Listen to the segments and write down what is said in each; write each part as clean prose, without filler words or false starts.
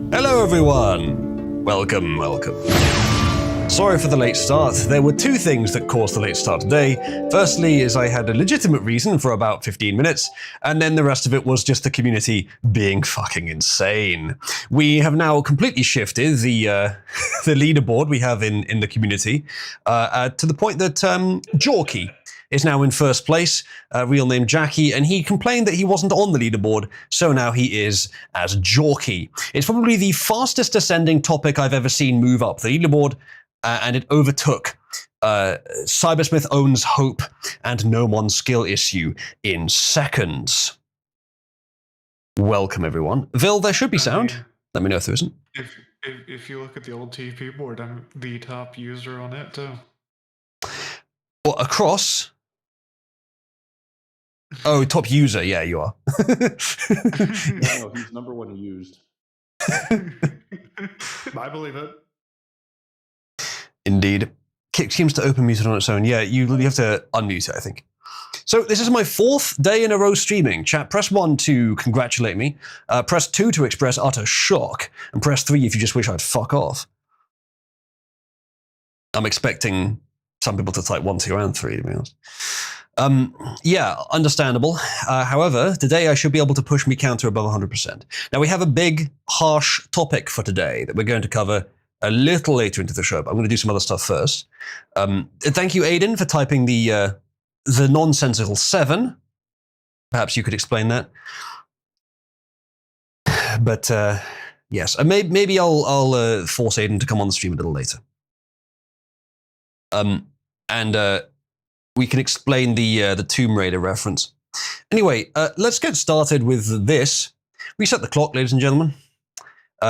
Hello everyone! Welcome. Sorry for the late start. There were two things that caused the late start today. Firstly is I had a legitimate reason for about 15 minutes, and then the rest of it was just the community being fucking insane. We have now completely shifted the the leaderboard we have in the community to the point that Jorky is now in first place, real name Jackie, and he complained that he wasn't on the leaderboard, so now he is as Jorky. It's probably the fastest ascending topic I've ever seen move up the leaderboard, and it overtook Cybersmith Owns Hope and No One Skill Issue in seconds. Welcome, everyone. Vil, there should be sound. Let me know if there isn't. If you look at the old TP board, I'm the top user on it too. Well, across? Oh, top user. Yeah, you are. No, he's number one used. I believe it. Indeed. Kick seems to open muted on its own. Yeah, you have to unmute it, I think. So this is my fourth day in a row streaming. Chat, press 1 to congratulate me. Press 2 to express utter shock. And press 3 if you just wish I'd fuck off. I'm expecting some people to type 1, 2, and 3, to be honest. Yeah, understandable. However, today I should be able to push me counter above 100%. Now we have a big, harsh topic for today that we're going to cover a little later into the show, but I'm going to do some other stuff first. Thank you, Aiden, for typing the nonsensical 7. Perhaps you could explain that. But yes, maybe I'll force Aiden to come on the stream a little later. And we can explain the Tomb Raider reference. Anyway, let's get started with this. Reset the clock, ladies and gentlemen.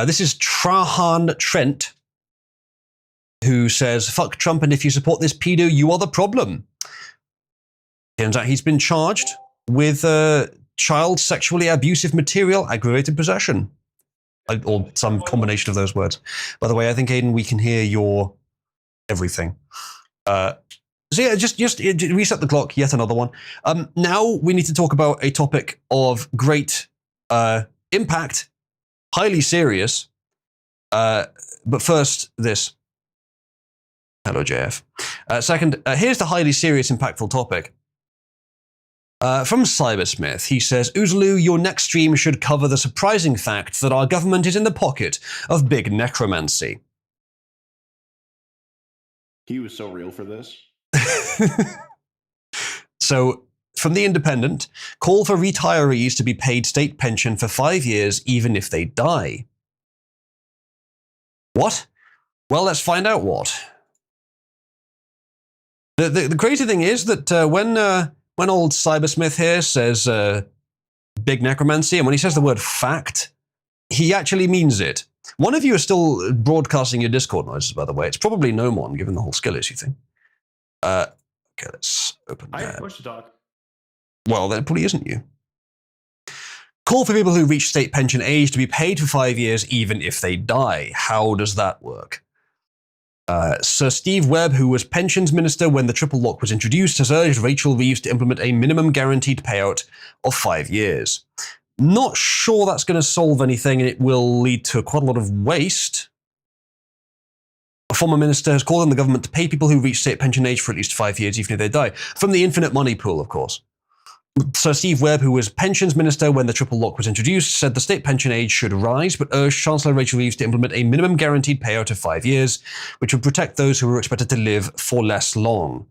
This is Trahan Trent, who says, "Fuck Trump, and if you support this pedo, you are the problem." Turns out he's been charged with child sexually abusive material, aggravated possession. Or some combination of those words. By the way, I think, Aiden, we can hear your everything. So yeah, just reset the clock, yet another one. Now we need to talk about a topic of great impact, highly serious. But first, this. Hello, JF. Second, here's the highly serious, impactful topic. From Cybersmith, he says, Oozaloo, your next stream should cover the surprising fact that our government is in the pocket of big necromancy. He was so real for this. So, from The Independent, call for retirees to be paid state pension for 5 years even if they die. What? Well, let's find out what. The crazy thing is that when old Cybersmith here says big necromancy, and when he says the word fact, he actually means it. One of you is still broadcasting your Discord noises, by the way. It's probably no one, given the whole skill issue thing. Okay, let's open that. I push the dog. Well, then it probably isn't you. Call for people who reach state pension age to be paid for 5 years even if they die. How does that work? Sir Steve Webb, who was pensions minister when the triple lock was introduced, has urged Rachel Reeves to implement a minimum guaranteed payout of 5 years. Not sure that's going to solve anything, and it will lead to quite a lot of waste. A former minister has called on the government to pay people who reach state pension age for at least 5 years, even if they die. From the infinite money pool, of course. Sir Steve Webb, who was pensions minister when the triple lock was introduced, said the state pension age should rise, but urged Chancellor Rachel Reeves to implement a minimum guaranteed payout of 5 years, which would protect those who were expected to live for less long.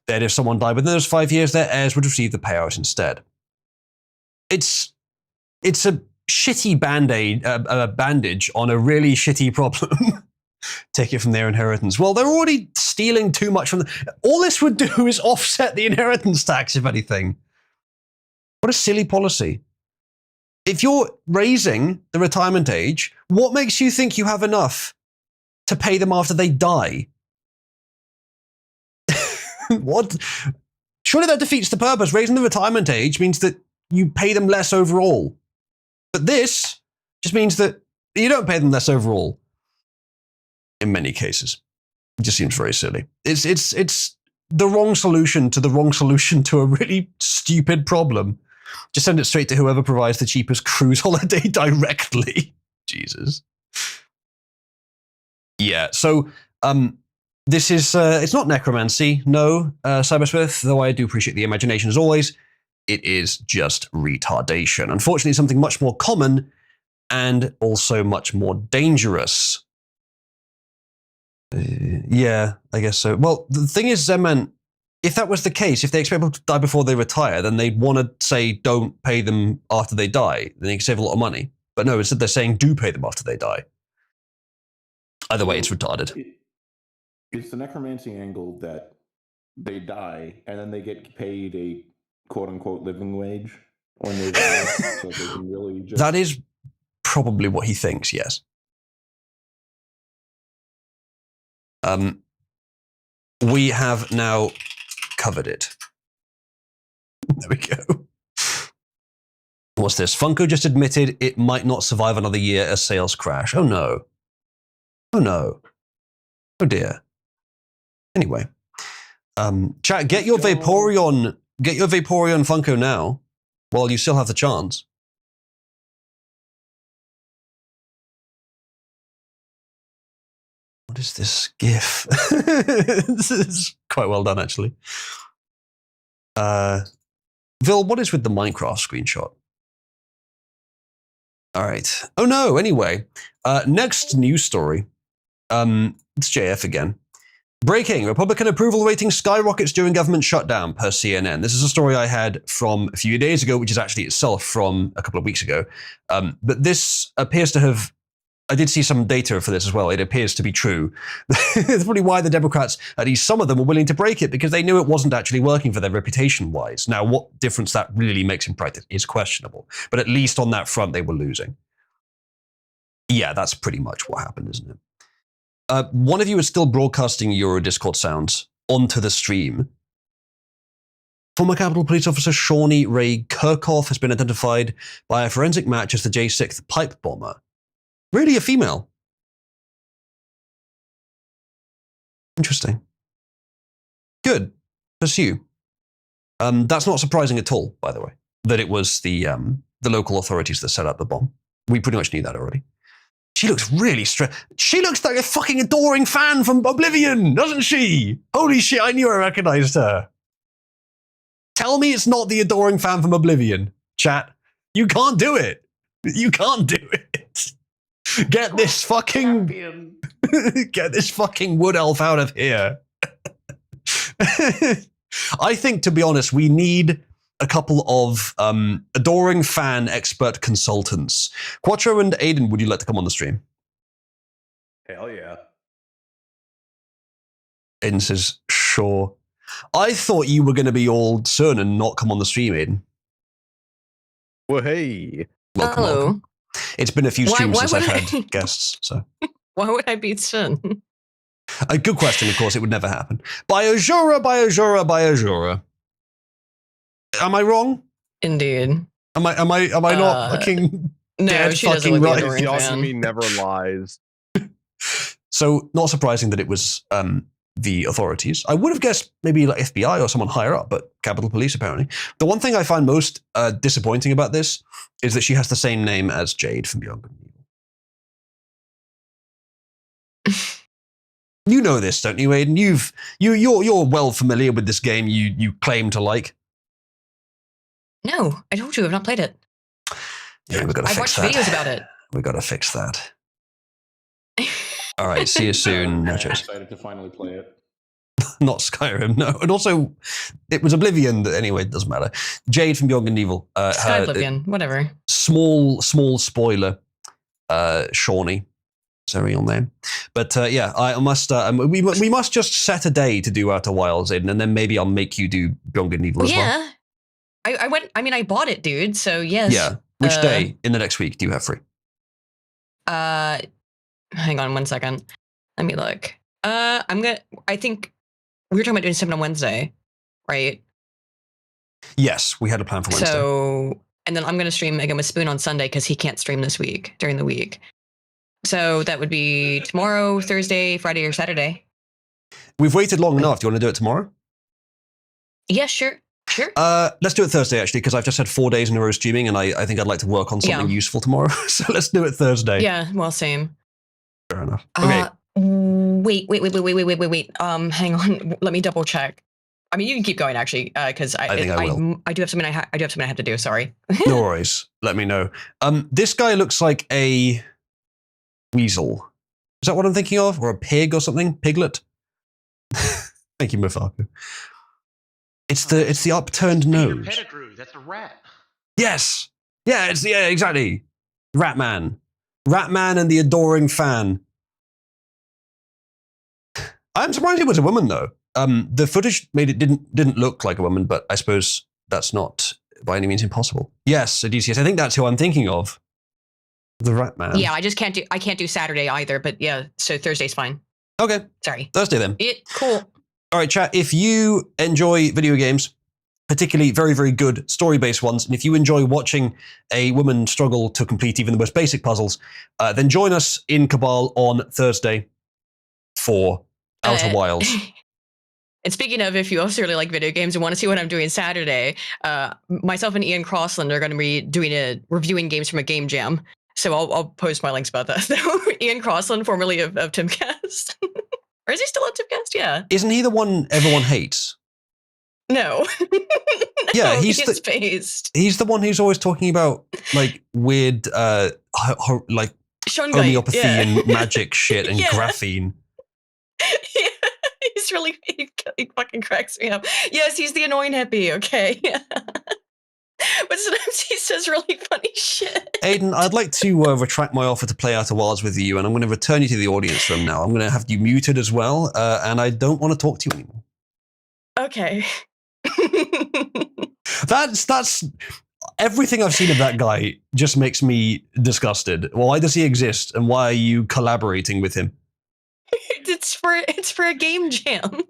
Then if someone died within those 5 years, their heirs would receive the payout instead. It's a shitty band-aid, bandage on a really shitty problem. Take it from their inheritance. Well, they're already stealing too much from all this would do is offset the inheritance tax, if anything. What a silly policy. If you're raising the retirement age, what makes you think you have enough to pay them after they die? What? Surely that defeats the purpose. Raising the retirement age means that you pay them less overall. But this just means that you don't pay them less overall. In many cases. It just seems very silly. It's the wrong solution to the wrong solution to a really stupid problem. Just send it straight to whoever provides the cheapest cruise holiday directly. Jesus. Yeah, so this is, it's not necromancy, no, Cybersmith, though I do appreciate the imagination as always. It is just retardation. Unfortunately, something much more common and also much more dangerous. Yeah, I guess so. Well, the thing is, Zenman, if that was the case, if they expect people to die before they retire, then they'd want to say don't pay them after they die. Then you can save a lot of money. But no, instead they're saying do pay them after they die. Either way, it's retarded. It's the necromancy angle that they die and then they get paid a quote-unquote living wage when they die, so they can really just... That is probably what he thinks, yes. We have now covered it. There we go. What's this? Funko just admitted it might not survive another year as sales crash. Oh no. Oh no. Oh dear. Anyway. Chat, get your Vaporeon Funko now, while you still have the chance. What is this GIF? This is quite well done, actually. Vil, what is with the Minecraft screenshot? All right. Oh no, anyway. Next news story. It's JF again. Breaking, Republican approval rating skyrockets during government shutdown per CNN. This is a story I had from a few days ago, which is actually itself from a couple of weeks ago. But this appears to have, I did see some data for this as well. It appears to be true. That's probably why the Democrats, at least some of them, were willing to break it, because they knew it wasn't actually working for their reputation-wise. Now, what difference that really makes in practice is questionable. But at least on that front, they were losing. Yeah, that's pretty much what happened, isn't it? One of you is still broadcasting your Discord sounds onto the stream. Former Capitol Police Officer Shawnee Ray Kirkhoff has been identified by a forensic match as the J6th pipe bomber. Really, a female? Interesting. Good. Pursue. That's not surprising at all, by the way, that it was the local authorities that set up the bomb. We pretty much knew that already. She looks really she looks like a fucking adoring fan from Oblivion, doesn't she? Holy shit, I knew I recognized her. Tell me it's not the adoring fan from Oblivion, chat. You can't do it. You can't do it. Get this fucking... Get this fucking wood elf out of here. I think, to be honest, we need a couple of adoring fan expert consultants. Quattro and Aiden, would you like to come on the stream? Hell yeah. Aiden says, sure. I thought you were going to be all CERN and not come on the stream, Aiden. Well, hey. Welcome, Hello. welcome. It's been a few Why streams since I've would had guests, so. Why would I beat Sun? A good question, of course, it would never happen. Biojura, Biojura, Biojura. Am I wrong? Indeed. Am I not fucking No, dead she doesn't fucking look right? the adoring The fan. alchemy never lies. So, not surprising that it was the authorities. I would have guessed maybe like FBI or someone higher up, but Capitol Police apparently. The one thing I find most disappointing about this is that she has the same name as Jade from Beyond Good and Evil. You know this, don't you, Aiden? You're well familiar with this game you claim to like. No, I told you I've not played it. Yeah, we've got to I've fix watched that. videos about it. We've got to fix that. All right, see you soon, I'm Nachos. excited to finally play it. Not Skyrim, no. And also, it was Oblivion. Anyway, it doesn't matter. Jade from Beyond Good and Evil. Sky Oblivion, whatever. Small spoiler. Shawnee. Is her real name? But yeah, I must. We must just set a day to do Outer Wilds, Aiden, and then maybe I'll make you do Beyond Good and Evil as well. Yeah. I went. I mean, I bought it, dude. So yes. Yeah. Which day in the next week do you have free? Hang on 1 second. Let me look. I think we were talking about doing something on Wednesday, right? Yes, we had a plan for Wednesday. So, and then I'm gonna stream again with Spoon on Sunday because he can't stream this week during the week. So that would be tomorrow, Thursday, Friday, or Saturday. We've waited long enough. Do you want to do it tomorrow? Yeah, sure. Sure. Let's do it Thursday, actually, because I've just had 4 days in a row streaming, and I think I'd like to work on something useful tomorrow. So let's do it Thursday. Yeah, well, same. Fair enough. Okay. Wait. Hang on. Let me double check. I mean, you can keep going, actually, because I think I will. I do have something. I do have something I have to do. Sorry. No worries. Let me know. This guy looks like a weasel. Is that what I'm thinking of? Or a pig or something? Piglet? Thank you, Mufako. It's the upturned nose. Pettigrew, that's a rat. Yes. Yeah, exactly. Ratman. Ratman and the adoring fan. I'm surprised it was a woman, though. The footage made it didn't look like a woman, but I suppose that's not by any means impossible. Yes, Odysseus. I think that's who I'm thinking of. The Ratman. Yeah, I can't do Saturday either, but yeah, so Thursday's fine. Okay. Sorry. Thursday then. Cool. All right, chat. If you enjoy video games, particularly very, very good story-based ones, and if you enjoy watching a woman struggle to complete even the most basic puzzles, then join us in Cabal on Thursday for Outer Wilds. And speaking of, if you also really like video games and want to see what I'm doing Saturday, myself and Ian Crossland are going to be reviewing games from a game jam. So I'll post my links about that. Ian Crossland, formerly of Timcast. Or is he still on Timcast? Yeah. Isn't he the one everyone hates? No. Yeah, he's based. He's the one who's always talking about like weird like Shungite, homeopathy and magic shit and Yeah. graphene. Yeah, he's really, he fucking cracks me up. Yes, he's the annoying hippie, okay. But sometimes he says really funny shit. Aiden, I'd like to retract my offer to play Outer Wilds with you, and I'm going to return you to the audience room now. I'm going to have you muted as well, and I don't want to talk to you anymore. Okay. That's everything I've seen of that guy just makes me disgusted. Why does he exist, and why are you collaborating with him? It's for a game jam.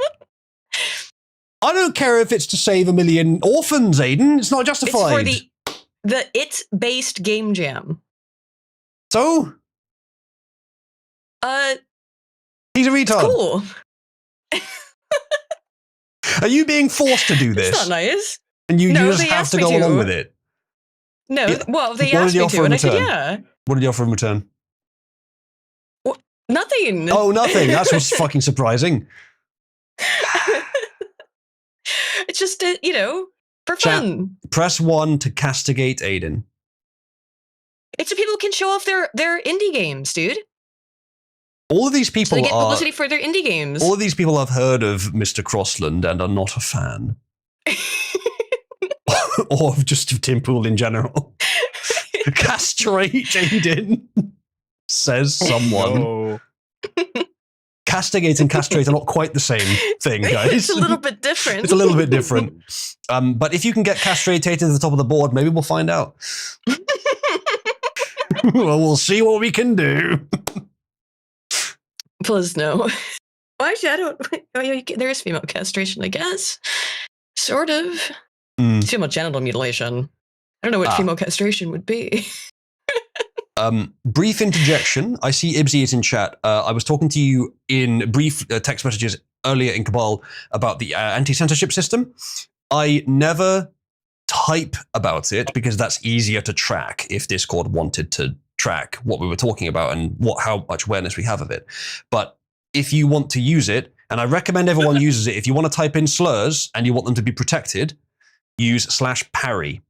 I don't care if it's to save 1 million orphans, Aiden. It's not justified. It's for the It's-based game jam. So? He's a retard. Cool. Are you being forced to do this? It's not nice. And you No, just they have asked to me go to. along with it? No, Yeah. well, they What did asked he me offer to, in and I said, return? yeah. What did you offer in return? Nothing. Oh, nothing. That's what's fucking surprising. It's just, for Chat. fun. Press 1 to castigate Aiden. It's so people can show off their indie games, dude. All of these So people they get are... publicity for their indie games. All of these people have heard of Mr. Crossland and are not a fan. Or just of Tim Pool in general. Castrate Aiden, says someone. No. Castigate and castrate are not quite the same thing, guys. It's a little bit different. It's a little bit different. But if you can get castrated to the top of the board, maybe we'll find out. Well, we'll see what we can do. Please no. Well, actually, I don't. There is female castration, I guess. Sort of. It's female genital mutilation. I don't know what female castration would be. Brief interjection. I see Ibsy is in chat. I was talking to you in brief text messages earlier in Cabal about the anti-censorship system. I never type about it because that's easier to track if Discord wanted to track what we were talking about and how much awareness we have of it. But if you want to use it, and I recommend everyone uses it, if you want to type in slurs and you want them to be protected, use /parry.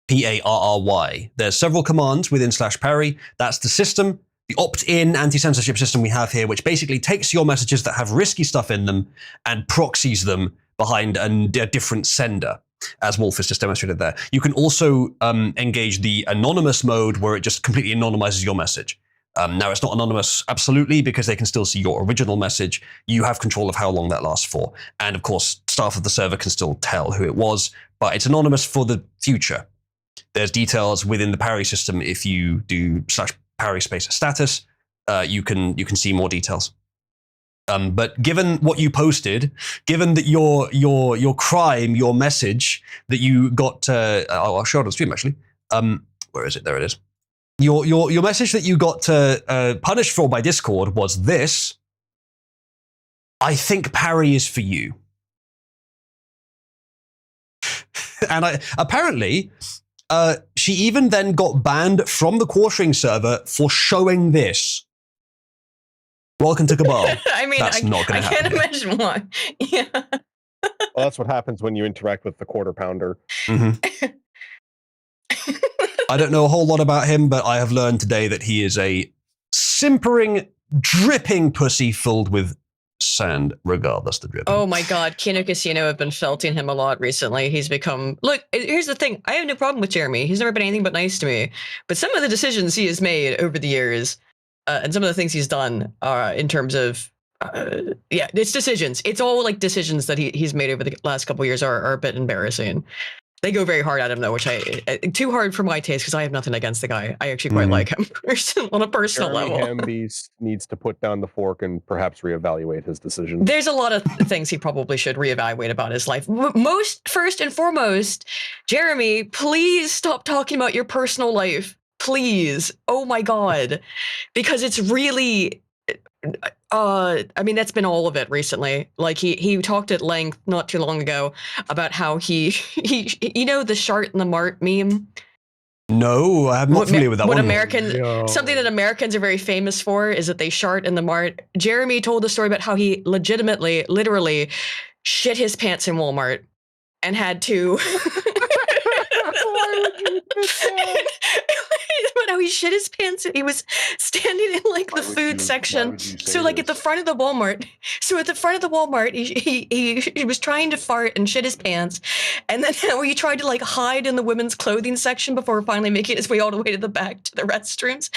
Parry. There's several commands within /parry. That's the system, the opt-in anti-censorship system we have here, which basically takes your messages that have risky stuff in them and proxies them behind a different sender, as Wolf has just demonstrated there. You can also engage the anonymous mode, where it just completely anonymizes your message. Now, it's not anonymous absolutely, because they can still see your original message. You have control of how long that lasts for. And of course, staff of the server can still tell who it was, but it's anonymous for the future. There's details within the parry system. If you do /parry status, you can see more details. But given what you posted, given that your crime, your message that you got, I'll show it on stream actually. Where is it? There it is. Your message that you got punished for by Discord was this. I think parry is for you. And apparently, she even then got banned from the Quartering server for showing this. Welcome to Cabal. I mean, That's not going to happen. I can't imagine why. Yeah. Well, that's what happens when you interact with the quarter pounder. Mm-hmm. I don't know a whole lot about him, but I have learned today that he is a simpering, dripping pussy filled with sand, regardless the dripping. Oh my god, Kino Casino have been felting him a lot recently. He's become... Look, here's the thing. I have no problem with Jeremy. He's never been anything but nice to me. But some of the decisions he has made over the years, and some of the things he's done in terms of... yeah, it's decisions. It's all like decisions that he's made over the last couple of years are a bit embarrassing. They go very hard at him, though, which too hard for my taste, because I have nothing against the guy. I actually quite like him on a personal Jeremy level. Hamby needs to put down the fork and perhaps reevaluate his decision. There's a lot of things he probably should reevaluate about his life. First and foremost, Jeremy, please stop talking about your personal life. Please. Oh my God. Because it's really... I mean, that's been all of it recently. Like he talked at length not too long ago about how he you know the shart and the mart meme? No, I'm not familiar with that one. Something that Americans are very famous for is that they shart in the mart. Jeremy told the story about how he literally shit his pants in Walmart and had to Why would you admit that? But how he shit his pants. He was standing in like the food section. So like at the front of the Walmart. So at the front of the Walmart, he was trying to fart and shit his pants, and then he tried to like hide in the women's clothing section before finally making his way all the way to the back to the restrooms,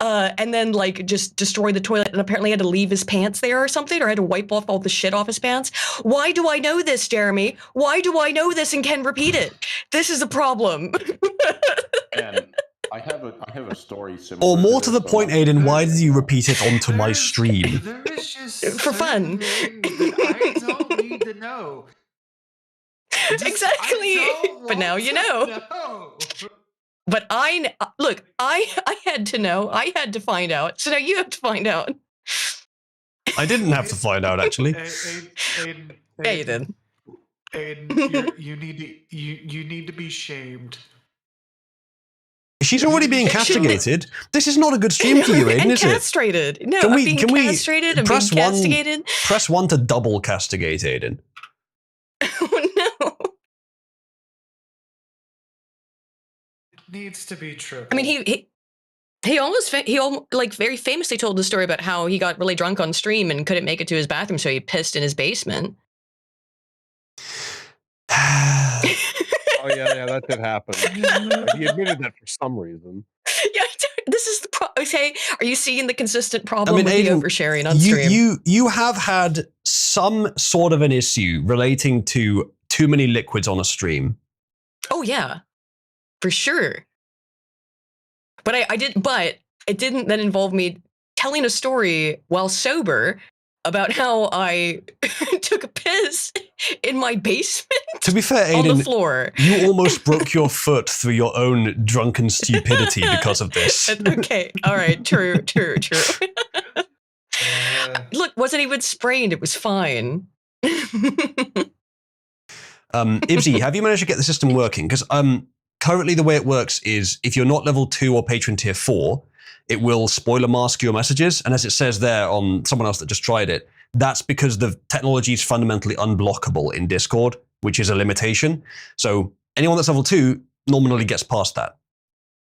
and then like just destroy the toilet. And apparently had to leave his pants there or something, or had to wipe off all the shit off his pants. Why do I know this, Jeremy? Why do I know this and can repeat it? This is a problem. And I have a story similar. Or more to the point, Aiden, why did you repeat it onto my stream? There is just For fun. certain things that I don't need to know. Exactly. But now you know. But I had to know. I had to find out. So now you have to find out. I didn't have to find out, actually. Yeah, you did. Aiden, you need to be shamed. She's already being castigated. This is not a good stream for you, Aiden, and is it? castrated. No, I'm being castrated. I'm being castigated. Press 1 to double castigate, Aiden. Oh no. It needs to be true. I mean, he almost like very famously told the story about how he got really drunk on stream and couldn't make it to his bathroom, so he pissed in his basement. Oh yeah, that did happen. He admitted that for some reason. Yeah, this is the problem. Okay, are you seeing the consistent problem with Aiden, the oversharing on stream? You have had some sort of an issue relating to too many liquids on a stream. Oh yeah, for sure. But but it didn't then involve me telling a story while sober about how I took a piss in my basement. To be fair, Aiden, on the floor. You almost broke your foot through your own drunken stupidity because of this. Okay, all right, true. Look, wasn't even sprained. It was fine. Ibsy, have you managed to get the system working? Because currently the way it works is if you're not level 2 or patron tier 4, it will spoiler mask your messages. And as it says there on someone else that just tried it, that's because the technology is fundamentally unblockable in Discord, which is a limitation. So anyone that's level 2 normally gets past that.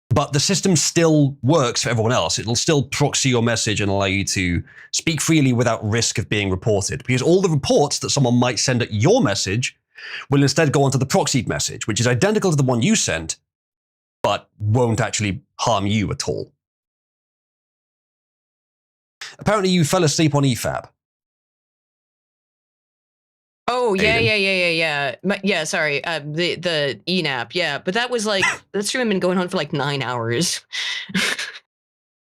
But the system still works for everyone else. It'll still proxy your message and allow you to speak freely without risk of being reported. Because all the reports that someone might send at your message will instead go onto the proxied message, which is identical to the one you sent, but won't actually harm you at all. Apparently you fell asleep on EFAB. Oh, yeah. Yeah, sorry. The ENAP, yeah. But that was like, that stream had been going on for like 9 hours.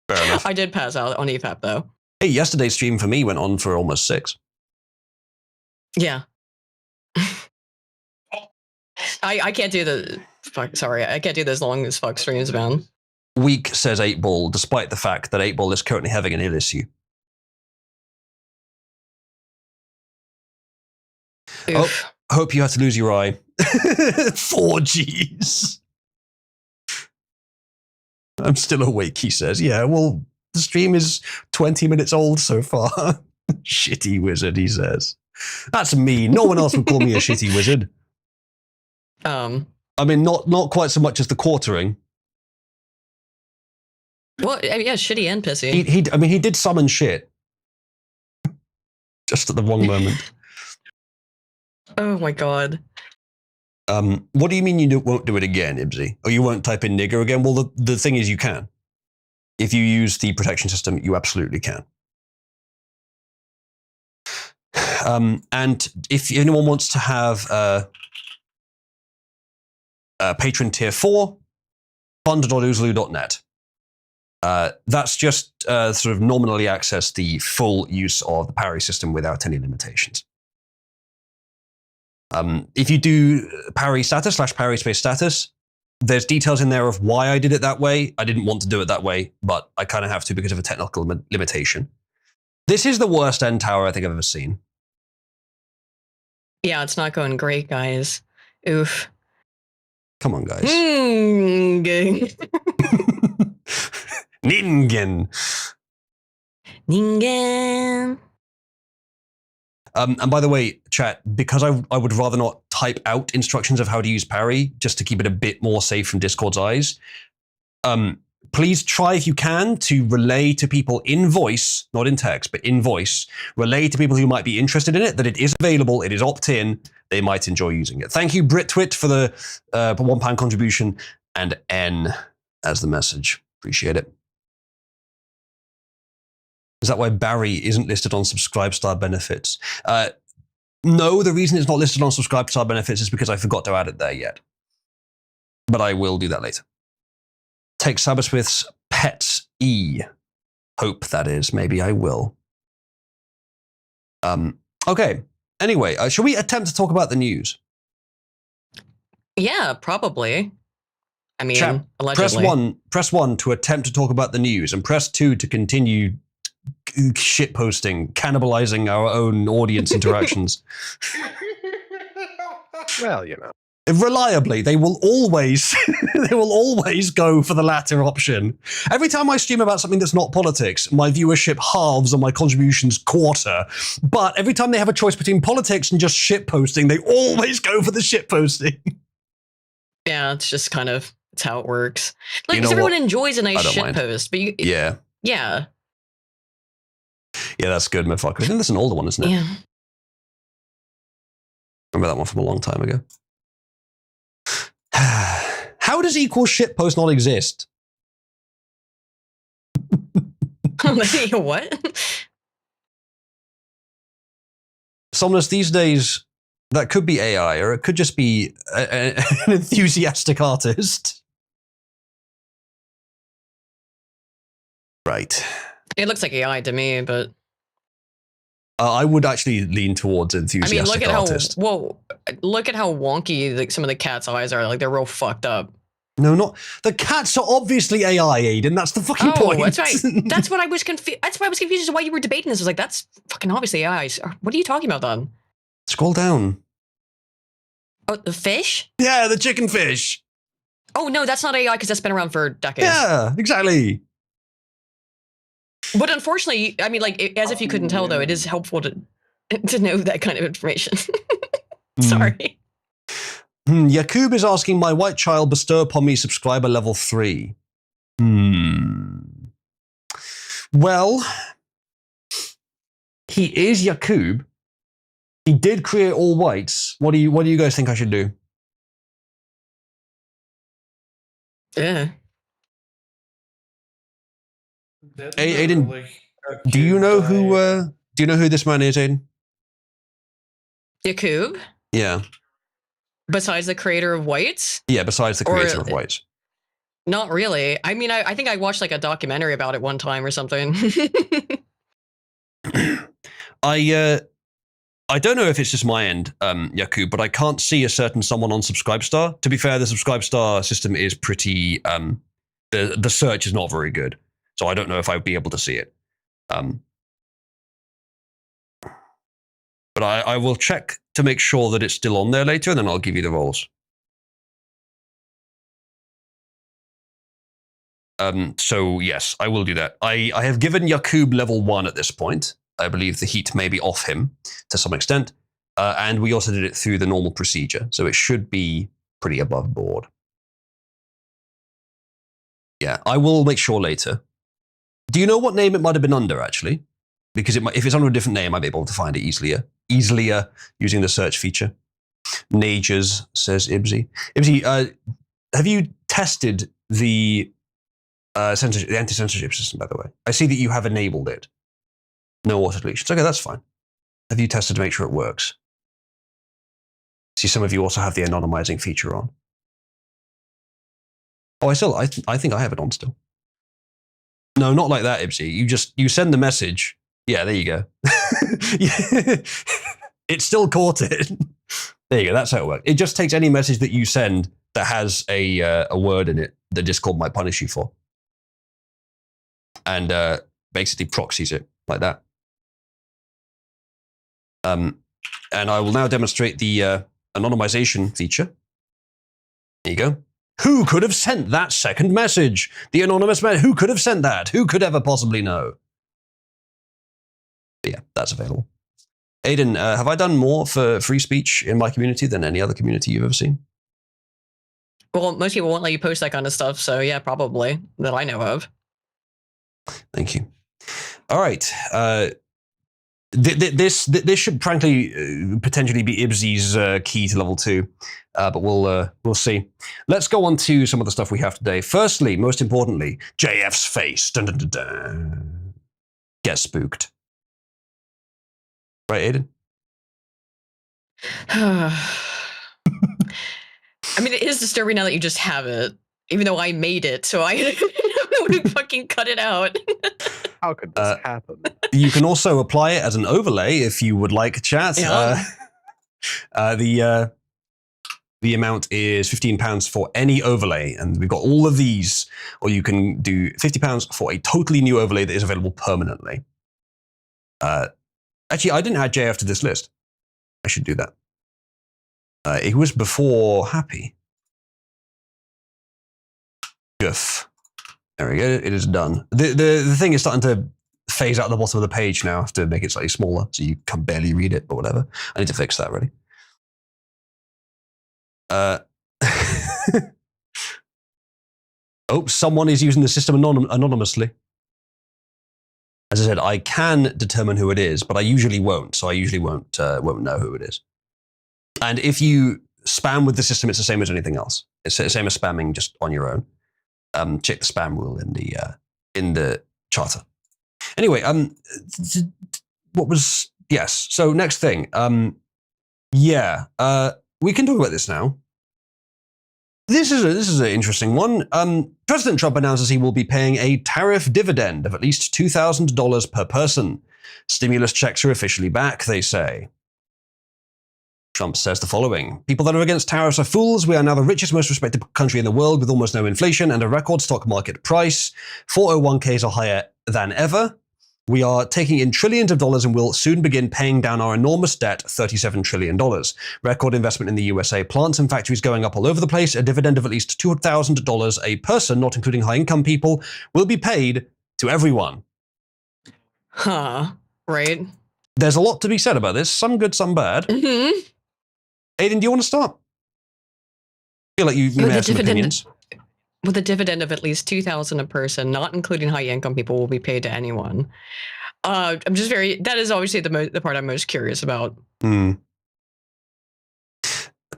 Fair enough. I did pass out on EFAB, though. Hey, yesterday's stream for me went on for almost 6. Yeah. I can't do the... Fuck, sorry, I can't do those long as fuck streams, man. Weak, says 8-Ball, despite the fact that 8-Ball is currently having an ill issue. Oof. hope you had to lose your eye. 4Gs. I'm still awake, he says. Yeah, well, the stream is 20 minutes old so far. Shitty wizard, he says. That's me. No one else would call me a shitty wizard. I mean, not quite so much as the quartering. Well, yeah, shitty and pissy. He did summon shit. Just at the wrong moment. Oh my god. What do you mean you won't do it again, Ibsy? Or you won't type in nigger again? Well, the thing is you can. If you use the protection system, you absolutely can. And if anyone wants to have patron tier 4, fund.oozaloo.net. That's just sort of nominally access the full use of the parry system without any limitations. If you do parry status / parry space status, there's details in there of why I did it that way. I didn't want to do it that way, but I kind of have to because of a technical limitation. This is the worst end tower I think I've ever seen. Yeah, it's not going great, guys. Oof. Come on, guys. Ningen. Ningen. And by the way, chat, because I would rather not type out instructions of how to use parry, just to keep it a bit more safe from Discord's eyes, please try if you can to relay to people in voice, not in text, but in voice, relay to people who might be interested in it that it is available, it is opt-in, they might enjoy using it. Thank you, BritTwit, for the £1 contribution, and N as the message. Appreciate it. Is that why Barry isn't listed on Subscribe benefits? No, the reason it's not listed on Subscribe benefits is because I forgot to add it there yet. But I will do that later. Take Sabbersmith's Pets E. Hope, that is. Maybe I will. Okay. Anyway, shall we attempt to talk about the news? Yeah, probably. I mean, Chat, allegedly. press one to attempt to talk about the news, and press 2 to continue shitposting, cannibalizing our own audience interactions. Well, you know. Reliably, they will always go for the latter option. Every time I stream about something that's not politics, my viewership halves and my contributions quarter. But every time they have a choice between politics and just shitposting, they always go for the shitposting. Yeah, it's just kind of, it's how it works. Like, You know everyone what? enjoys a nice I don't mind. shitpost, but you, Yeah. yeah. Yeah, that's good, motherfucker. I think that's an older one, isn't it? Yeah. Remember that one from a long time ago. How does equal shitpost not exist? What? Somnus, these days, that could be AI, or it could just be an enthusiastic artist. Right. It looks like AI to me, but I would actually lean towards enthusiastic I mean, look at artist. look at how wonky some of the cat's eyes are. Like, they're real fucked up. No, not the cats are obviously AI, Aiden. That's the fucking point. That's right. That's what I was confused. That's why I was confused as to why you were debating this. I was like, that's fucking obviously AI. What are you talking about then? Scroll down. Oh, the fish? Yeah, the chicken fish. Oh no, that's not AI because that's been around for decades. Yeah, exactly. But unfortunately, I mean, like, as if you couldn't tell, though, it is helpful to know that kind of information. Sorry. Yakub is asking, my white child bestow upon me subscriber level 3. Well, he is Yakub. He did create all whites. What do you guys think I should do? Yeah. Aiden, do you know who this man is, Aiden? Yakub? Yeah. Besides the creator of Whites? Yeah, besides the creator of Whites. Not really. I mean, I think I watched like a documentary about it one time or something. I don't know if it's just my end, Yakub, but I can't see a certain someone on Subscribestar. To be fair, the Subscribestar system is pretty, the search is not very good. So I don't know if I would be able to see it. But I will check to make sure that it's still on there later, and then I'll give you the roles. So yes, I will do that. I have given Yakub level 1 at this point. I believe the heat may be off him to some extent. And we also did it through the normal procedure, so it should be pretty above board. Yeah, I will make sure later. Do you know what name it might have been under, actually? Because if it's under a different name, I'd be able to find it easier using the search feature. Nages, says Ibsy. Ibsy, have you tested the anti-censorship system, by the way? I see that you have enabled it. No auto deletions. Okay, that's fine. Have you tested to make sure it works? See, some of you also have the anonymizing feature on. Oh, I think I have it on still. No, not like that, Ibsy. You send the message. Yeah, there you go. It still caught it. There you go. That's how it works. It just takes any message that you send that has a word in it that Discord might punish you for, and basically proxies it like that. And I will now demonstrate the anonymization feature. There you go. Who could have sent that second message? The anonymous man. Who could have sent that? Who could ever possibly know? But yeah, that's available. Aiden, have I done more for free speech in my community than any other community you've ever seen? Well, most people won't let you post that kind of stuff, so yeah, probably, that I know of. Thank you. All right. This should frankly potentially be Ibsy's key to level 2, but we'll see. Let's go on to some of the stuff we have today. Firstly, most importantly, JF's face. Dun, dun, dun, dun. Get spooked. Right, Aiden? I mean, it is disturbing now that you just have it, even though I made it, so I don't know to fucking cut it out. How could this happen? You can also apply it as an overlay if you would like, chat. Yeah. The amount is £15 for any overlay, and we've got all of these. Or you can do £50 for a totally new overlay that is available permanently. Actually, I didn't add JF to this list. I should do that. It was before Happy. Goof. There we go. It is done. The thing is starting to phase out the bottom of the page now. I have to make it slightly smaller so you can barely read it, but whatever. I need to fix that, really. Oh, someone is using the system anonymously. As I said, I can determine who it is, but I usually won't. So I usually won't know who it is. And if you spam with the system, it's the same as anything else. It's the same as spamming just on your own. Check the spam rule in the charter. Anyway, yes. So next thing, we can talk about this now. This is an interesting one. President Trump announces he will be paying a tariff dividend of at least $2,000 per person. Stimulus checks are officially back, they say. Trump says the following: people that are against tariffs are fools. We are now the richest, most respected country in the world with almost no inflation and a record stock market price. 401ks are higher than ever. We are taking in trillions of dollars and will soon begin paying down our enormous debt, $37 trillion. Record investment in the USA. Plants and factories going up all over the place. A dividend of at least $2,000 a person, not including high-income people, will be paid to everyone. Huh. Right. There's a lot to be said about this. Some good, some bad. Mm-hmm. Aiden, do you want to start? I feel like you may have some opinions. With a dividend of at least $2,000 a person, not including high-income people, will be paid to anyone. I'm just that is obviously the part I'm most curious about.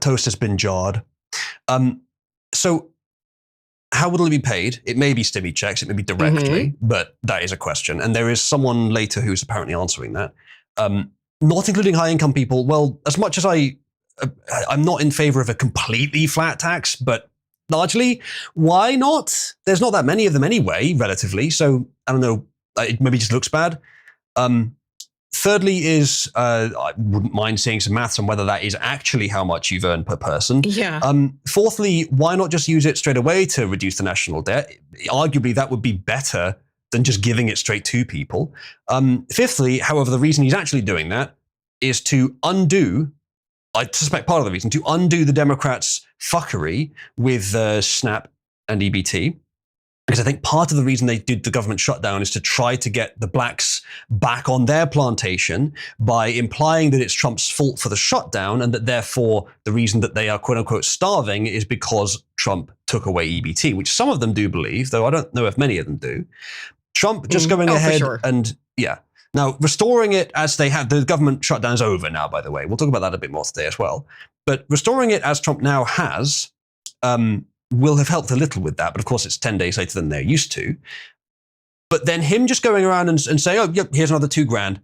Toast has been jarred. So how will it be paid? It may be Stimmy checks, it may be directly, but that is a question. And there is someone later who's apparently answering that. Not including high-income people. Well, as much as I'm not in favor of a completely flat tax, but largely, why not? There's not that many of them anyway, relatively. So I don't know. It maybe just looks bad. Thirdly is, I wouldn't mind seeing some maths on whether that is actually how much you've earned per person. Yeah. Fourthly, why not just use it straight away to reduce the national debt? Arguably, that would be better than just giving it straight to people. Fifthly, however, the reason he's actually doing that is to undo I suspect part of the reason, to undo the Democrats' fuckery with SNAP and EBT. Because I think part of the reason they did the government shutdown is to try to get the blacks back on their plantation by implying that it's Trump's fault for the shutdown and that therefore the reason that they are quote unquote starving is because Trump took away EBT, which some of them do believe, though I don't know if many of them do. Trump just going ahead and, yeah. Now, restoring it as they have, the government shutdown is over now, by the way. We'll talk about that a bit more today as well. But restoring it as Trump now has, will have helped a little with that, but of course it's 10 days later than they're used to. But then him just going around and saying, oh, yep, here's another $2,000,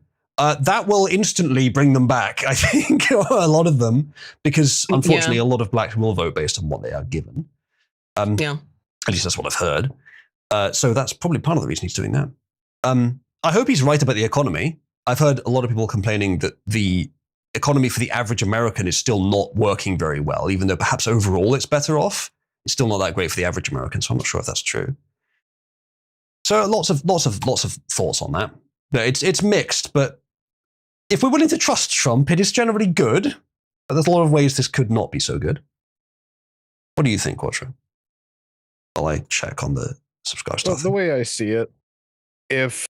that will instantly bring them back, I think, a lot of them, because unfortunately a lot of blacks will vote based on what they are given. At least that's what I've heard. So that's probably part of the reason he's doing that. I hope he's right about the economy. I've heard a lot of people complaining that the economy for the average American is still not working very well, even though perhaps overall it's better off. It's still not that great for the average American, so I'm not sure if that's true. So lots of thoughts on that. But it's mixed, but if we're willing to trust Trump, it is generally good. But there's a lot of ways this could not be so good. What do you think, Quattro? While I check on the subscribe stuff. The way I see it, if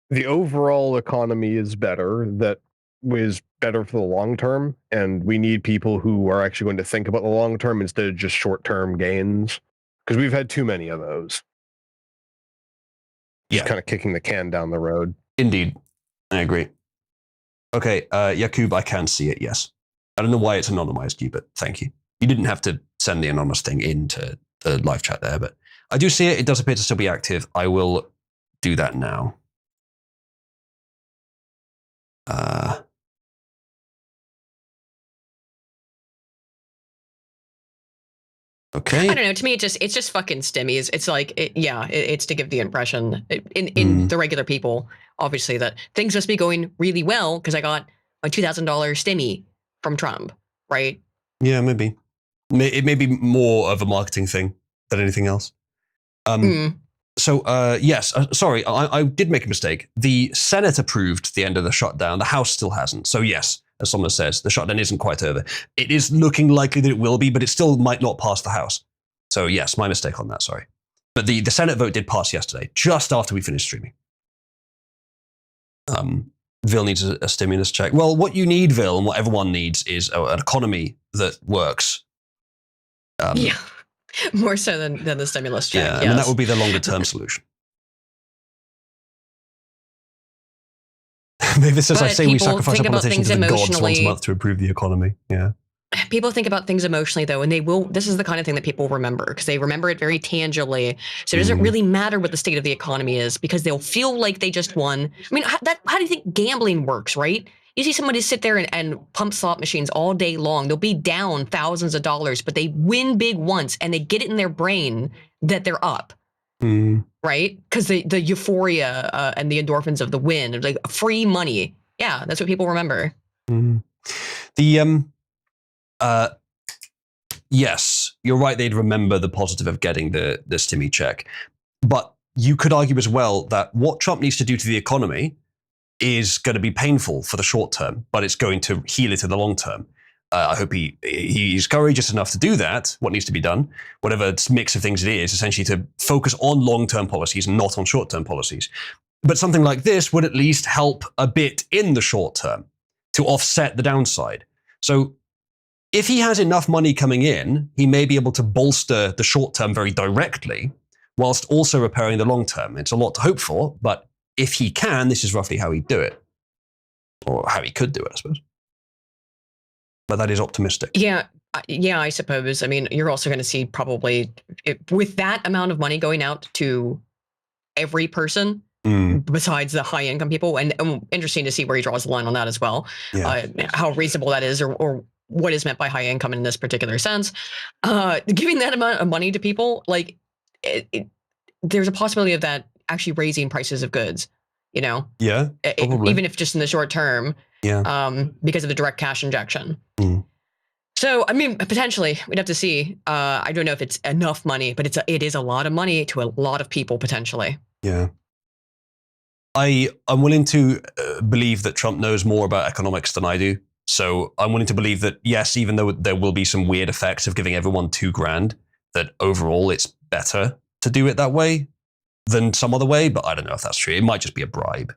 the overall economy is better, that was better for the long term, and we need people who are actually going to think about the long term instead of just short term gains, because we've had too many of those. Just kind of kicking the can down the road. Indeed, I agree. Okay, Yakub, I can see it. Yes, I don't know why it's anonymized you, but thank you. You didn't have to send the anonymous thing into the live chat there, but I do see it. It does appear to still be active. I will do that now. Okay. I don't know. To me, it's just fucking stimmies. It's like, it's to give the impression in the regular people, obviously, that things must be going really well because I got a $2,000 stimmy from Trump, right? Yeah, maybe. It may be more of a marketing thing than anything else. So, yes, sorry, I did make a mistake. The Senate approved the end of the shutdown. The House still hasn't. So, yes, as someone says, the shutdown isn't quite over. It is looking likely that it will be, but it still might not pass the House. So, yes, my mistake on that, sorry. But the Senate vote did pass yesterday, just after we finished streaming. Vil needs a stimulus check. Well, what you need, Vil, and what everyone needs is an economy that works. More so than the stimulus check. Yeah, I mean, that would be the longer term solution. Maybe this is, I say we sacrifice our politicians to the gods once a month to improve the economy. Yeah. People think about things emotionally, though, and this is the kind of thing that people remember because they remember it very tangibly. So it doesn't really matter what the state of the economy is because they'll feel like they just won. I mean, how do you think gambling works, right? You see somebody sit there and pump slot machines all day long. They'll be down thousands of dollars, but they win big once and they get it in their brain that they're up. Right? Because the euphoria and the endorphins of the win, like free money. Yeah, that's what people remember. Yes, you're right. They'd remember the positive of getting the stimmy check. But you could argue as well that what Trump needs to do to the economy is going to be painful for the short term, but it's going to heal it in the long term. I hope he's courageous enough to do that, what needs to be done, whatever mix of things it is, essentially to focus on long-term policies and not on short-term policies. But something like this would at least help a bit in the short term to offset the downside. So if he has enough money coming in, he may be able to bolster the short term very directly, whilst also repairing the long term. It's a lot to hope for, but if he can, this is roughly how he'd do it. Or how he could do it, I suppose. But that is optimistic. Yeah, I suppose. I mean, you're also going to see probably, with that amount of money going out to every person, besides the high income people, and interesting to see where he draws the line on that as well. Yeah. How reasonable that is, or what is meant by high income in this particular sense. Giving that amount of money to people, like, there's a possibility of that actually raising prices of goods, you know? Yeah, even if just in the short term, because of the direct cash injection. So, I mean, potentially, we'd have to see. I don't know if it's enough money, but it is a lot of money to a lot of people, potentially. Yeah. I'm willing to believe that Trump knows more about economics than I do. So I'm willing to believe that, yes, even though there will be some weird effects of giving everyone $2,000, that overall it's better to do it that way than some other way. But I don't know if that's true. It might just be a bribe.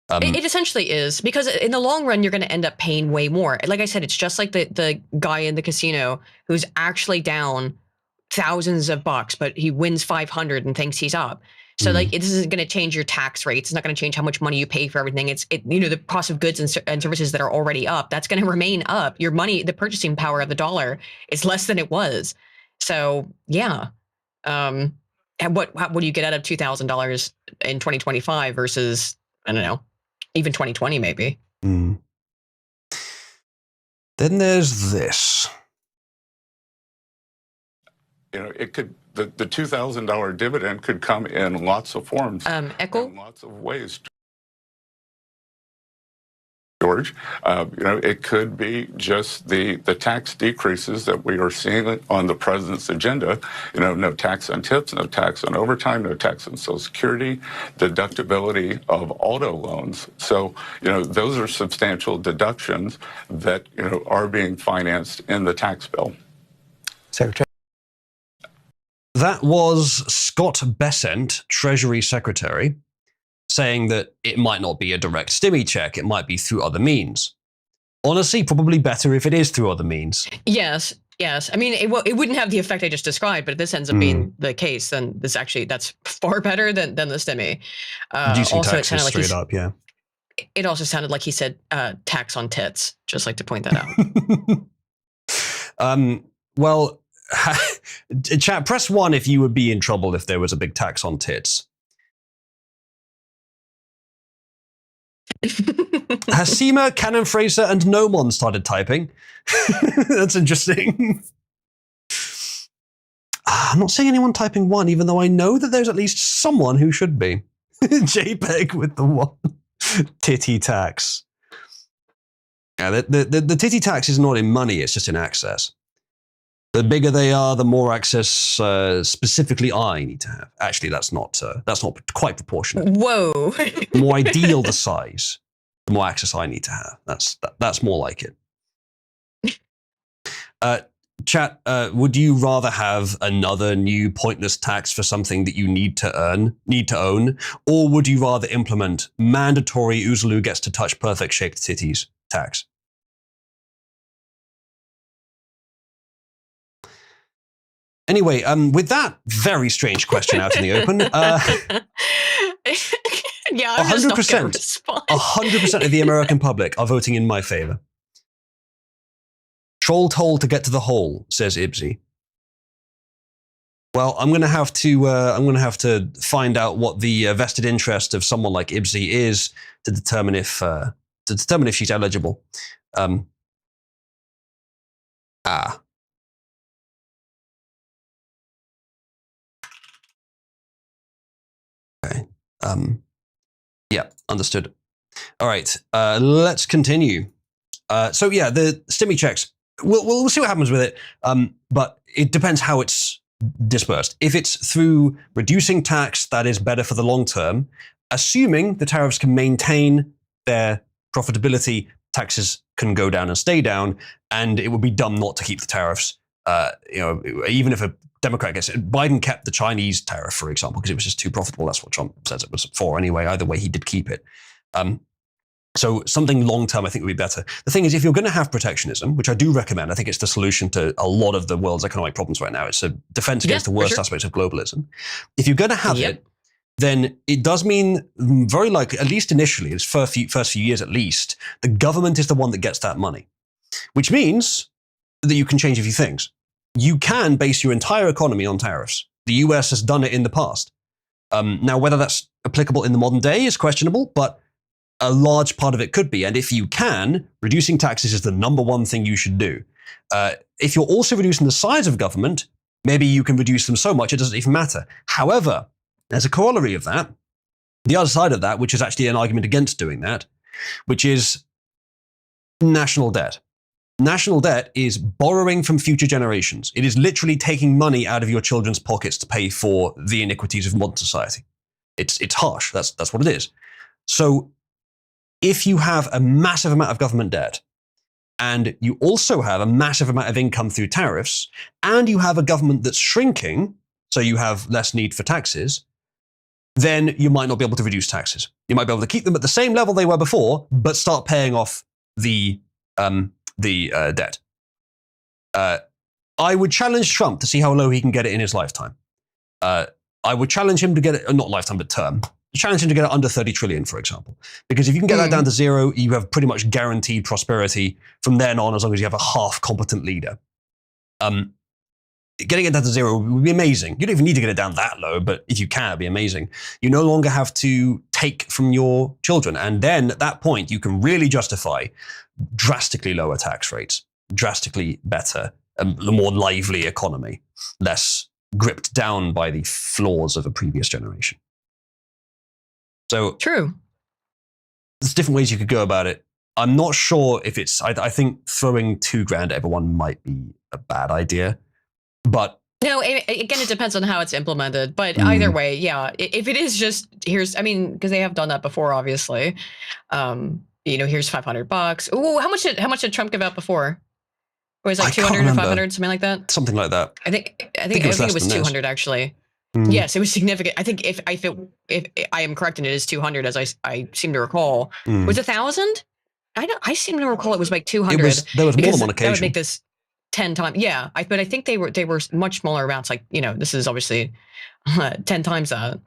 It essentially is, because in the long run, you're going to end up paying way more. Like I said, it's just like the guy in the casino who's actually down thousands of bucks, but he wins 500 and thinks he's up. So like, this isn't going to change your tax rates. It's not going to change how much money you pay for everything. The cost of goods and services that are already up, that's going to remain up. Your money, the purchasing power of the dollar is less than it was. So yeah. And what do you get out of $2,000 in 2025 versus, I don't know, even 2020 maybe? Then there's this. It could, the $2,000 dividend could come in lots of forms, Echo? in lots of ways. George, it could be just the tax decreases that we are seeing on the president's agenda. No tax on tips, no tax on overtime, no tax on Social Security, deductibility of auto loans. So, those are substantial deductions that, are being financed in the tax bill. Secretary. That was Scott Bessent, Treasury Secretary, saying that it might not be a direct Stimmy check, it might be through other means. Honestly, probably better if it is through other means. Yes. I mean, it wouldn't have the effect I just described, but if this ends up being the case, then that's far better than the Stimmy. Reducing also, taxes like straight up, yeah. It also sounded like he said tax on tits. Just like to point that out. Well, chat, press 1 if you would be in trouble if there was a big tax on tits. Hasima, Cannon Fraser, and Nomon started typing. That's interesting. I'm not seeing anyone typing 1, even though I know that there's at least someone who should be. JPEG with the 1. Titty tax. Yeah, the titty tax is not in money, it's just in access. The bigger they are, the more access specifically I need to have. Actually, that's not quite proportionate. Whoa. The more ideal the size, the more access I need to have. That's more like it. Chat, would you rather have another new pointless tax for something that you need to own, or would you rather implement mandatory Uzulu gets to touch perfect shaped titties tax? Anyway, with that very strange question out in the open, Yeah, I'm just not gonna respond. 100% of the American public are voting in my favor. Troll told to get to the hole, says Ibsy. Well, I'm going to have to find out what the vested interest of someone like Ibsy is to determine if she's eligible. Okay. Yeah, understood. All right, let's continue. So yeah, the Stimmy checks, we'll see what happens with it, but it depends how it's dispersed. If it's through reducing tax, that is better for the long term. Assuming the tariffs can maintain their profitability, taxes can go down and stay down, and it would be dumb not to keep the tariffs. Even if a Democrat gets it. Biden kept the Chinese tariff, for example, because it was just too profitable. That's what Trump says it was for anyway. Either way, he did keep it. So something long-term, I think, would be better. The thing is, if you're going to have protectionism, which I do recommend, I think it's the solution to a lot of the world's economic problems right now. It's a defense against the worst aspects of globalism. If you're going to have it, then it does mean very likely, at least initially, its first few years at least, the government is the one that gets that money, which means that you can change a few things. You can base your entire economy on tariffs. The US has done it in the past. Now, whether that's applicable in the modern day is questionable, but a large part of it could be. And if you can, reducing taxes is the number one thing you should do. If you're also reducing the size of government, maybe you can reduce them so much it doesn't even matter. However, there's a corollary of that. The other side of that, which is actually an argument against doing that, which is national debt. National debt is borrowing from future generations. It is literally taking money out of your children's pockets to pay for the iniquities of modern society. It's harsh. That's what it is. So if you have a massive amount of government debt, and you also have a massive amount of income through tariffs, and you have a government that's shrinking, so you have less need for taxes, then you might not be able to reduce taxes. You might be able to keep them at the same level they were before, but start paying off the debt. I would challenge Trump to see how low he can get it in his lifetime. I would challenge him to get it, not lifetime, but term. Challenge him to get it under 30 trillion, for example. Because if you can get that down to zero, you have pretty much guaranteed prosperity from then on, as long as you have a half-competent leader. Getting it down to zero would be amazing. You don't even need to get it down that low, but if you can, it'd be amazing. You no longer have to take from your children. And then at that point, you can really justify drastically lower tax rates, drastically better, a more lively economy, less gripped down by the flaws of a previous generation. So True. there's different ways you could go about it. I'm not sure if it's, I think throwing $2,000 at everyone might be a bad idea, but No, again, it depends on how it's implemented. But either way, yeah, if it is just because they have done that before, obviously. Here's $500. Ooh, how much did Trump give out before? Or was it like 200 or 500, something like that? Something like that. I think it was 200 actually. Yes, it was significant. I think if I am correct and it is 200, as I seem to recall, was it 1,000? I seem to recall it was like 200. There was more than one occasion. That would make this 10 times. Yeah, but I think they were much smaller amounts. Like this is obviously 10 times that.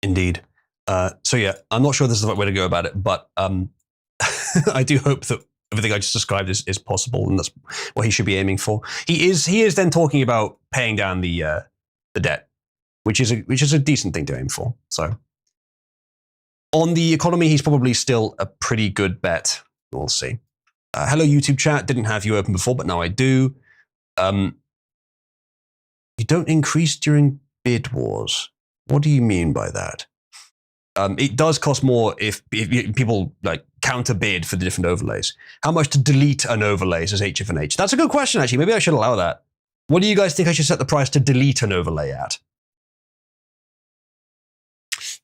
Indeed. So yeah, I'm not sure this is the right way to go about it, but I do hope that everything I just described is possible, and that's what he should be aiming for. He is then talking about paying down the debt, which is a decent thing to aim for. So on the economy, he's probably still a pretty good bet. We'll see. Hello, YouTube chat. Didn't have you open before, but now I do. You don't increase during bid wars. What do you mean by that? It does cost more if people like counter bid for the different overlays. How much to delete an overlay, says HFNH? That's a good question, actually. Maybe I should allow that. What do you guys think I should set the price to delete an overlay at?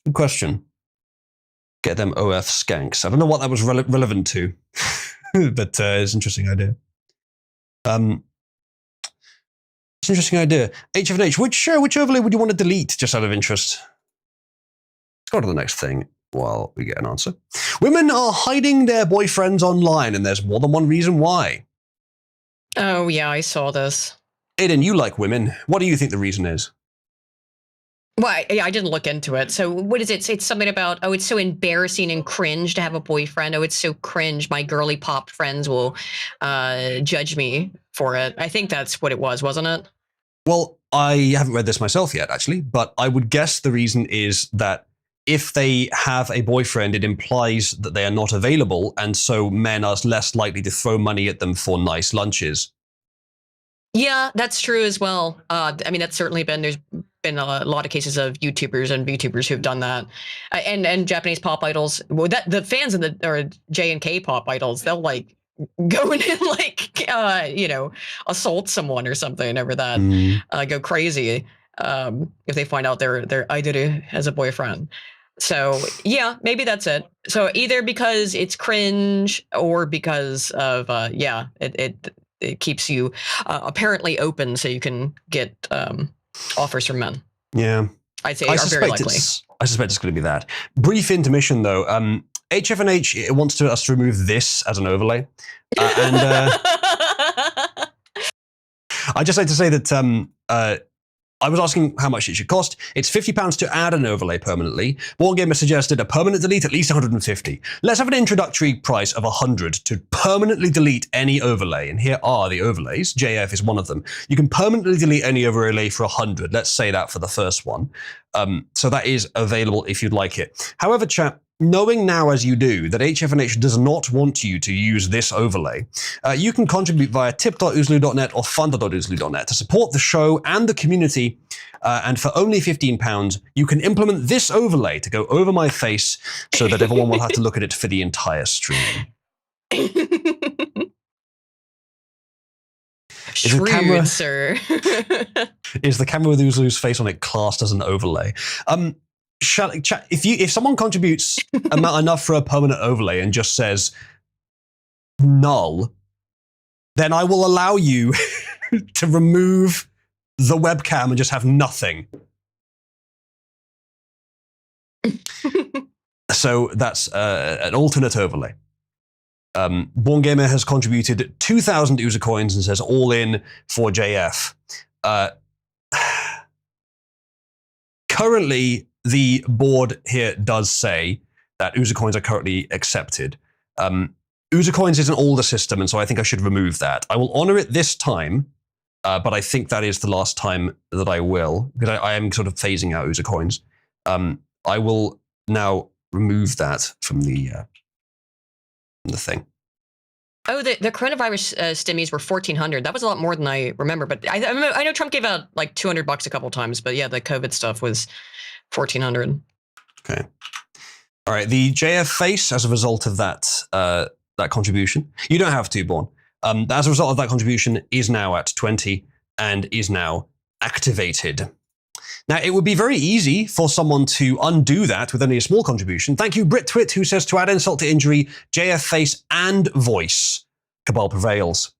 Good question. Get them OF skanks. I don't know what that was relevant to, but it's an interesting idea. It's an interesting idea. HFNH, which overlay would you want to delete, just out of interest? Let's go to the next thing while we get an answer. Women are hiding their boyfriends online, and there's more than one reason why. Oh, yeah, I saw this. Aiden, you like women. What do you think the reason is? Well, I didn't look into it. So what is it? It's something about, it's so embarrassing and cringe to have a boyfriend. Oh, it's so cringe. My girly pop friends will judge me for it. I think that's what it was, wasn't it? Well, I haven't read this myself yet, actually, but I would guess the reason is that if they have a boyfriend, it implies that they are not available, and so men are less likely to throw money at them for nice lunches. Yeah, that's true as well. That's certainly there's been a lot of cases of YouTubers and VTubers who've done that, and Japanese pop idols. Well, the fans of the J and K pop idols, they'll like go in and like assault someone or something over that, go crazy if they find out their idol has a boyfriend. So yeah, maybe that's it. So either because it's cringe or because of it keeps you apparently open, so you can get offers from men. Yeah, I'd say are very likely. I suspect it's going to be that. Brief intermission though. HFNH wants us to remove this as an overlay, and I'd just like to say that I was asking how much it should cost. It's £50 to add an overlay permanently. Wargamer suggested a permanent delete at least 150. Let's have an introductory price of 100 to permanently delete any overlay. And here are the overlays. JF is one of them. You can permanently delete any overlay for 100. Let's say that for the first one. So that is available if you'd like it. However, chat, knowing now as you do that HFNH does not want you to use this overlay, you can contribute via tip.oozloo.net or fund.oozloo.net to support the show and the community. And for only £15, you can implement this overlay to go over my face so that everyone will have to look at it for the entire stream. Shrewd, sir. Is the camera with Oozloo's face on it classed as an overlay? if someone contributes enough for a permanent overlay and just says null, then I will allow you to remove the webcam and just have nothing. So that's an alternate overlay. Born Gamer has contributed 2,000 user coins and says all in for JF. Currently, the board here does say that user coins are currently accepted. User coins is an older system, and so I think I should remove that. I will honor it this time, but I think that is the last time that I will, because I am sort of phasing out user coins. I will now remove that from the thing. Oh, the coronavirus stimmies were 1,400. That was a lot more than I remember. But I know Trump gave out like $200 a couple times. But yeah, the COVID stuff was 1,400. Okay. All right. The JF face, as a result of that that contribution, you don't have to, Born. As a result of that contribution, is now at 20 and is now activated. Now, it would be very easy for someone to undo that with only a small contribution. Thank you, BritTwit, who says, to add insult to injury, JF face and voice. Cabal prevails.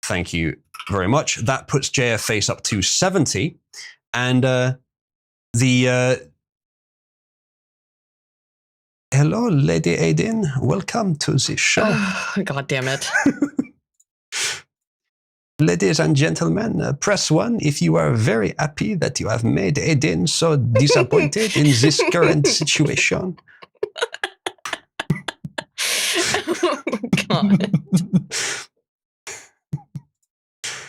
Thank you very much. That puts JF face up to 70. And hello, Lady Aiden. Welcome to the show. God damn it. Ladies and gentlemen, press 1 if you are very happy that you have made Aiden so disappointed in this current situation. Oh, God.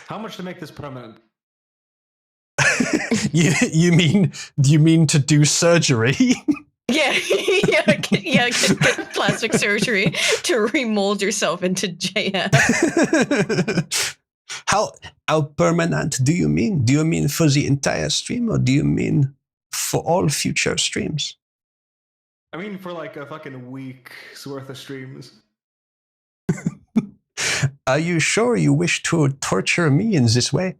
How much to make this permanent? you mean to do surgery? Get plastic surgery to remold yourself into JF. How permanent do you mean? Do you mean for the entire stream, or do you mean for all future streams? I mean, for like a fucking week's worth of streams. Are you sure you wish to torture me in this way?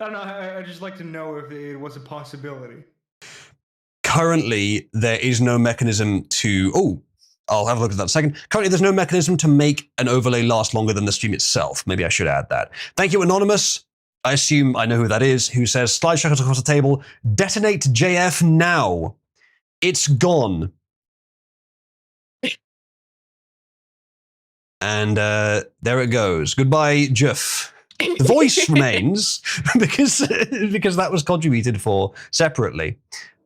I don't know. I'd just like to know if it was a possibility. Currently, there is no mechanism to... Oh, I'll have a look at that in a second. Currently, there's no mechanism to make an overlay last longer than the stream itself. Maybe I should add that. Thank you, Anonymous. I assume I know who that is, who says, slide shackles across the table, detonate JF now. It's gone. And there it goes. Goodbye, Jeff. The voice remains because that was contributed for separately.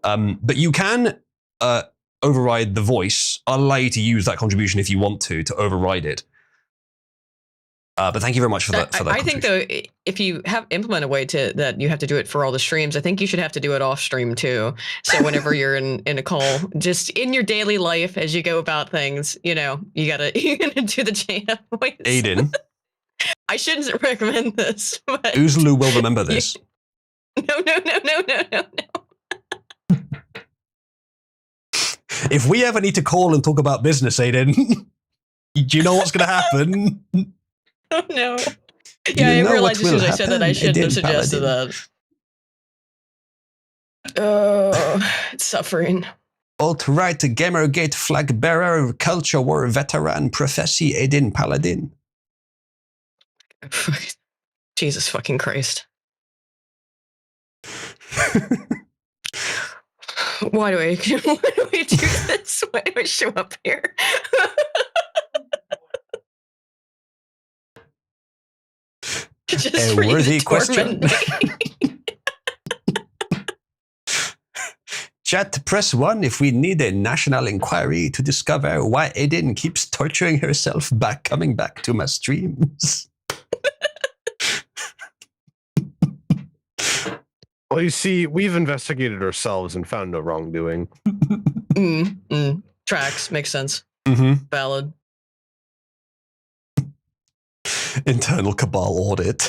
But you can override the voice. I'll allow you to use that contribution if you want to override it. But thank you very much for that. I think though, if you implement a way to that you have to do it for all the streams, I think you should have to do it off stream too. So whenever you're in a call, just in your daily life as you go about things, you gotta do the JF voice. Aiden. I shouldn't recommend this. But Oozlu will remember this. No. If we ever need to call and talk about business, Aiden, do you know what's going to happen? Oh, no. Yeah, I realized as soon as I said that I shouldn't have suggested that. Oh, it's suffering. Alt-right Gamergate flag bearer, culture war veteran, prophecy Aiden Paladin. Jesus fucking Christ. Why do I do this? Why do I show up here? Just a worthy question. Chat, press 1 if we need a national inquiry to discover why Aiden keeps torturing herself coming back to my streams. Well, you see, we've investigated ourselves and found no wrongdoing. Tracks, makes sense. Valid. Internal cabal audit.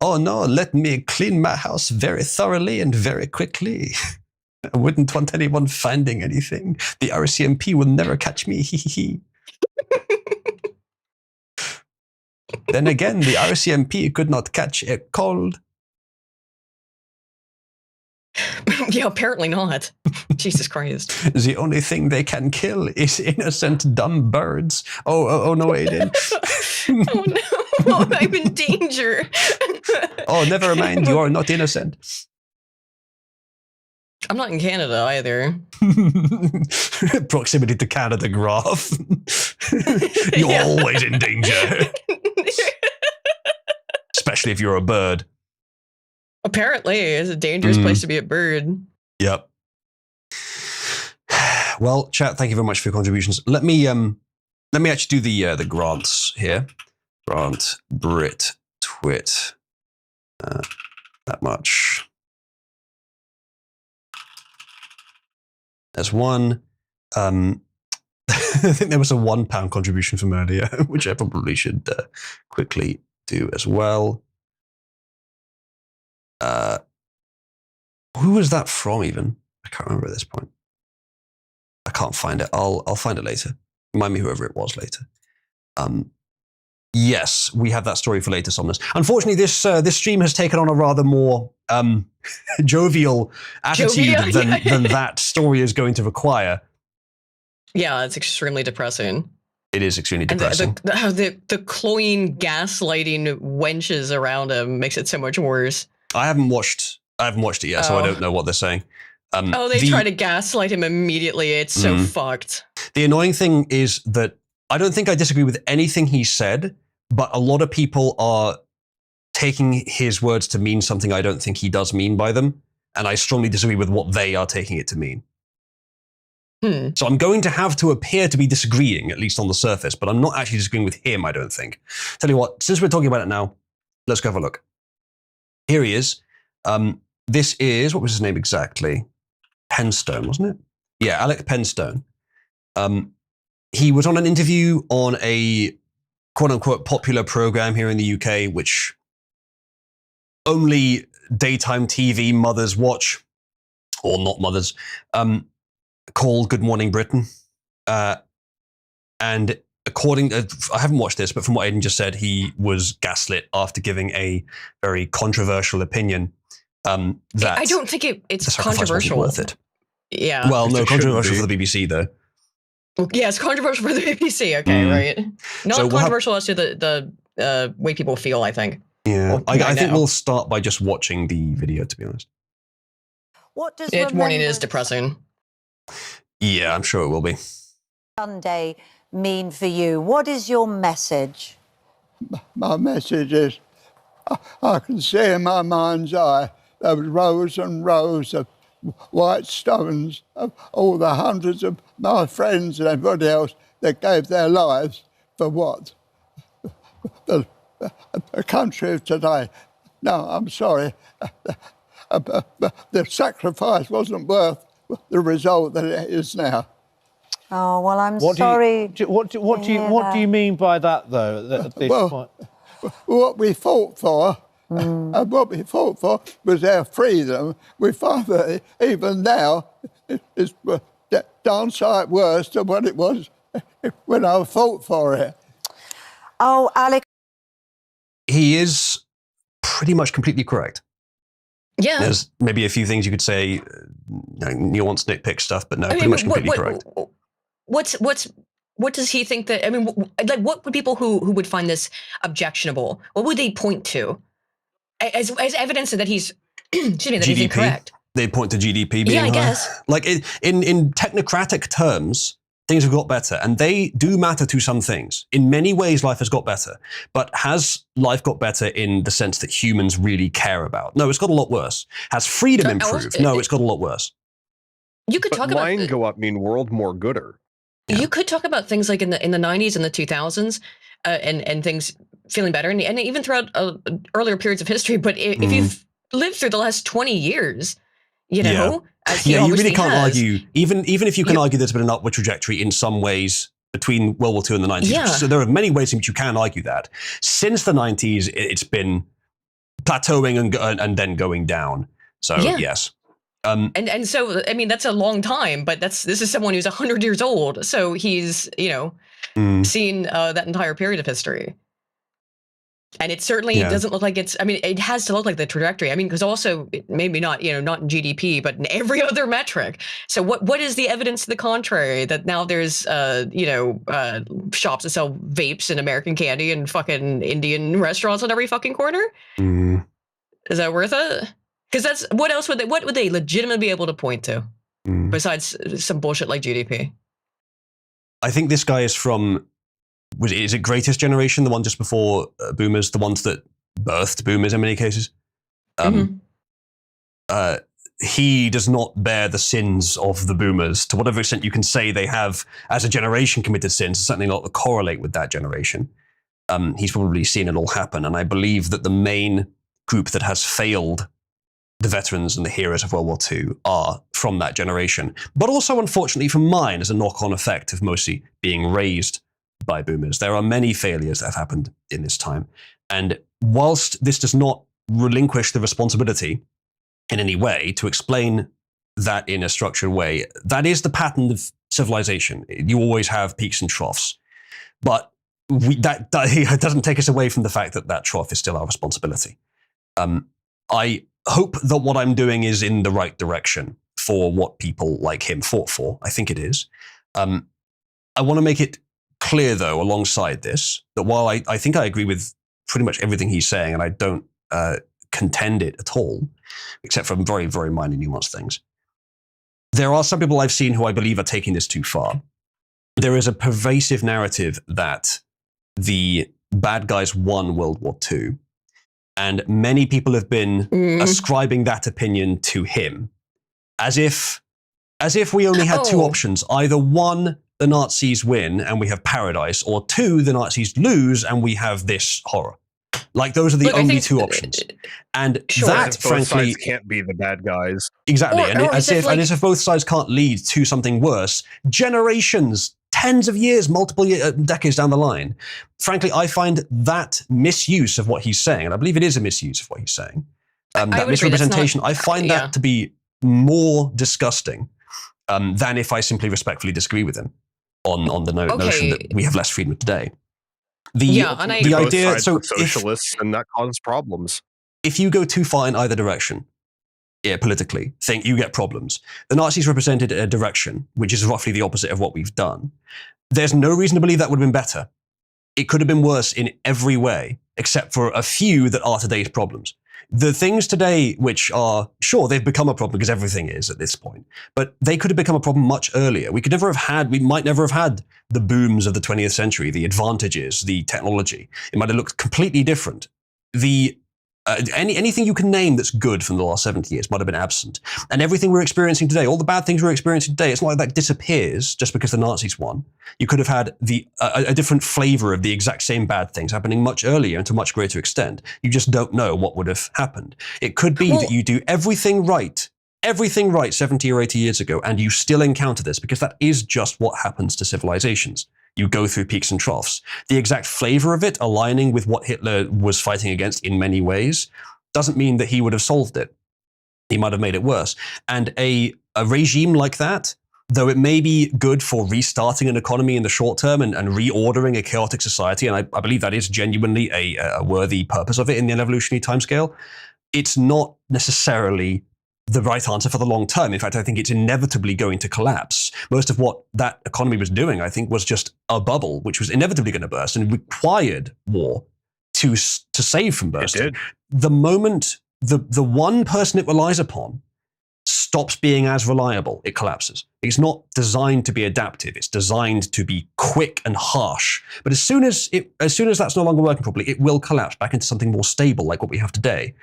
Oh no, let me clean my house very thoroughly and very quickly. I wouldn't want anyone finding anything. The RCMP will never catch me. Then again, the RCMP could not catch a cold. Yeah, apparently not. Jesus Christ. The only thing they can kill is innocent dumb birds. Oh no, Aiden. Oh no, I'm in danger. Oh, never mind. You are not innocent. I'm not in Canada either. Proximity to Canada graph. You're Yeah. always in danger, especially if you're a bird. Apparently, it's a dangerous place to be a bird. Yep. Well, chat, thank you very much for your contributions. Let me actually do the grants here. Grant, Brit, Twit. That much. There's one. I think there was a £1 contribution from earlier, which I probably should quickly do as well. Who was that from even? I can't remember at this point. I can't find it. I'll find it later. Remind me whoever it was later. Yes, we have that story for later, Somnus. Unfortunately, this stream has taken on a rather more jovial attitude than that story is going to require. Yeah, it's extremely depressing. It is extremely depressing. And the cloying, gaslighting wenches around him makes it so much worse. I haven't watched it yet, so I don't know what they're saying. They try to gaslight him immediately. It's so fucked. The annoying thing is that I don't think I disagree with anything he said, but a lot of people are taking his words to mean something I don't think he does mean by them, and I strongly disagree with what they are taking it to mean. So I'm going to have to appear to be disagreeing, at least on the surface, but I'm not actually disagreeing with him, I don't think. Tell you what, since we're talking about it now, let's go have a look. Here he is. This is, what was his name exactly? Penstone, wasn't it? Yeah, Alec Penstone. He was on an interview on a quote-unquote popular program here in the UK, which only daytime TV mothers watch, or not mothers, called Good Morning Britain. And according, I haven't watched this, but from what Aiden just said, he was gaslit after giving a very controversial opinion. That I don't think it's the sacrifice controversial. wasn't worth it. Yeah. Well, no, It shouldn't controversial be. for the BBC though. Yeah, it's controversial for the BBC. Okay, right. Not So we'll controversial as to the way people feel, I think. Yeah, Well, I think now. we'll start by just watching the video, to be honest. What does Morning is Remembrance depressing. Yeah, I'm sure it will be. Sunday mean for you? What is your message? My message is, I can see in my mind's eye there was rows and rows of white stones of all the hundreds of my friends and everybody else that gave their lives for what? The country of today. No, I'm sorry. The sacrifice wasn't worth the result that it is now. Oh, well, I'm What sorry. What do you mean by that, though? At this Well, point? What we fought for, and what we fought for was our freedom. We find that even now it's darn sight worse than what it was when I fought for it. Oh, Alec. He is pretty much completely correct. Yeah. There's maybe a few things you could say, nuanced nitpick stuff, but no, pretty much completely correct. What does he think that? I mean, like, what would people who would find this objectionable? What would they point to as evidence that he's excuse me, that he's GDP. incorrect? They point to GDP being Yeah, I high. guess. Like in technocratic terms, things have got better, and they do matter to some things. In many ways, life has got better. But has life got better in the sense that humans really care about? No, it's got a lot worse. Has freedom improved? No, it's got a lot worse. You could But talk about mine go up mean world more gooder. You could talk about things like in the 90s and the 2000s, and things feeling better, and even throughout earlier periods of history. But if you've lived through the last 20 years, you know, as he you really obviously can't has, argue. Even if you can argue there's been an upward trajectory in some ways between World War II and the 90s. Yeah. So there are many ways in which you can argue that. Since the 90s, it's been plateauing and then going down. So Yeah. yes. and so I mean that's a long time, but this is someone who's 100 years old, so he's seen that entire period of history. And it certainly doesn't look like it's. I mean, it has to look like the trajectory. I mean, because also maybe not, not in GDP, but in every other metric. So what is the evidence to the contrary that now there's shops that sell vapes and American candy and fucking Indian restaurants on every fucking corner? Mm. Is that worth it? Because that's what else would they legitimately be able to point to besides some bullshit like GDP? I think this guy is from. Is it Greatest Generation, the one just before Boomers, the ones that birthed Boomers in many cases? He does not bear the sins of the Boomers. To whatever extent you can say they have, as a generation, committed sins, certainly not to correlate with that generation. He's probably seen it all happen, and I believe that the main group that has failed the veterans and the heroes of World War II are from that generation, but also, unfortunately, from mine as a knock-on effect of mostly being raised by Boomers. There are many failures that have happened in this time. And whilst this does not relinquish the responsibility in any way to explain that in a structured way, that is the pattern of civilization. You always have peaks and troughs. But that doesn't take us away from the fact that that trough is still our responsibility. I hope that what I'm doing is in the right direction for what people like him fought for. I think it is. I want to make it clear, though, alongside this, that while I think I agree with pretty much everything he's saying, and I don't contend it at all, except for very, very minor nuanced things, there are some people I've seen who I believe are taking this too far. There is a pervasive narrative that the bad guys won World War II, and many people have been ascribing that opinion to him, as if we only had two options: either one, the Nazis win and we have paradise, or two, the Nazis lose and we have this horror. Like, those are the only two options. And that, frankly, can't be the bad guys. Exactly. And as if both sides can't lead to something worse, generations, tens of years, multiple decades down the line. Frankly, I find that misuse of what he's saying, and I believe it is a misuse of what he's saying, that misrepresentation, I find that to be more disgusting than if I simply respectfully disagree with him on the notion that we have less freedom today. The idea, so socialists, and that causes problems. If you go too far in either direction, politically, think you get problems. The Nazis represented a direction which is roughly the opposite of what we've done. There's no reason to believe that would have been better. It could have been worse in every way, except for a few that are today's problems. The things today which are, sure, they've become a problem because everything is at this point, but they could have become a problem much earlier. We might never have had the booms of the 20th century, the advantages, the technology. It might have looked completely different. Anything you can name that's good from the last 70 years might have been absent. And everything we're experiencing today, all the bad things we're experiencing today, it's not like that disappears just because the Nazis won. You could have had a different flavor of the exact same bad things happening much earlier and to a much greater extent. You just don't know what would have happened. It could be that you do everything right 70 or 80 years ago, and you still encounter this, because that is just what happens to civilizations. You go through peaks and troughs. The exact flavor of it aligning with what Hitler was fighting against in many ways doesn't mean that he would have solved it. He might have made it worse. And a regime like that, though it may be good for restarting an economy in the short term and reordering a chaotic society, and I believe that is genuinely a worthy purpose of it in the evolutionary timescale, it's not necessarily the right answer for the long term. In fact, I think it's inevitably going to collapse. Most of what that economy was doing, I think, was just a bubble, which was inevitably going to burst and required war to save from bursting. It did. The moment the one person it relies upon stops being as reliable, it collapses. It's not designed to be adaptive. It's designed to be quick and harsh. But as soon as that's no longer working properly, it will collapse back into something more stable, like what we have today.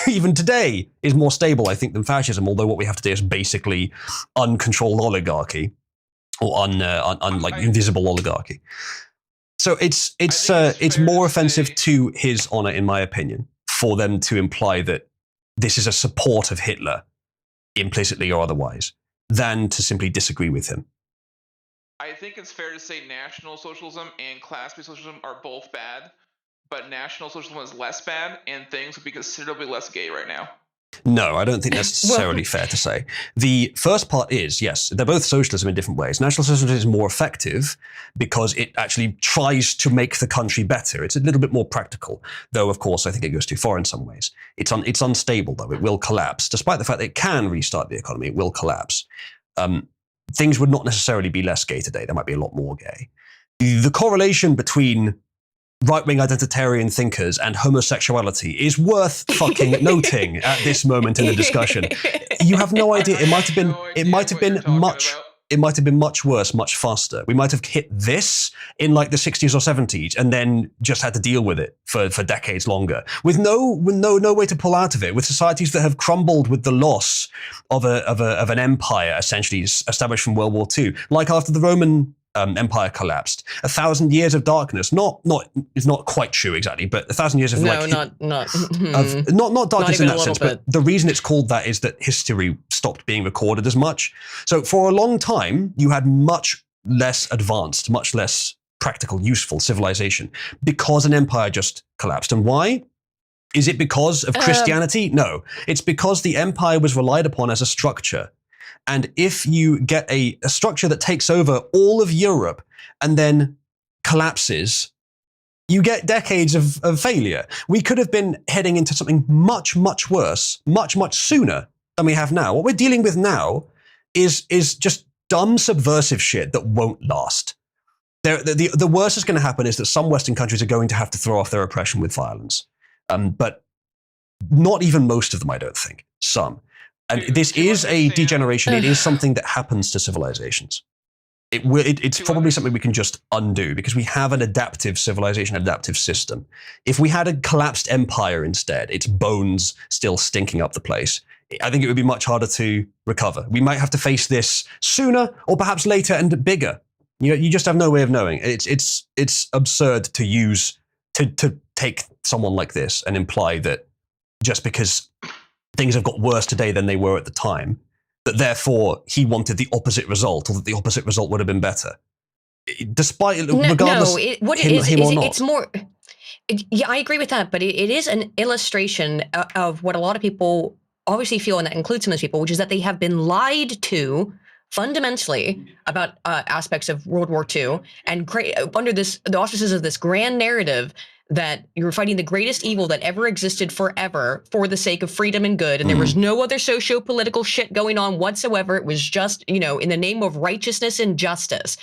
Even today is more stable, I think, than fascism, although what we have today is basically uncontrolled oligarchy, or invisible oligarchy. So it's more offensive to his honor, in my opinion, for them to imply that this is a support of Hitler, implicitly or otherwise, than to simply disagree with him. I think it's fair to say National Socialism and class-based socialism are both bad, but National Socialism is less bad, and things would be considerably less gay right now. No, I don't think that's necessarily fair to say. The first part is, yes, they're both socialism in different ways. National socialism is more effective because it actually tries to make the country better. It's a little bit more practical, though, of course, I think it goes too far in some ways. It's unstable, though. It will collapse. Despite the fact that it can restart the economy, it will collapse. Things would not necessarily be less gay today. There might be a lot more gay. The correlation between right-wing identitarian thinkers and homosexuality is worth fucking noting at this moment in the discussion. You have no idea. It might have been much worse, much faster. We might have hit this in like the 60s or 70s and then just had to deal with it for decades longer with no way to pull out of it, with societies that have crumbled with the loss of an empire essentially established from World War II, like after the Roman empire collapsed. 1,000 years of darkness. It's not quite true exactly, but 1,000 years of not darkness in that sense. But the reason it's called that is that history stopped being recorded as much. So for a long time, you had much less advanced, much less practical, useful civilization because an empire just collapsed. And why? Is it because of Christianity? No, it's because the empire was relied upon as a structure. And if you get a structure that takes over all of Europe and then collapses, you get decades of failure. We could have been heading into something much, much worse, much, much sooner than we have now. What we're dealing with now is just dumb, subversive shit that won't last. The worst that's going to happen is that some Western countries are going to have to throw off their oppression with violence. But not even most of them, I don't think. Some. And this is a degeneration. It is something that happens to civilizations. It's probably something we can just undo because we have an adaptive civilization, adaptive system. If we had a collapsed empire instead, its bones still stinking up the place, I think it would be much harder to recover. We might have to face this sooner or perhaps later and bigger. You just have no way of knowing. It's absurd to take someone like this and imply that just because things have got worse today than they were at the time, that therefore he wanted the opposite result, or that the opposite result would have been better. Regardless, it's more. Yeah, I agree with that, but it is an illustration of what a lot of people obviously feel, and that includes some of those people, which is that they have been lied to fundamentally about aspects of World War II, and under the auspices of this grand narrative that you're fighting the greatest evil that ever existed forever for the sake of freedom and good. And there was no other socio-political shit going on whatsoever. It was just, in the name of righteousness and justice.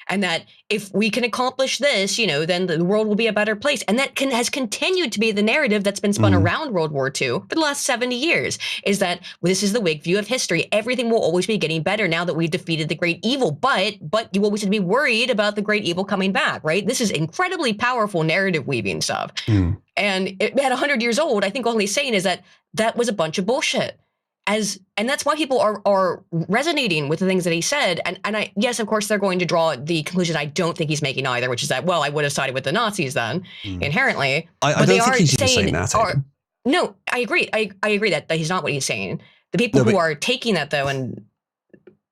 And that if we can accomplish this, then the world will be a better place. And that has continued to be the narrative that's been spun around World War II for the last 70 years, is that this is the Whig view of history. Everything will always be getting better now that we've defeated the great evil. But you always have to be worried about the great evil coming back, right? This is incredibly powerful narrative weaving stuff. And at 100 years old, I think all he's saying is that was a bunch of bullshit. And that's why people are resonating with the things that he said. And yes, of course, they're going to draw the conclusion I don't think he's making either, which is that, well, I would have sided with the Nazis then, inherently. I don't think he's even saying that. No, I agree. I agree that he's not what he's saying. The people who are taking that, though, and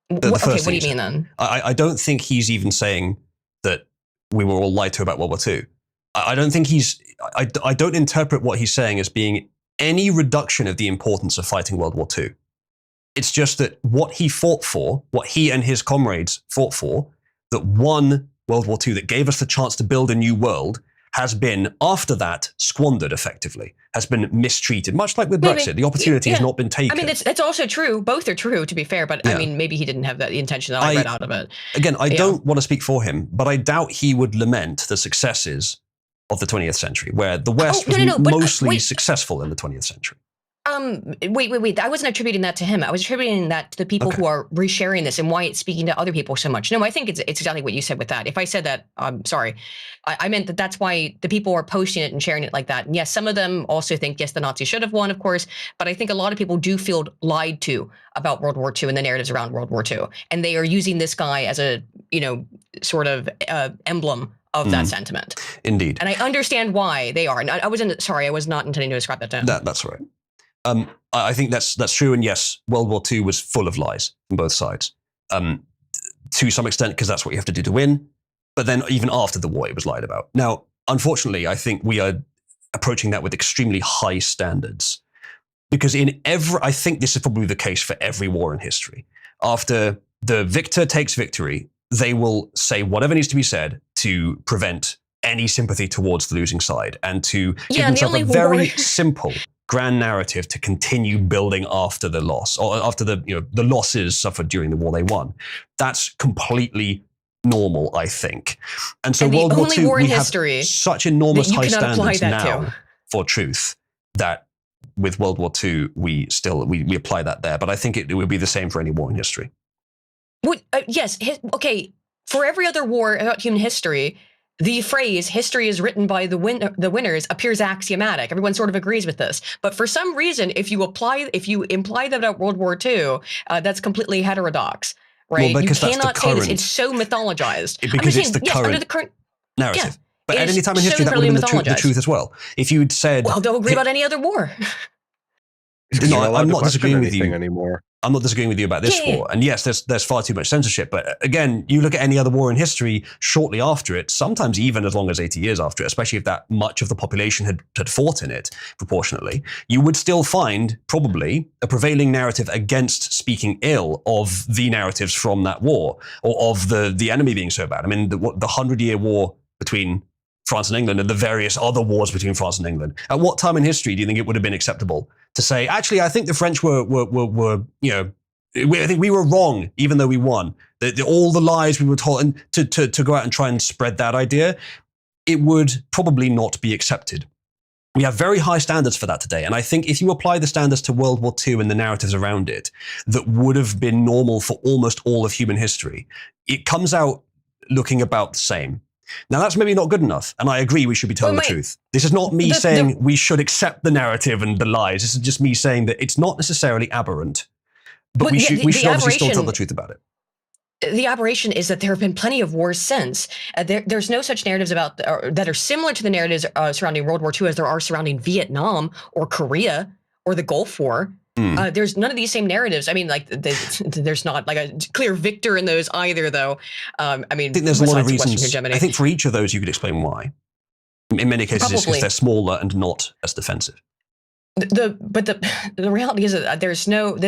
what do you mean then? I don't think he's even saying that we were all lied to about World War II. I don't think I don't interpret what he's saying as being any reduction of the importance of fighting World War II. It's just that what he fought for, what he and his comrades fought for, that won World War II, that gave us the chance to build a new world, has been, after that, squandered effectively, has been mistreated, much like with Brexit. The opportunity has not been taken. I mean, that's also true. Both are true, to be fair, but I mean, maybe he didn't have that intention that I read out of it. Again, I don't want to speak for him, but I doubt he would lament the successes of the 20th century, where the West was mostly successful in the 20th century. Wait. I wasn't attributing that to him. I was attributing that to the people who are resharing this and why it's speaking to other people so much. No, I think it's exactly what you said with that. If I said that, I'm sorry. I meant that's why the people are posting it and sharing it like that. And yes, some of them also think, yes, the Nazis should have won, of course. But I think a lot of people do feel lied to about World War II and the narratives around World War II. And they are using this guy as a, sort of emblem of that sentiment. Indeed. And I understand why they are. And I was not intending to describe that to him. That's right. I think that's true. And yes, World War II was full of lies from both sides. To some extent, because that's what you have to do to win. But then even after the war, it was lied about. Now, unfortunately, I think we are approaching that with extremely high standards. Because I think this is probably the case for every war in history. After the victor takes victory, they will say whatever needs to be said to prevent any sympathy towards the losing side and to give themselves a very simple grand narrative to continue building after the loss or after the losses suffered during the war they won. That's completely normal, I think. And so World War II, we have such enormous high standards now for truth that with World War II, we apply that there. But I think it would be the same for any war in history. Well, yes. Okay. For every other war about human history, the phrase "history is written by the winners" appears axiomatic. Everyone sort of agrees with this. But for some reason, if you imply that about World War II, that's completely heterodox, right? Well, because you cannot say this. It's so mythologized. Because it's under the current narrative. Yeah, but at any time in history, that would have been the truth as well. If you'd said, "Well, don't agree about any other war." No, I'm not disagreeing with you anymore. I'm not disagreeing with you about this war. And yes, there's far too much censorship. But again, you look at any other war in history shortly after it, sometimes even as long as 80 years after it, especially if that much of the population had fought in it proportionately, you would still find probably a prevailing narrative against speaking ill of the narratives from that war or of the enemy being so bad. I mean, the 100-year war between France and England and the various other wars between France and England. At what time in history do you think it would have been acceptable to say, actually, I think the French were I think we were wrong, even though we won. All the lies we were told, and to go out and try and spread that idea, it would probably not be accepted. We have very high standards for that today. And I think if you apply the standards to World War II and the narratives around it that would have been normal for almost all of human history, it comes out looking about the same. Now, that's maybe not good enough, and I agree we should be telling the truth. This is not me saying we should accept the narrative and the lies. This is just me saying that it's not necessarily aberrant, but we should obviously still tell the truth about it. The aberration is that there have been plenty of wars since. There's no such narratives about that are similar to the narratives surrounding World War II as there are surrounding Vietnam or Korea or the Gulf War. There's none of these same narratives. I mean, like there's not like a clear victor in those either, though. I mean, I think there's a lot of reasons. I think for each of those, you could explain why. In many cases, it's because they're smaller and not as defensive. But the reality is that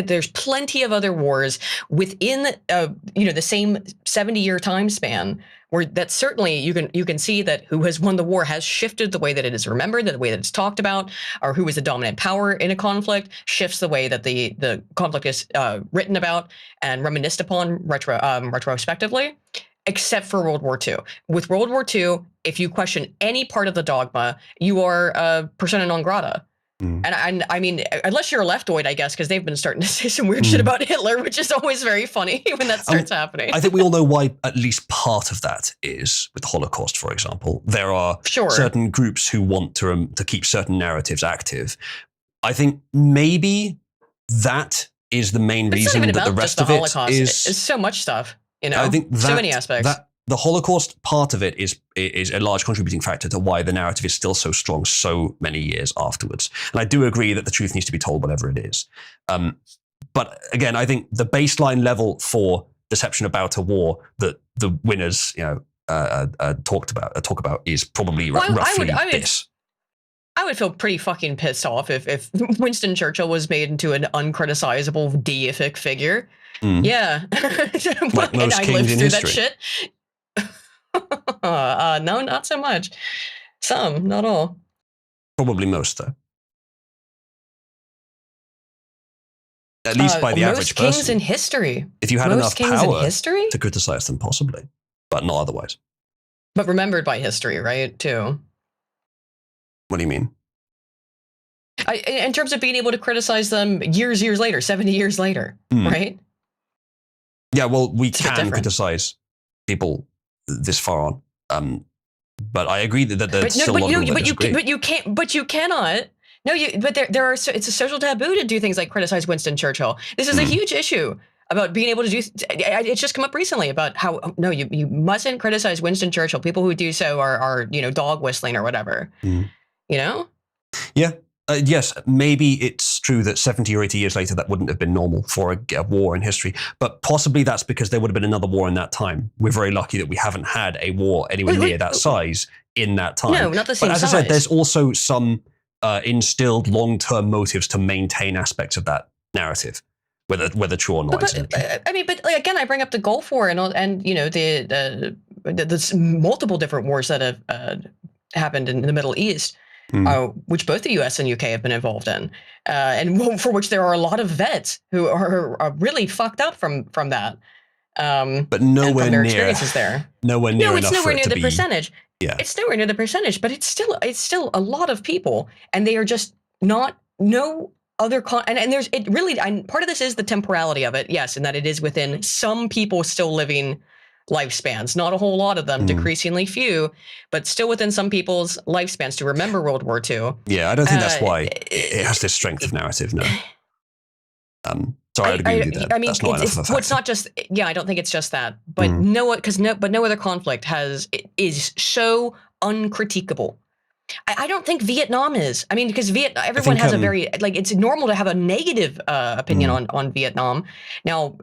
there's plenty of other wars within the same 70-year time span where that certainly you can see that who has won the war has shifted the way that it is remembered, the way that it's talked about, or who is the dominant power in a conflict shifts the way that the conflict is written about and reminisced upon retrospectively. Except for World War II. With World War II, if you question any part of the dogma, you are persona non grata. And I mean, unless you're a leftoid, I guess, because they've been starting to say some weird shit about Hitler, which is always very funny when that starts happening. I think we all know why at least part of that is with the Holocaust, for example. There are certain groups who want to keep certain narratives active. I think maybe that is the main reason that the rest of it is. It's so much stuff, I think so many aspects. The Holocaust part of it is a large contributing factor to why the narrative is still so strong so many years afterwards. And I do agree that the truth needs to be told, whatever it is. But again, I think the baseline level for deception about a war that the winners, talk about is probably roughly this. I would feel pretty fucking pissed off if Winston Churchill was made into an uncriticizable deific figure. Yeah, like most kings in history. That shit. No, not so much. Some, not all. Probably most, though. At least by the average person. Most kings in history. If you had enough power to criticize them, possibly, but not otherwise. But remembered by history, right? Too. What do you mean? In terms of being able to criticize them years later, 70 years later, right? Yeah, well, we can criticize people this far on, but I agree that there's still a lot of people that disagree. But you cannot. No, there are. It's a social taboo to do things like criticize Winston Churchill. This is a huge issue about being able to do. It's just come up recently about how you mustn't criticize Winston Churchill. People who do so are dog whistling or whatever. Yeah. Yes, maybe it's true that 70 or 80 years later that wouldn't have been normal for a war in history, but possibly that's because there would have been another war in that time. We're very lucky that we haven't had a war anywhere near that size in that time. No, not the same size. But as I said, there's also some instilled long-term motives to maintain aspects of that narrative, whether true or not. But like, again, I bring up the Gulf War and the multiple different wars that have happened in the Middle East, which both the U.S. and UK have been involved in, and for which there are a lot of vets who are really fucked up from that. But nowhere near experiences there. Nowhere near no, it's enough nowhere for it near to the be, percentage. Yeah, it's nowhere near the percentage, but it's still a lot of people, and they are just no other and there's it really. Part of this is the temporality of it, yes, and that it is within some people still living lifespans, not a whole lot of them, decreasingly few, but still within some people's lifespans to remember World War II. Yeah, I don't think that's why it has this strength of narrative. No. So I would agree with you there. I mean, that's not enough of a factor. well, it's not just. Yeah, I don't think it's just that. But no other conflict is so uncritiquable. I don't think Vietnam is. I mean, because everyone has a very it's normal to have a negative opinion on Vietnam. Now,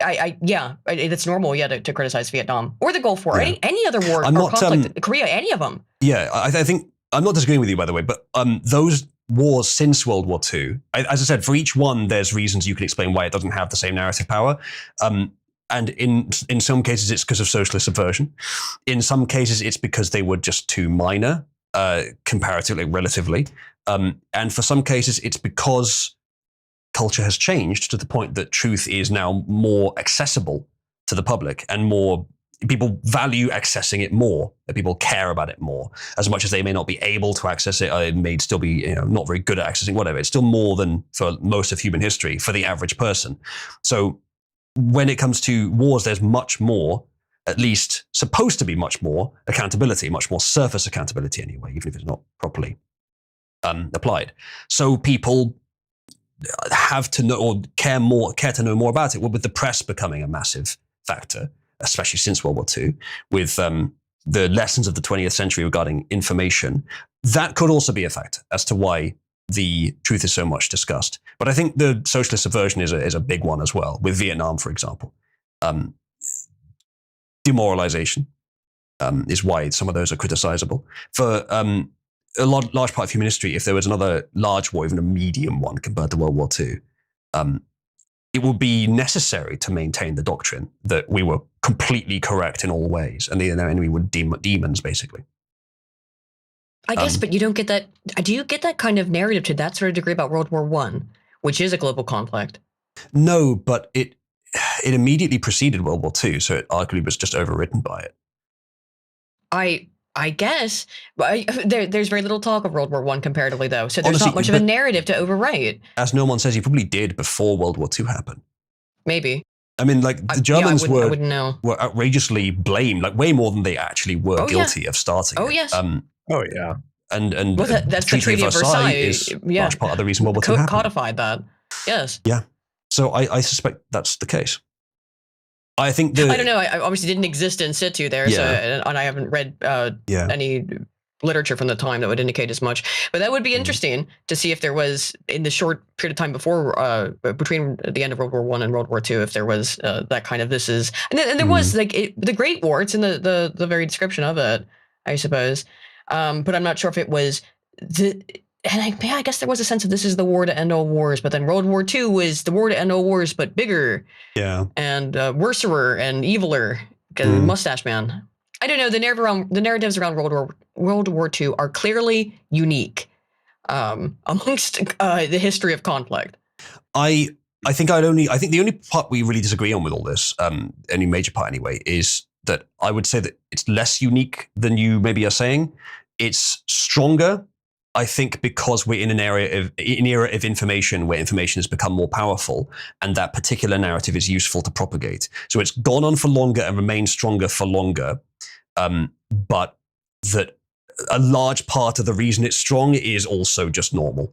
it's normal, to criticize Vietnam or the Gulf War, any other war or conflict, Korea, any of them. Yeah, I think I'm not disagreeing with you, by the way, but those wars since World War II, as I said, for each one, there's reasons you can explain why it doesn't have the same narrative power. And in some cases, it's because of socialist subversion. In some cases, it's because they were just too minor, comparatively, relatively. And for some cases, it's because culture has changed to the point that truth is now more accessible to the public and more. People value accessing it more. People care about it more, as much as they may not be able to access it. It may still be, not very good at accessing whatever. It's still more than for most of human history for the average person. So when it comes to wars, there's much more, at least supposed to be much more accountability, much more surface accountability anyway, even if it's not properly applied. So people have to know or care to know more about it. Well, with the press becoming a massive factor, especially since World War II, with the lessons of the 20th century regarding information, that could also be a factor as to why the truth is so much discussed. But I think the socialist subversion is a big one as well, with Vietnam, for example. Demoralization is why some of those are criticizable. For a large part of human history, if there was another large war, even a medium one compared to World War II, it would be necessary to maintain the doctrine that we were completely correct in all ways, and the enemy were demons, basically. I guess, but you don't get that. Do you get that kind of narrative to that sort of degree about World War I, which is a global conflict? No, but it immediately preceded World War II, so it arguably was just overwritten by it. I guess there's very little talk of World War I comparatively, though, so there's not much of a narrative to overwrite. As no one says, he probably did before World War II happened. Maybe. I mean, like the Germans were outrageously blamed, like way more than they actually were guilty of starting. Oh yes. And that's the Treaty of Versailles is large part of the reason World War II happened. Codified that. Yes. Yeah. So I suspect that's the case. I think I don't know. I obviously didn't exist in situ there, so and I haven't read any literature from the time that would indicate as much. But that would be interesting to see if there was, in the short period of time before, between the end of World War I and World War II, if there was that kind of and there was like the Great War. It's in the very description of it, I suppose. But I'm not sure if it was I guess there was a sense of this is the war to end all wars, but then World War II was the war to end all wars, but bigger, and worser and eviler, because Mustache Man. I don't know. The narratives around World War II are clearly unique amongst the history of conflict. I think the only part we really disagree on with all this, any major part anyway, is that I would say that it's less unique than you maybe are saying. It's stronger, I think, because we're in an era of information where information has become more powerful, and that particular narrative is useful to propagate. So it's gone on for longer and remains stronger for longer. But that a large part of the reason it's strong is also just normal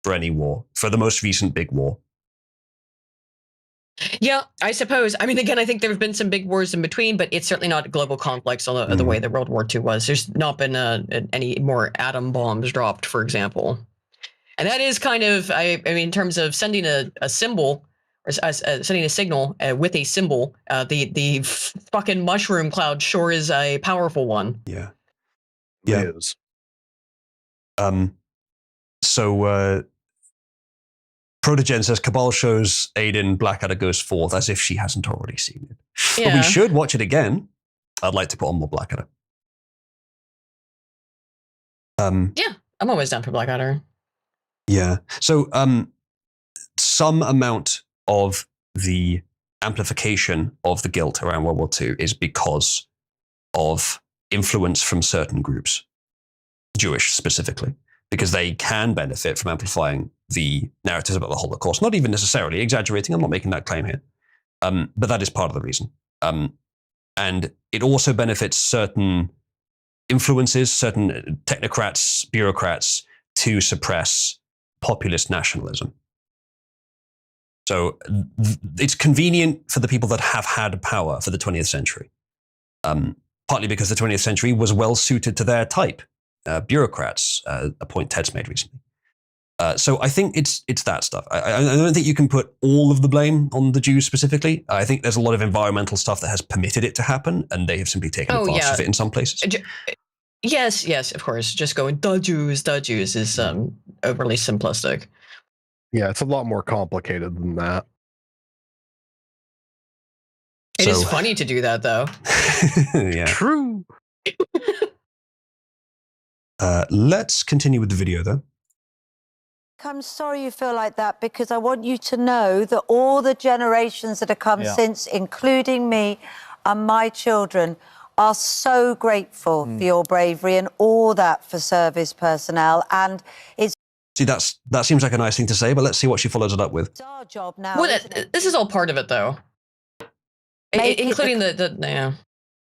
for any war, for the most recent big war. Yeah, I suppose. I mean, again, I think there have been some big wars in between, but it's certainly not global conflicts the way that World War II was. There's not been any more atom bombs dropped, for example. And that is kind of, I mean, in terms of sending a symbol, or sending a signal with a symbol, the fucking mushroom cloud sure is a powerful one. Yeah. It is. So Protogen says Cabal shows Aiden Blackadder goes forth as if she hasn't already seen it. But Yeah. we should watch it again. I'd like to put on more Blackadder. Yeah, I'm always down for Blackadder. Yeah. So some amount of the amplification of the guilt around World War II is because of influence from certain groups, Jewish specifically, because they can benefit from amplifying the narratives about the Holocaust. Not even necessarily exaggerating. I'm not making that claim here. But that is part of the reason. And it also benefits certain influences, certain technocrats, bureaucrats to suppress populist nationalism. So it's convenient for the people that have had power for the 20th century, partly because the 20th century was well suited to their type. Bureaucrats, a point Ted's made recently. So I think it's that stuff. I don't think you can put all of the blame on the Jews specifically. I think there's a lot of environmental stuff that has permitted it to happen, and they have simply taken advantage of it in some places. Yes, of course. Just going, the Jews is overly simplistic. Yeah, it's a lot more complicated than that. It is funny to do that, though. Yeah. True. Let's continue with the video, though. I'm sorry you feel like that, because I want you to know that all the generations that have come since, including me and my children, are so grateful for your bravery and all that for service personnel. And it's See, that seems like a nice thing to say, but let's see what she follows it up with. our job now. Well, this is all part of it, though. Including the yeah.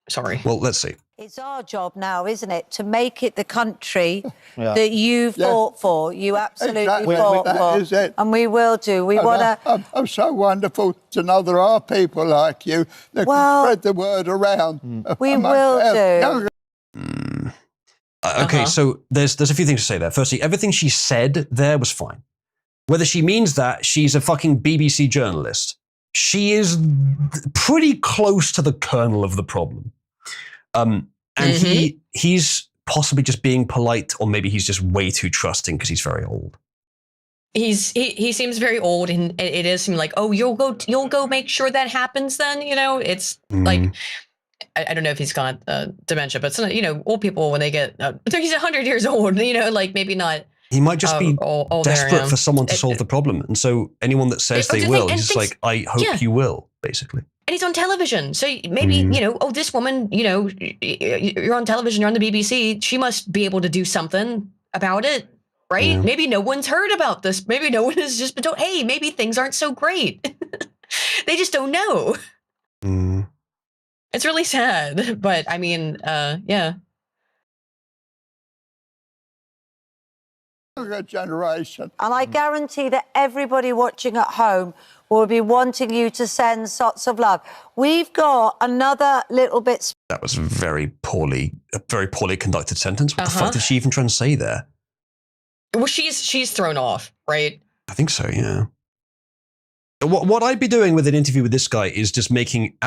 Sorry. Well, let's see. It's our job now, isn't it, to make it the country that you fought for. You absolutely fought for. Is it. And we will do. We want to... I'm so wonderful to know there are people like you that can spread the word around. We will do. Okay, so there's a few things to say there. Firstly, everything she said there was fine. Whether she means that, she's a fucking BBC journalist. She is pretty close to the kernel of the problem. And he's possibly just being polite, or maybe he's just way too trusting because he's very old. He seems very old, and it does seem like, oh, you'll go make sure that happens. Then it's like, I don't know if he's got dementia, but some, old people when they get he's 100 years old, like maybe not. He might just be old desperate for someone to solve the problem, and so anyone that says they will, he's just like, I hope you will, basically. And he's on television. So maybe, this woman, you're on television, you're on the BBC. She must be able to do something about it, right? Yeah. Maybe no one's heard about this. Maybe no one has just been told, hey, maybe things aren't so great. They just don't know. It's really sad. But I mean, yeah. Generation. And I guarantee that everybody watching at home will be wanting you to send lots of love. We've got another little bit... That was a very poorly conducted sentence. What the fuck did she even try and say there? Well, she's thrown off, right? I think so, yeah. What I'd be doing with an interview with this guy is just making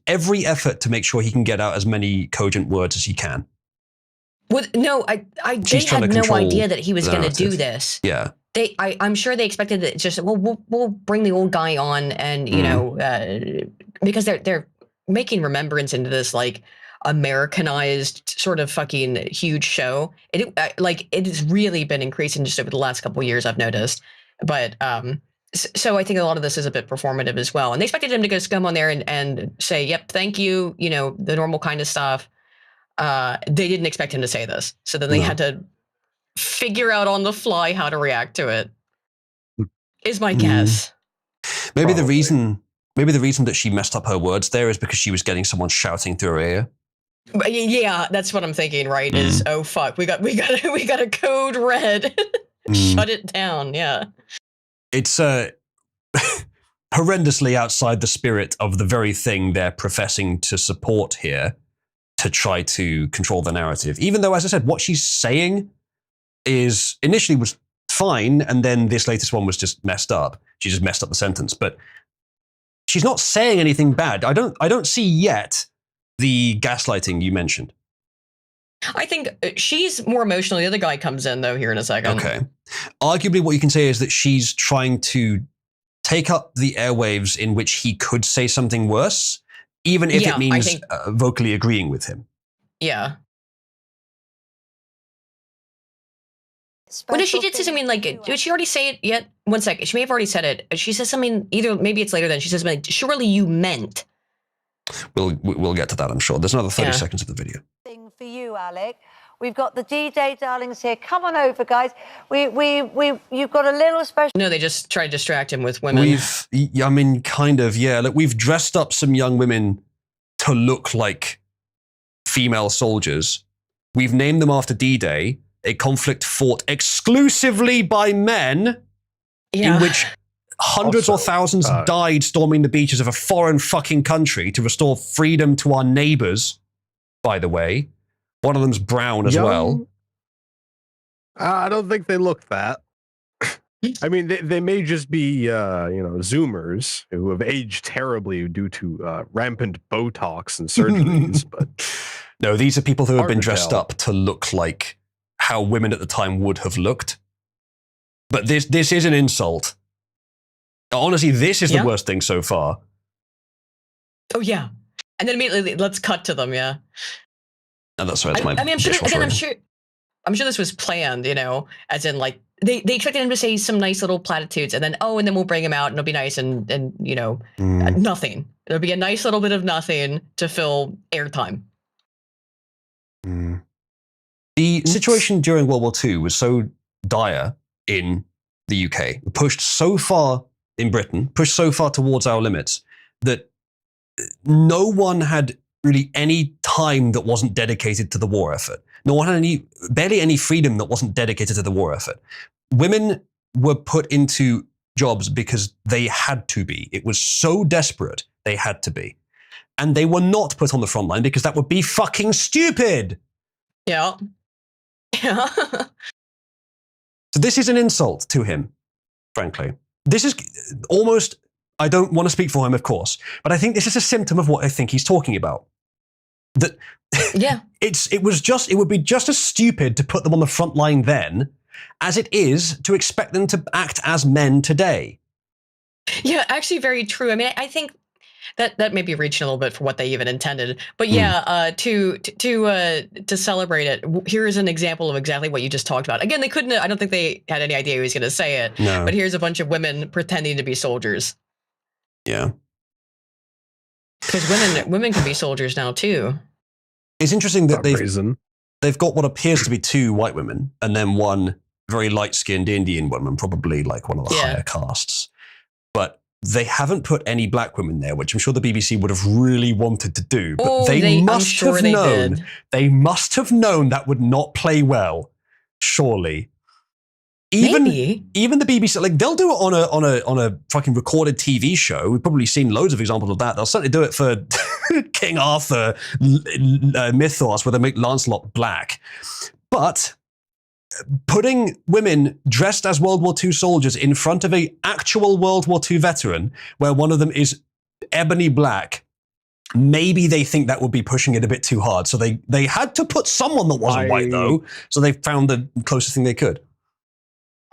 every effort to make sure he can get out as many cogent words as he can. Well, no, they had no idea that he was going to do this. Yeah. I'm sure they expected that just, well, we'll bring the old guy on, and because they're making Remembrance into this like Americanized sort of fucking huge show. It has really been increasing just over the last couple of years, I've noticed. But so I think a lot of this is a bit performative as well. And they expected him to go scum on there and say, "Yep, thank you," the normal kind of stuff. They didn't expect him to say this, so then they had to figure out on the fly how to react to it. Is my guess. Maybe the reason that she messed up her words there is because she was getting someone shouting through her ear. Yeah, that's what I'm thinking. Right? Is oh fuck, we got a code red. Shut it down. Yeah. It's horrendously outside the spirit of the very thing they're professing to support here, to try to control the narrative. Even though, as I said, what she's saying is initially was fine, and then this latest one was just messed up. She just messed up the sentence, but she's not saying anything bad. I don't see yet the gaslighting you mentioned. I think she's more emotional. The other guy comes in though here in a second. Okay. Arguably, what you can say is that she's trying to take up the airwaves in which he could say something worse, even if it means vocally agreeing with him. Yeah. When did she did say something like, did she already say it yet? One second. She may have already said it. She says something, either maybe it's later then. She says something like, surely you meant. We'll get to that, I'm sure. There's another 30 seconds of the video. Thing for you, Alec. We've got the D-Day darlings here. Come on over, guys. You've got a little special. No, they just try to distract him with women. Look, we've dressed up some young women to look like female soldiers. We've named them after D-Day, a conflict fought exclusively by men, in which hundreds or thousands died storming the beaches of a foreign fucking country to restore freedom to our neighbors, by the way. One of them's brown as well. I don't think they look that. I mean, they may just be, Zoomers who have aged terribly due to rampant Botox and surgeries. But no, these are people who have been dressed up to look like how women at the time would have looked. But this is an insult. Honestly, this is the worst thing so far. Oh yeah, and then immediately let's cut to them. Yeah. And that's my. I mean, I'm sure this was planned. As in like they expected him to say some nice little platitudes, and then we'll bring him out, and it'll be nice, and nothing. There'll be a nice little bit of nothing to fill airtime. The situation during World War II was so dire in the UK, pushed so far in Britain, pushed so far towards our limits, that no one had really any time that wasn't dedicated to the war effort. No one had barely any freedom that wasn't dedicated to the war effort. Women were put into jobs because they had to be. It was so desperate, they had to be. And they were not put on the front line because that would be fucking stupid. Yeah. Yeah. So this is an insult to him, frankly. This is almost, I don't want to speak for him, of course, but I think this is a symptom of what I think he's talking about. That it would be just as stupid to put them on the front line then as it is to expect them to act as men today. Yeah, actually very true. I mean, I think that may be reaching a little bit for what they even intended. But yeah, to celebrate it, here is an example of exactly what you just talked about. Again, I don't think they had any idea he was going to say it. No. But here's a bunch of women pretending to be soldiers. Yeah. Because women can be soldiers now too. It's interesting that they've got what appears to be two white women and then one very light-skinned Indian woman, probably like one of the higher castes. But they haven't put any black women there, which I'm sure the BBC would have really wanted to do. But they must have known. They must have known that would not play well. Surely. Even the BBC, like they'll do it on a fucking recorded TV show. We've probably seen loads of examples of that. They'll certainly do it for King Arthur mythos, where they make Lancelot black. But putting women dressed as World War II soldiers in front of an actual World War II veteran, where one of them is ebony black, maybe they think that would be pushing it a bit too hard. So they had to put someone that wasn't white, though. So they found the closest thing they could.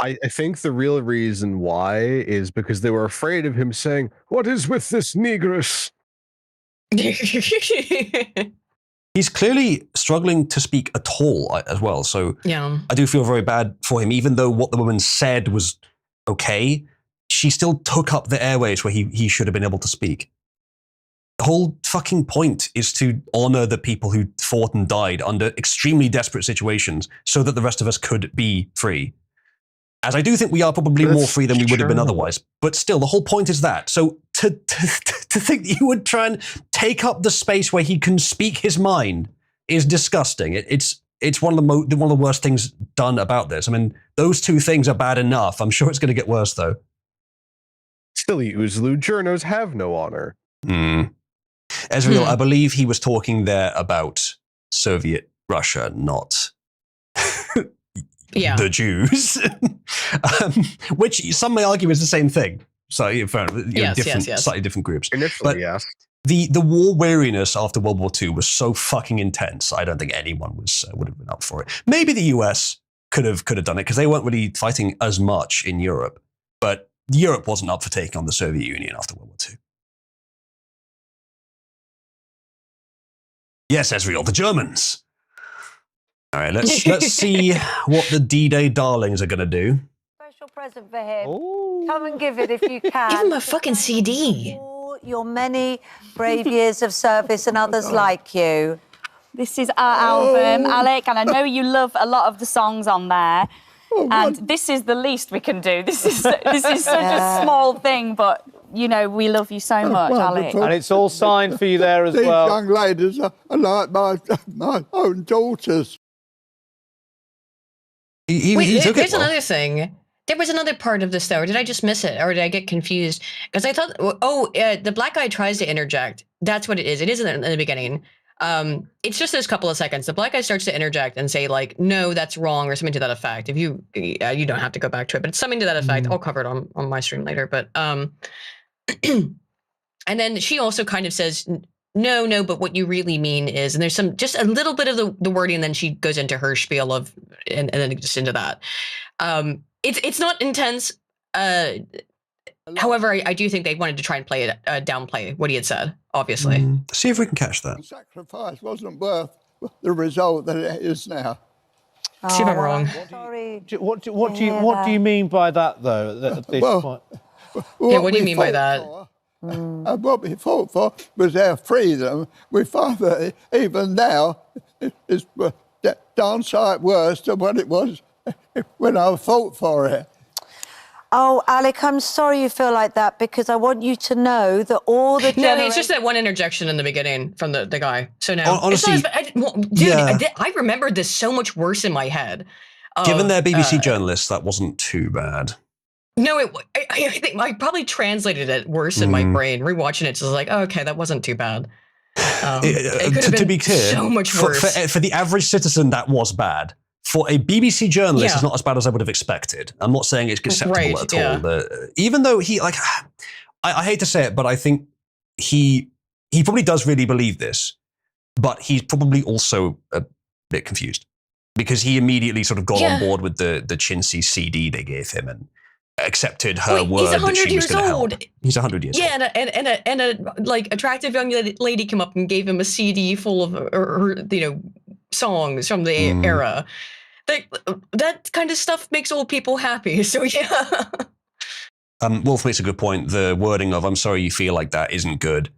I think the real reason why is because they were afraid of him saying, "What is with this negress?" He's clearly struggling to speak at all as well. So I do feel very bad for him, even though what the woman said was okay. She still took up the airways where he should have been able to speak. The whole fucking point is to honor the people who fought and died under extremely desperate situations so that the rest of us could be free. As I do think we are probably more free than we would have been otherwise. But still, the whole point is that. So to think that you would try and take up the space where he can speak his mind is disgusting. It's one of the worst things done about this. I mean, those two things are bad enough. I'm sure it's going to get worse, though. Still, Uzlu journos have no honor. Ezreal, I believe he was talking there about Soviet Russia, not... the Jews, which some may argue is the same thing. So, slightly different groups. Initially, yes. the war weariness after World War II was so fucking intense. I don't think anyone would have been up for it. Maybe the US could have done it because they weren't really fighting as much in Europe, but Europe wasn't up for taking on the Soviet Union after World War II. Yes, Ezreal, the Germans. All right, let's see what the D-Day darlings are going to do. Special present for him. Ooh. Come and give it if you can. Give him a fucking CD. For your many brave years of service and others like you. This is our album, Alec, and I know you love a lot of the songs on there. And this is the least we can do. This is such a small thing, but you know we love you so much, Alec. And it's all signed for you there as These well. young ladies are like my own daughters. He took There's it well. another thing. There was another part of this, though. Or did I just miss it? Or did I get confused? Because I thought, the black guy tries to interject. That's what it is. It isn't in the beginning. It's just this couple of seconds. The black guy starts to interject and say, like, no, that's wrong, or something to that effect. If you don't have to go back to it, but it's something to that effect. I'll cover it on my stream later. But and then she also kind of says, no, but what you really mean is, and there's just a little bit of the wording, and then she goes into her spiel of, and then just into that. It's not intense. However, I do think they wanted to try and play it, downplay what he had said, obviously. See if we can catch that. The sacrifice wasn't worth the result that it is now. See if I'm wrong. Sorry. What do you mean by that, though? At this point? What do you mean by that? And what we fought for was our freedom. We find that even now it's darn sight worse than what it was when I fought for it. Oh, Alec, I'm sorry you feel like that because I want you to know that all the No, it's just that one interjection in the beginning from the guy. So no, Honestly, it's not as bad. I remembered this so much worse in my head. Given they're BBC journalists, that wasn't too bad. No, I think I probably translated it worse in my brain. Rewatching it, just like, oh, okay, that wasn't too bad. It could have been to be clear, so much worse. For the average citizen, that was bad. For a BBC journalist, it's not as bad as I would have expected. I'm not saying it's acceptable at all. Even though he, like, I hate to say it, but I think he probably does really believe this, but he's probably also a bit confused because he immediately sort of got on board with the Chintzy CD they gave him and accepted her word that she was going to help. He's 100 years old. Yeah, and a like attractive young lady came up and gave him a CD full of her songs from the era. That kind of stuff makes old people happy. So yeah. Wolf makes a good point. The wording of "I'm sorry you feel like that" isn't good.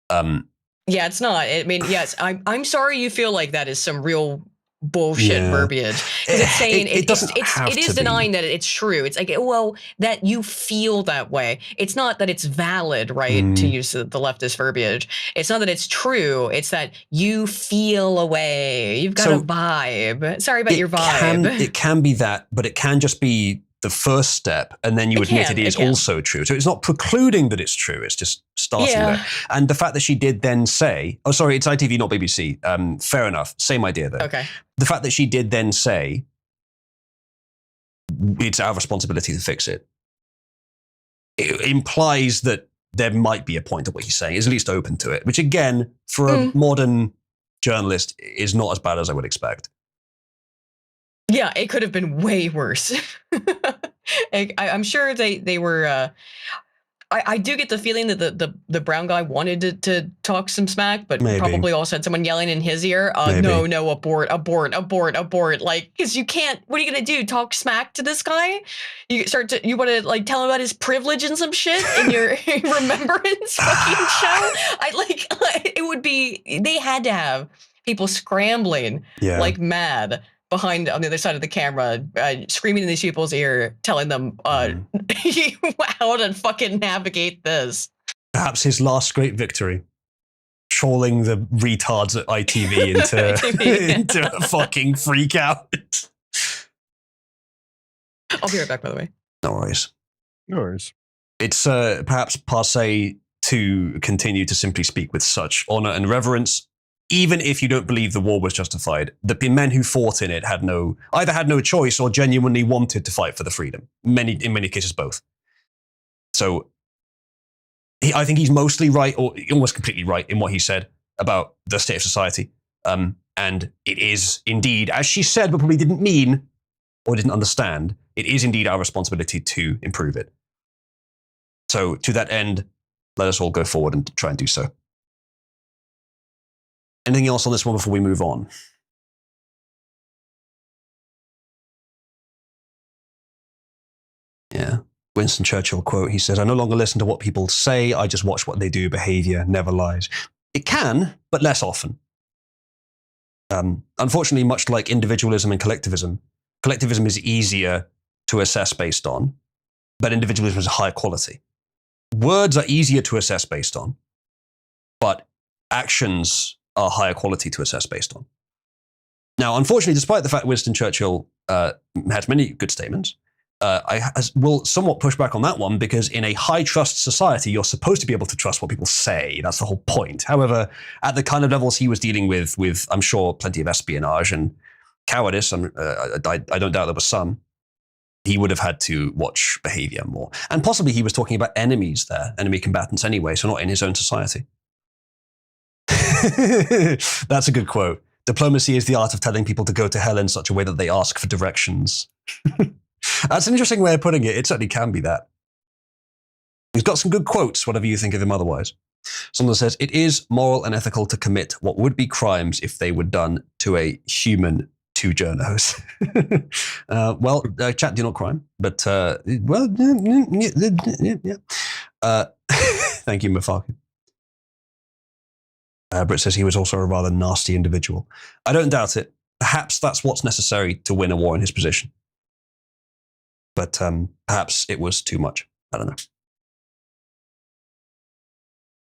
Yeah, it's not. I mean, yes, I'm sorry you feel like that is some real bullshit verbiage because it's saying it is denying that it's true. It's like, well, that you feel that way. It's not that it's valid, right? To use the leftist verbiage. It's not that it's true. It's that you feel a way. You've got a vibe. Sorry about your vibe. It can be that, but it can just be the first step, and then you admit it is also true. So it's not precluding that it's true. It's just starting there. And the fact that she did then say, oh, sorry, it's ITV, not BBC. Fair enough. Same idea there. Okay. The fact that she did then say, it's our responsibility to fix it, it implies that there might be a point to what he's saying, is at least open to it, which again, for a modern journalist, is not as bad as I would expect. Yeah, it could have been way worse. I'm sure they were. I do get the feeling that the brown guy wanted to talk some smack, but probably also had someone yelling in his ear, no, abort. Like, because you can't. What are you gonna do? Talk smack to this guy? You want to like tell him about his privilege and some shit in your remembrance fucking show? It would be. They had to have people scrambling like mad behind on the other side of the camera, screaming in these people's ear, telling them how to fucking navigate this. Perhaps his last great victory. Trolling the retards at ITV into a fucking freak out. I'll be right back, by the way. No worries. No worries. It's perhaps passé to continue to simply speak with such honor and reverence, even if you don't believe the war was justified. The men who fought in it either had no choice or genuinely wanted to fight for the freedom. In many cases, both. So I think he's mostly right, or almost completely right, in what he said about the state of society. And it is indeed, as she said, but probably didn't mean or didn't understand, it is indeed our responsibility to improve it. So to that end, let us all go forward and try and do so. Anything else on this one before we move on? Yeah. Winston Churchill quote, he says, "I no longer listen to what people say, I just watch what they do. Behavior never lies." It can, but less often. Unfortunately, much like individualism and collectivism is easier to assess based on, but individualism is higher quality. Words are easier to assess based on, but actions are higher quality to assess based on. Now, unfortunately, despite the fact Winston Churchill had many good statements, I will somewhat push back on that one, because in a high trust society, you're supposed to be able to trust what people say. That's the whole point. However, at the kind of levels he was dealing with I'm sure, plenty of espionage and cowardice, I don't doubt there was some, he would have had to watch behavior more. And possibly he was talking about enemies there, enemy combatants anyway, so not in his own society. That's a good quote. Diplomacy is the art of telling people to go to hell in such a way that they ask for directions. That's an interesting way of putting it. It certainly can be that. He's got some good quotes, whatever you think of him otherwise. Someone says, "It is moral and ethical to commit what would be crimes if they were done to a human, to journos." Well, chat do not crime, but, well, yeah. Thank you, Mafaku. Britt says he was also a rather nasty individual. I don't doubt it. Perhaps that's what's necessary to win a war in his position. But perhaps it was too much. I don't know.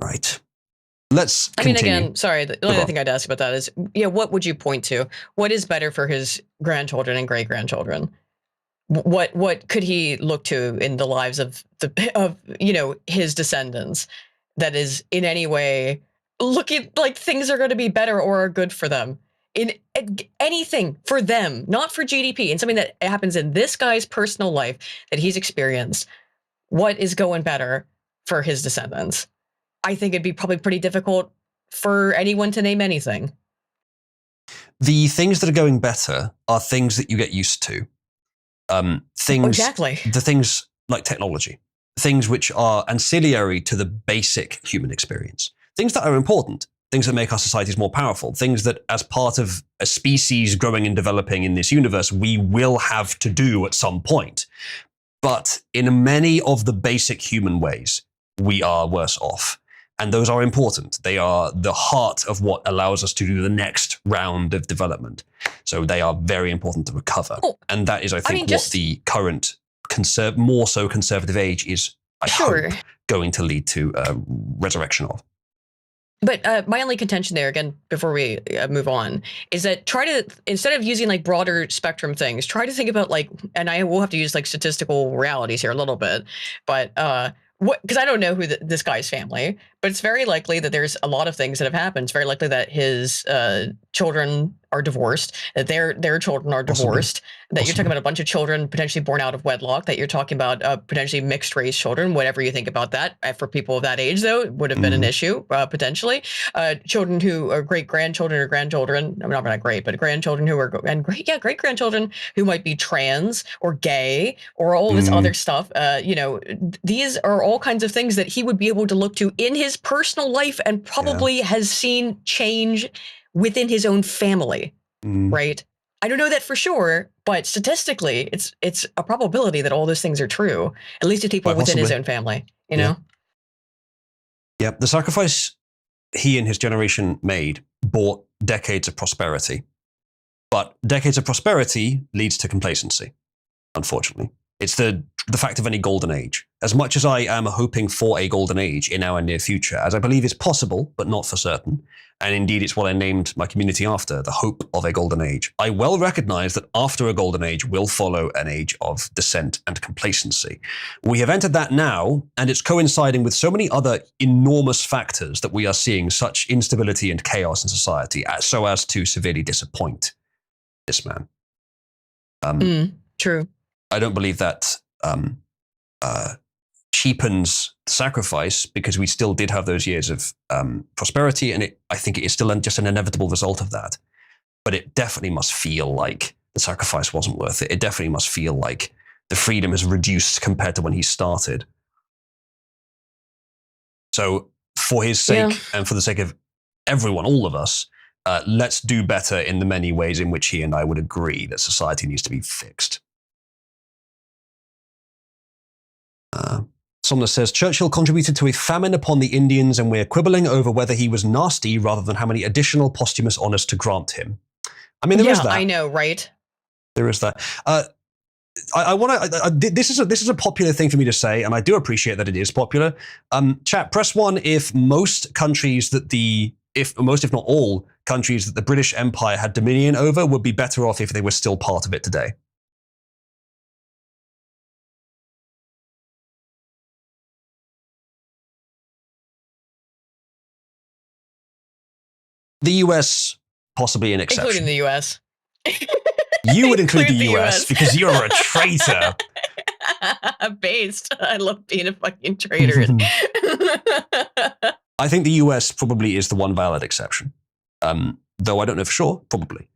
Right. Let's continue. I mean, again, sorry, the only other thing I'd ask about that is, what would you point to? What is better for his grandchildren and great-grandchildren? What could he look to in the lives of his descendants that is in any way looking like things are going to be better or are good for them? In anything for them, not for GDP, and something that happens in this guy's personal life that he's experienced. What is going better for his descendants? I think it'd be probably pretty difficult for anyone to name anything. The things that are going better are things that you get used to. Exactly. The things like technology, things which are ancillary to the basic human experience, things that are important. Things that make our societies more powerful, things that as part of a species growing and developing in this universe, we will have to do at some point. But in many of the basic human ways, we are worse off. And those are important. They are the heart of what allows us to do the next round of development. So they are very important to recover. And that is, I think, what the current more so conservative age is, I hope, going to lead to resurrection of. But my only contention there, again, before we move on, is that try to, instead of using like broader spectrum things, try to think about like, and I will have to use like statistical realities here a little bit, but because I don't know who this guy's family, but it's very likely that there's a lot of things that have happened. It's very likely that his children are divorced, that their children are divorced, that you're talking about a bunch of children potentially born out of wedlock, that you're talking about potentially mixed race children, whatever you think about that. For people of that age, though, it would have been an issue, potentially. Children who are great-grandchildren or grandchildren, I mean, not great, but grandchildren who are, great-grandchildren who might be trans or gay or all this other stuff. These are all kinds of things that he would be able to look to in his personal life and probably has seen change within his own family, right? I don't know that for sure, but statistically, it's a probability that all those things are true, at least to people within his own family, you know? Yeah, the sacrifice he and his generation made bought decades of prosperity. But decades of prosperity leads to complacency, unfortunately. It's the fact of any golden age. As much as I am hoping for a golden age in our near future, as I believe is possible, but not for certain, and indeed it's what I named my community after, the hope of a golden age, I well recognize that after a golden age will follow an age of descent and complacency. We have entered that now, and it's coinciding with so many other enormous factors that we are seeing such instability and chaos in society, so as to severely disappoint this man. True. I don't believe that cheapens the sacrifice because we still did have those years of prosperity, and I think it is still just an inevitable result of that. But it definitely must feel like the sacrifice wasn't worth it. It definitely must feel like the freedom is reduced compared to when he started. So for his sake and for the sake of everyone, all of us, let's do better in the many ways in which he and I would agree that society needs to be fixed. Somner says, Churchill contributed to a famine upon the Indians, and we're quibbling over whether he was nasty rather than how many additional posthumous honors to grant him. I mean, there is that. I know, right? There is that. I want to. This is a popular thing for me to say, and I do appreciate that it is popular. Chat, press 1 if most countries that if not all countries that the British Empire had dominion over would be better off if they were still part of it today. The US, possibly an exception. Including the US. You would include the US because you're a traitor. Based. I love being a fucking traitor. I think the US probably is the one valid exception. Though I don't know for sure, probably.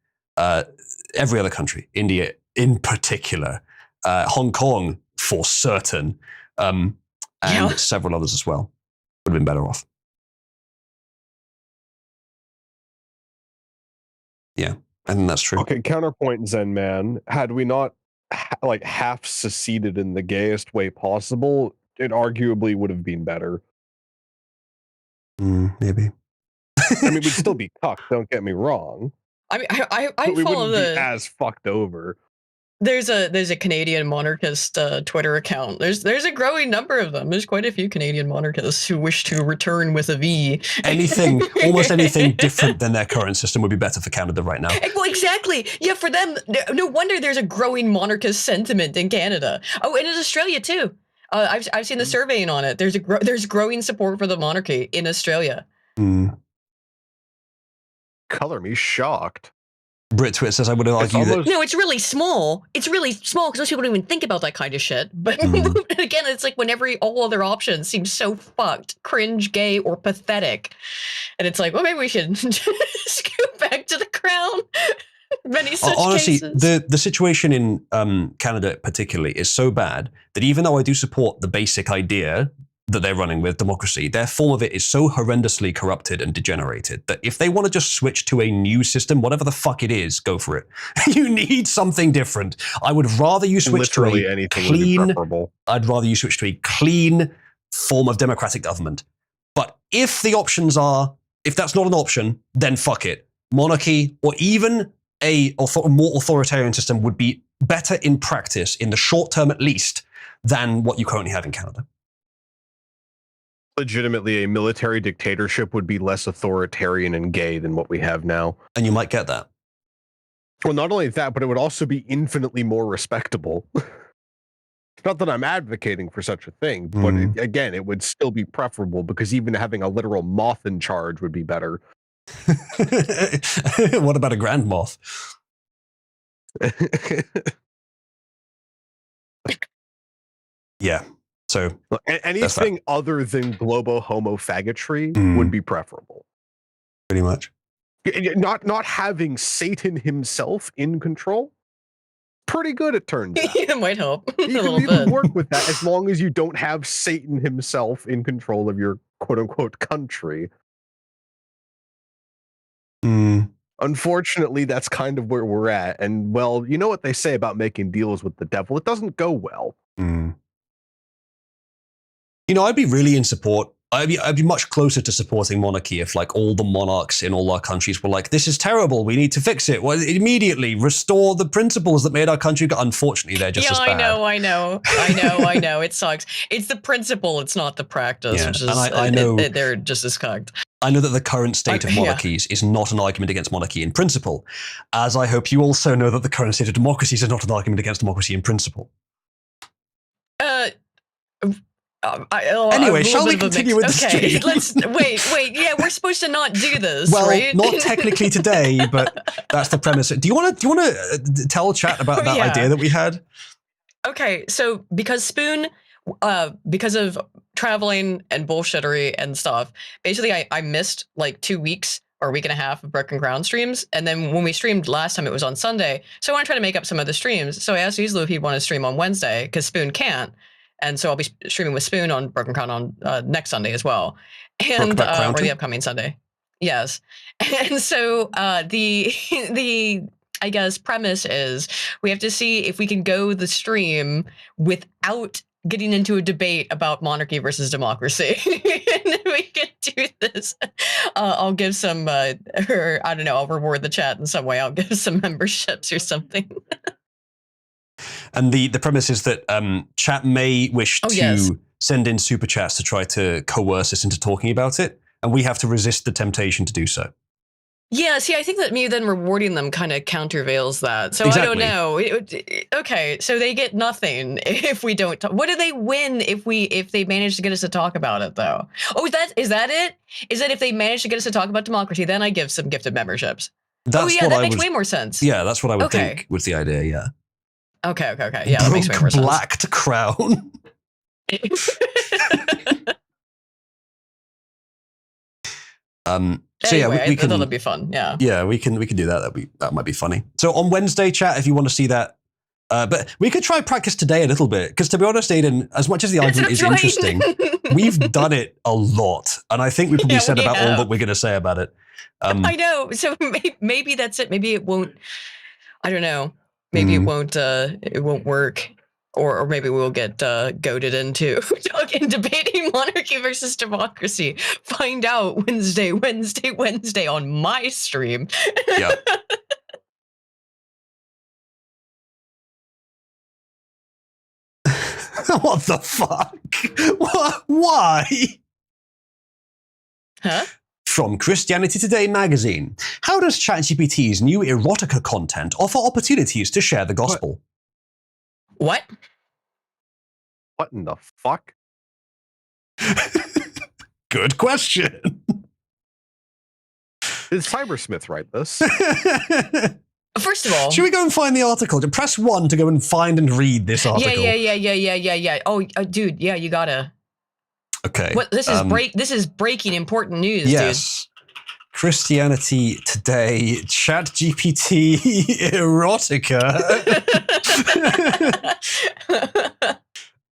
Every other country, India in particular, Hong Kong for certain, and several others as well, would have been better off. Yeah, I think that's true. Okay, counterpoint, Zen Man. Had we not half seceded in the gayest way possible, it arguably would have been better. Maybe. I mean, we'd still be cucked, don't get me wrong. I mean, I we follow wouldn't be as fucked over. There's a Canadian monarchist Twitter account. There's a growing number of them. There's quite a few Canadian monarchists who wish to return with a V. Almost anything different than their current system would be better for Canada right now. Well, exactly. Yeah, for them, no wonder there's a growing monarchist sentiment in Canada. Oh, and in Australia too. I've seen the surveying on it. There's growing support for the monarchy in Australia. Color me shocked. BritTwit says I would argue that... No, it's really small. It's really small because most people don't even think about that kind of shit. But again, it's like whenever all other options seem so fucked, cringe, gay, or pathetic. And it's like, well, maybe we should scoot back to the crown. Many such honestly, cases. the situation in Canada particularly is so bad that even though I do support the basic idea that they're running with democracy, their form of it is so horrendously corrupted and degenerated that if they want to just switch to a new system, whatever the fuck it is, go for it. You need something different. I would rather you switch to a clean. I'd rather you switch to a clean form of democratic government. But if the options are, if that's not an option, then fuck it. Monarchy or even a more authoritarian system would be better in practice, in the short term at least, than what you currently have in Canada. Legitimately, a military dictatorship would be less authoritarian and gay than what we have now. And you might get that. Well, not only that, but it would also be infinitely more respectable. Not that I'm advocating for such a thing, but again, it would still be preferable because even having a literal moth in charge would be better. What about a grand moth? Yeah. So anything other than globo-homo-faggotry would be preferable. Pretty much. Not having Satan himself in control, pretty good it turns out. It might help. You can work with that as long as you don't have Satan himself in control of your quote-unquote country. Unfortunately, that's kind of where we're at. And, well, you know what they say about making deals with the devil. It doesn't go well. You know, I'd be really in support. I'd be much closer to supporting monarchy if, like, all the monarchs in all our countries were like, this is terrible, we need to fix it. Well, immediately restore the principles that made our country go. Unfortunately, they're just as bad. I know. It sucks. It's the principle, it's not the practice. Yeah. Which is, and I know they're just as cucked. I know that the current state of monarchies is not an argument against monarchy in principle, as I hope you also know that the current state of democracies is not an argument against democracy in principle. Anyway, shall we continue with the stream? Let's wait. Yeah, we're supposed to not do this. Well, right? Not technically today, but that's the premise. Do you want to tell chat about that idea that we had? Okay, so because Spoon because of traveling and bullshittery and stuff, basically I missed like 2 weeks or a week and a half of Broken Ground streams. And then when we streamed last time, it was on Sunday. So I want to try to make up some of the streams. So I asked Weasley if he'd want to stream on Wednesday because Spoon can't. And so I'll be streaming with Spoon on Broken Crown on next Sunday as well. And or the upcoming Sunday. Yes. And so the I guess premise is we have to see if we can go the stream without getting into a debate about monarchy versus democracy. And we can do this. I'll give some, or I don't know, I'll reward the chat in some way. I'll give some memberships or something. And the premise is that chat may wish to send in super chats to try to coerce us into talking about it, and we have to resist the temptation to do so. Yeah, see, I think that maybe then rewarding them kind of countervails that. So exactly. I don't know. Okay, so they get nothing if we don't talk. What do they win if they manage to get us to talk about it, though? Oh, is that it? Is that if they manage to get us to talk about democracy, then I give some gifted memberships? That's that makes way more sense. Yeah, that's what I would think was the idea, yeah. Okay. Yeah, that makes way more sense. Blacked crown. So anyway, yeah, we can. That'll be fun. Yeah. Yeah, we can do that. That might be funny. So on Wednesday, chat, if you want to see that, but we could try practice today a little bit because, to be honest, Aiden, as much as the argument is interesting, we've done it a lot, and I think we probably said about all that we're going to say about it. I know. So maybe that's it. Maybe it won't. I don't know. Maybe it won't work. Or maybe we'll get goaded into talking, debating monarchy versus democracy. Find out Wednesday on my stream. Yeah. What the fuck? Why? Huh? From Christianity Today magazine. How does ChatGPT's new erotica content offer opportunities to share the gospel? What? What in the fuck? Good question. Did Cybersmith write this? First of all, should we go and find the article? Press 1 to go and find and read this article. Yeah. Oh, dude, yeah, you gotta. Okay. What? This is breaking important news, yes. Dude. Christianity Today, ChatGPT erotica.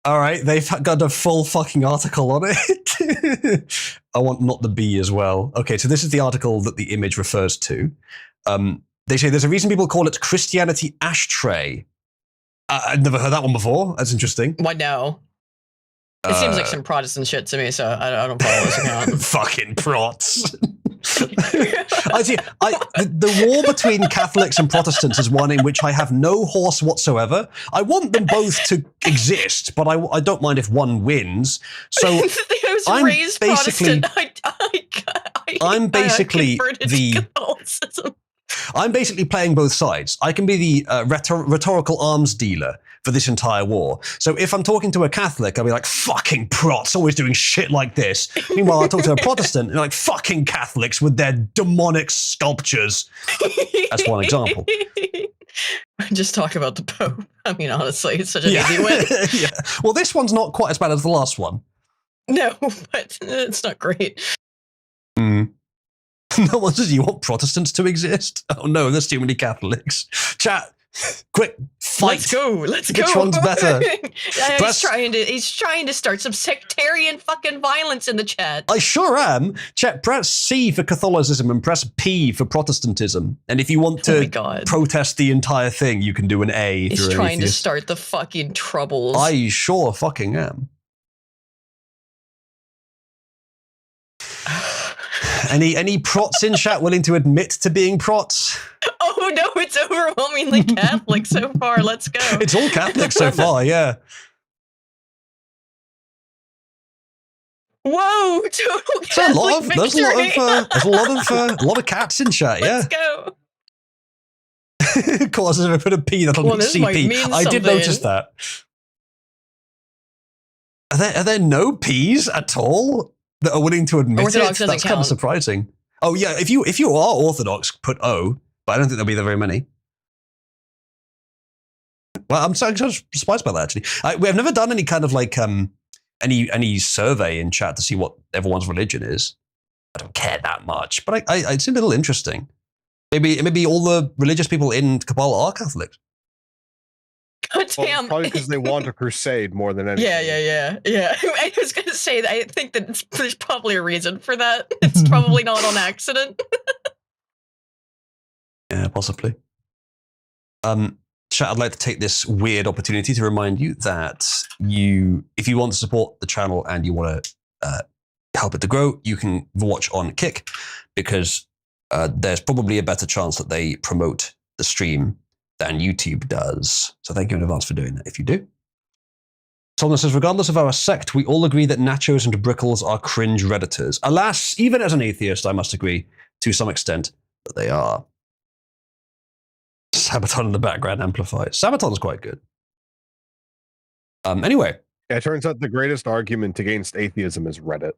All right, they've got a full fucking article on it. I want not the B as well. Okay, so this is the article that the image refers to. They say there's a reason people call it Christianity ashtray. I've never heard that one before. That's interesting. What now? It seems like some Protestant shit to me, so I don't follow this account. Fucking prots. I see. The war between Catholics and Protestants is one in which I have no horse whatsoever. I want them both to exist, but I don't mind if one wins. So I'm raised basically. I'm basically I'm basically playing both sides. I can be the rhetorical arms dealer for this entire war. So if I'm talking to a Catholic, I'll be like, fucking prots, always doing shit like this. Meanwhile, I'll talk to a Protestant, and like, fucking Catholics with their demonic sculptures. That's one example. Just talk about the Pope. I mean, honestly, it's such an easy win. Yeah. Well, this one's not quite as bad as the last one. No, but it's not great. No one says you want Protestants to exist. Oh no, there's too many Catholics. Chat, quick, fight. Let's go. Which one's better? He's trying to start some sectarian fucking violence in the chat. I sure am. Chat, press C for Catholicism and press P for Protestantism. And if you want to protest the entire thing, you can do an A. He's trying to start the fucking troubles. I sure fucking am. Any prots in chat willing to admit to being prots? Oh no, it's overwhelmingly Catholic so far. Let's go. It's all Catholic so far, yeah. Whoa, total Catholic there's a lot of cats in chat, yeah. Let's go. Of course, if I put a P, that'll be CP. I did notice that. Are there no P's at all that are willing to admit Orthodox it? That's kind of surprising. Oh yeah, if you are Orthodox, put O, but I don't think there'll be very many. Well, I'm so surprised by that, actually. We have never done any kind of like any survey in chat to see what everyone's religion is. I don't care that much, but it's a little interesting. Maybe all the religious people in Cabal are Catholics. God damn. Probably because they want a crusade more than anything. Yeah. I was going to say that I think that there's probably a reason for that. It's probably not on accident. Yeah, possibly. Chat, I'd like to take this weird opportunity to remind you that if you want to support the channel and you want to help it to grow, you can watch on Kick, because there's probably a better chance that they promote the stream than YouTube does. So thank you in advance for doing that if you do. Solomon says, regardless of our sect, we all agree that nachos and brickles are cringe Redditors. Alas, even as an atheist, I must agree to some extent that they are. Sabaton in the background amplifies. Sabaton's quite good. Anyway. Yeah, it turns out the greatest argument against atheism is Reddit.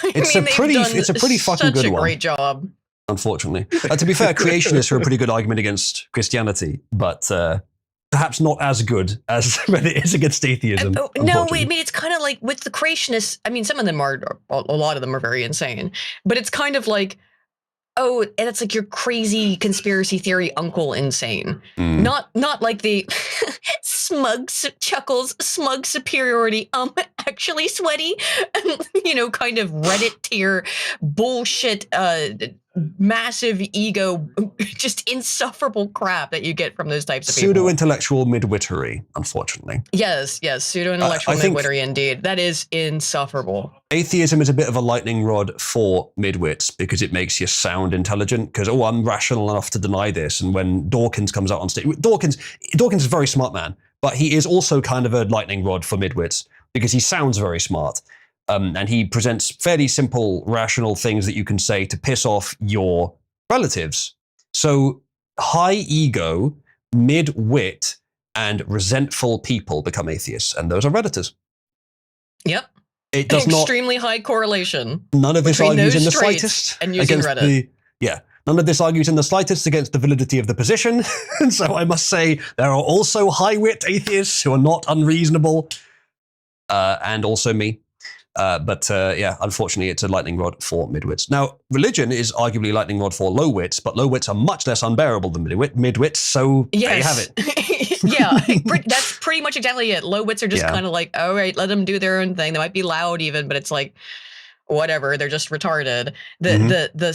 It's a pretty fucking good one. Such a great job. Unfortunately. To be fair, creationists are a pretty good argument against Christianity, but perhaps not as good as Reddit is against atheism. No, I mean, it's kind of like with the creationists, I mean, some of them a lot of them are very insane, but it's kind of like, oh, and it's like your crazy conspiracy theory uncle insane. Not like the smug superiority, actually sweaty, kind of Reddit tier bullshit, massive ego, just insufferable crap that you get from those types of people. Pseudo-intellectual midwittery, unfortunately. Yes, pseudo-intellectual midwittery indeed. That is insufferable. Atheism is a bit of a lightning rod for midwits because it makes you sound intelligent, because, I'm rational enough to deny this. And when Dawkins comes out on stage, Dawkins is a very smart man, but he is also kind of a lightning rod for midwits because he sounds very smart. And he presents fairly simple, rational things that you can say to piss off your relatives. So high ego, mid-wit, and resentful people become atheists, and those are Redditors. Yep. It does extremely high correlation. None of this argues in the slightest and using Reddit. None of this argues in the slightest against the validity of the position. And so I must say there are also high-wit atheists who are not unreasonable, and also me. But unfortunately, it's a lightning rod for midwits. Now, religion is arguably a lightning rod for low wits, but low wits are much less unbearable than midwits, so there you have it. Yeah, that's pretty much exactly it. Low wits are just kind of like, all right, let them do their own thing. They might be loud even, but it's like, whatever, they're just retarded. The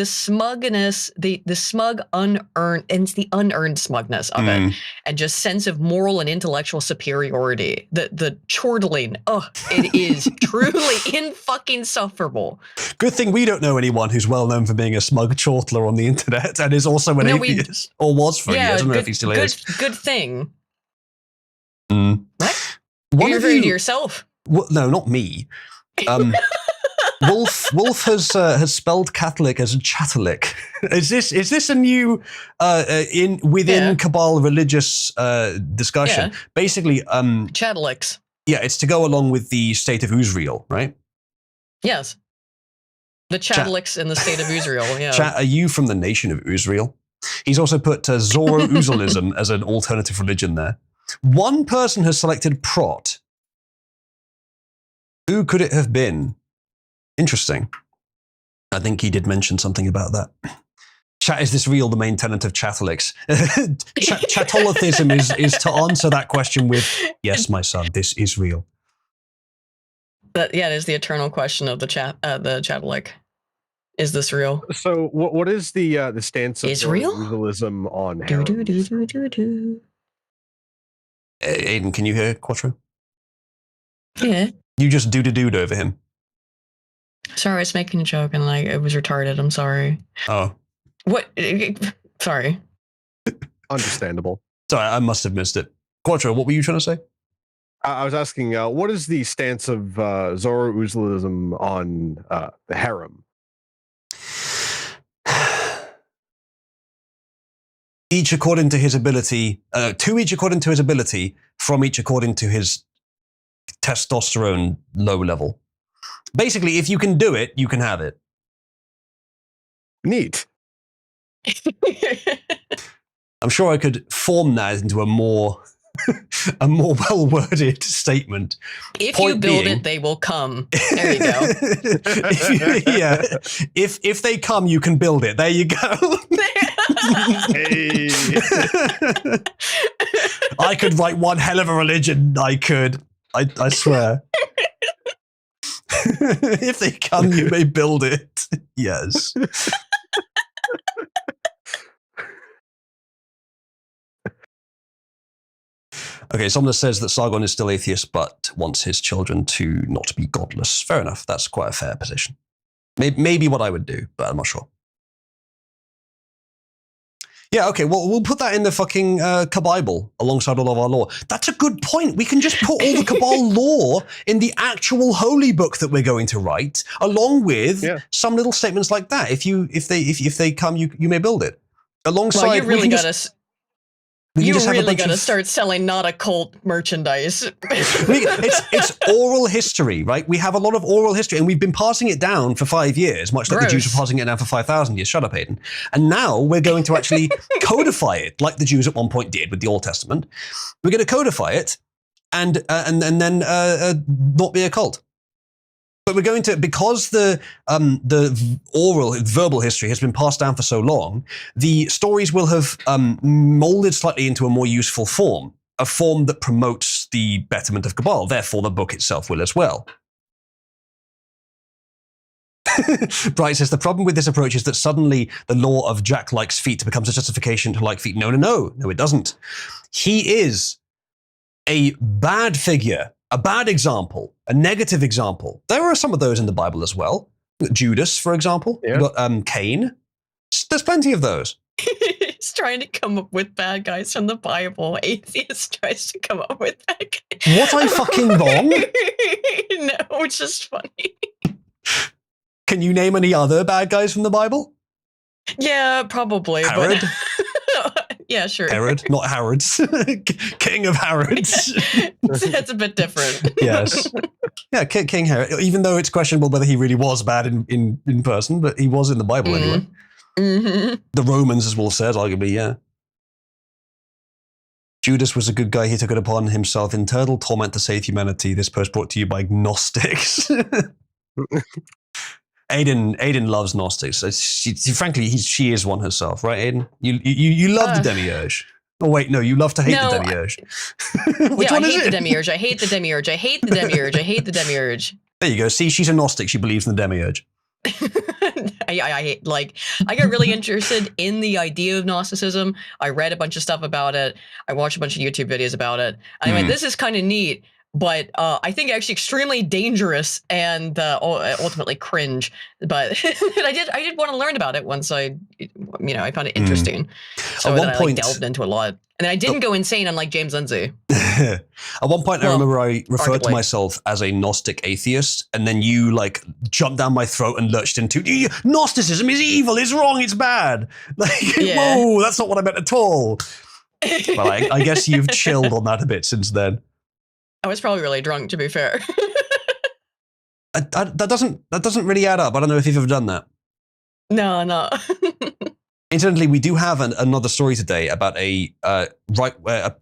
smugness, the smug unearned, and it's the unearned smugness of it, and just sense of moral and intellectual superiority. The chortling, it is truly insufferable. Good thing we don't know anyone who's well known for being a smug chortler on the internet and is also an atheist, or was for years. I don't know if he still is. Good thing. What? You're referring to yourself. No, not me. Wolf has spelled Catholic as Chatolic. Is this a new within Cabal religious discussion? Yeah. Basically, Chatolics. Yeah, it's to go along with the state of Israel, right? Yes. The Chatolics in the state of Israel. Yeah. Chat, are you from the nation of Israel? He's also put Zoroastrianism as an alternative religion there. One person has selected Prot. Who could it have been? Interesting. I think he did mention something about that. Chat, is this real? The main tenet of Chatolics. Chatolicism is to answer that question with, yes, my son, this is real. It is the eternal question of the Chatolic. Is this real? So what is the stance of Zoroastrianism on harems? Aiden, can you hear Quattro? Yeah. You just do-do-do'd over him. Sorry, I was making a joke and it was retarded. I'm sorry. Oh. What? Sorry. Understandable. Sorry, I must have missed it. Quattro, what were you trying to say? I was asking, what is the stance of Zoroastrianism on the harem? Each according to his ability, to each according to his ability, from each according to his testosterone low level. Basically, if you can do it, you can have it. Neat. I'm sure I could form that into a more well-worded statement. If Point you build being- it, they will come. There you go. If they come, you can build it. There you go. Hey. I could write one hell of a religion. I could. I swear. If they come, you may build it. Yes. Okay, someone says that Sargon is still atheist, but wants his children to not be godless. Fair enough. That's quite a fair position. Maybe what I would do, but I'm not sure. Yeah, okay, well, we'll put that in the fucking Kabible alongside all of our lore. That's a good point. We can just put all the Cabal lore in the actual holy book that we're going to write, along with some little statements like that. If they come, you may build it. Alongside, Well, you really gotta of start selling not occult merchandise. it's oral history, right? We have a lot of oral history, and we've been passing it down for 5 years, much like the Jews were passing it down for 5,000 years. Shut up, Aiden. And now we're going to actually codify it, like the Jews at one point did with the Old Testament. We're going to codify it, and then not be a cult. But we're going to, because the verbal history has been passed down for so long, the stories will have molded slightly into a more useful form, a form that promotes the betterment of Cabal. Therefore, the book itself will as well. Bright says, the problem with this approach is that suddenly the law of Jack likes feet becomes a justification to like feet. No, it doesn't. He is a bad figure, a bad example, a negative example. There are some of those in the Bible as well. Judas, for example. Yeah. You've got Cain. There's plenty of those. He's trying to come up with bad guys from the Bible. Atheist tries to come up with bad guys. Was I fucking wrong? No, it's just funny. Can you name any other bad guys from the Bible? Yeah, probably. Herod? But yeah, sure. Herod, not Harrods. King of Harrods. That's a bit different. Yes. Yeah, King Herod. Even though it's questionable whether he really was bad in person, but he was in the Bible anyway. Mm-hmm. The Romans, as Will says, arguably, yeah. Judas was a good guy. He took it upon himself in eternal torment to save humanity. This post brought to you by Gnostics. Aiden loves Gnostics. Frankly, she is one herself, right, Aiden? You love the Demiurge. Oh wait, no, you love to hate the Demiurge. Which one I is hate it? the Demiurge. I hate the Demiurge. I hate the Demiurge. I hate the Demiurge. There you go. See, she's a Gnostic. She believes in the Demiurge. I got really interested in the idea of Gnosticism. I read a bunch of stuff about it. I watched a bunch of YouTube videos about it. And I went, this is kind of neat, but I think actually extremely dangerous and ultimately cringe. But I did want to learn about it once I found it interesting. So then I delved into a lot. And then I didn't go insane unlike James Lindsay. At one point, I remember I referred to myself as a Gnostic atheist, and then you jumped down my throat and lurched into Gnosticism is evil, it's wrong, it's bad. Whoa, that's not what I meant at all. Well, I guess you've chilled on that a bit since then. I was probably really drunk, to be fair. That doesn't really add up. I don't know if you've ever done that. No. Incidentally, we do have another story today about a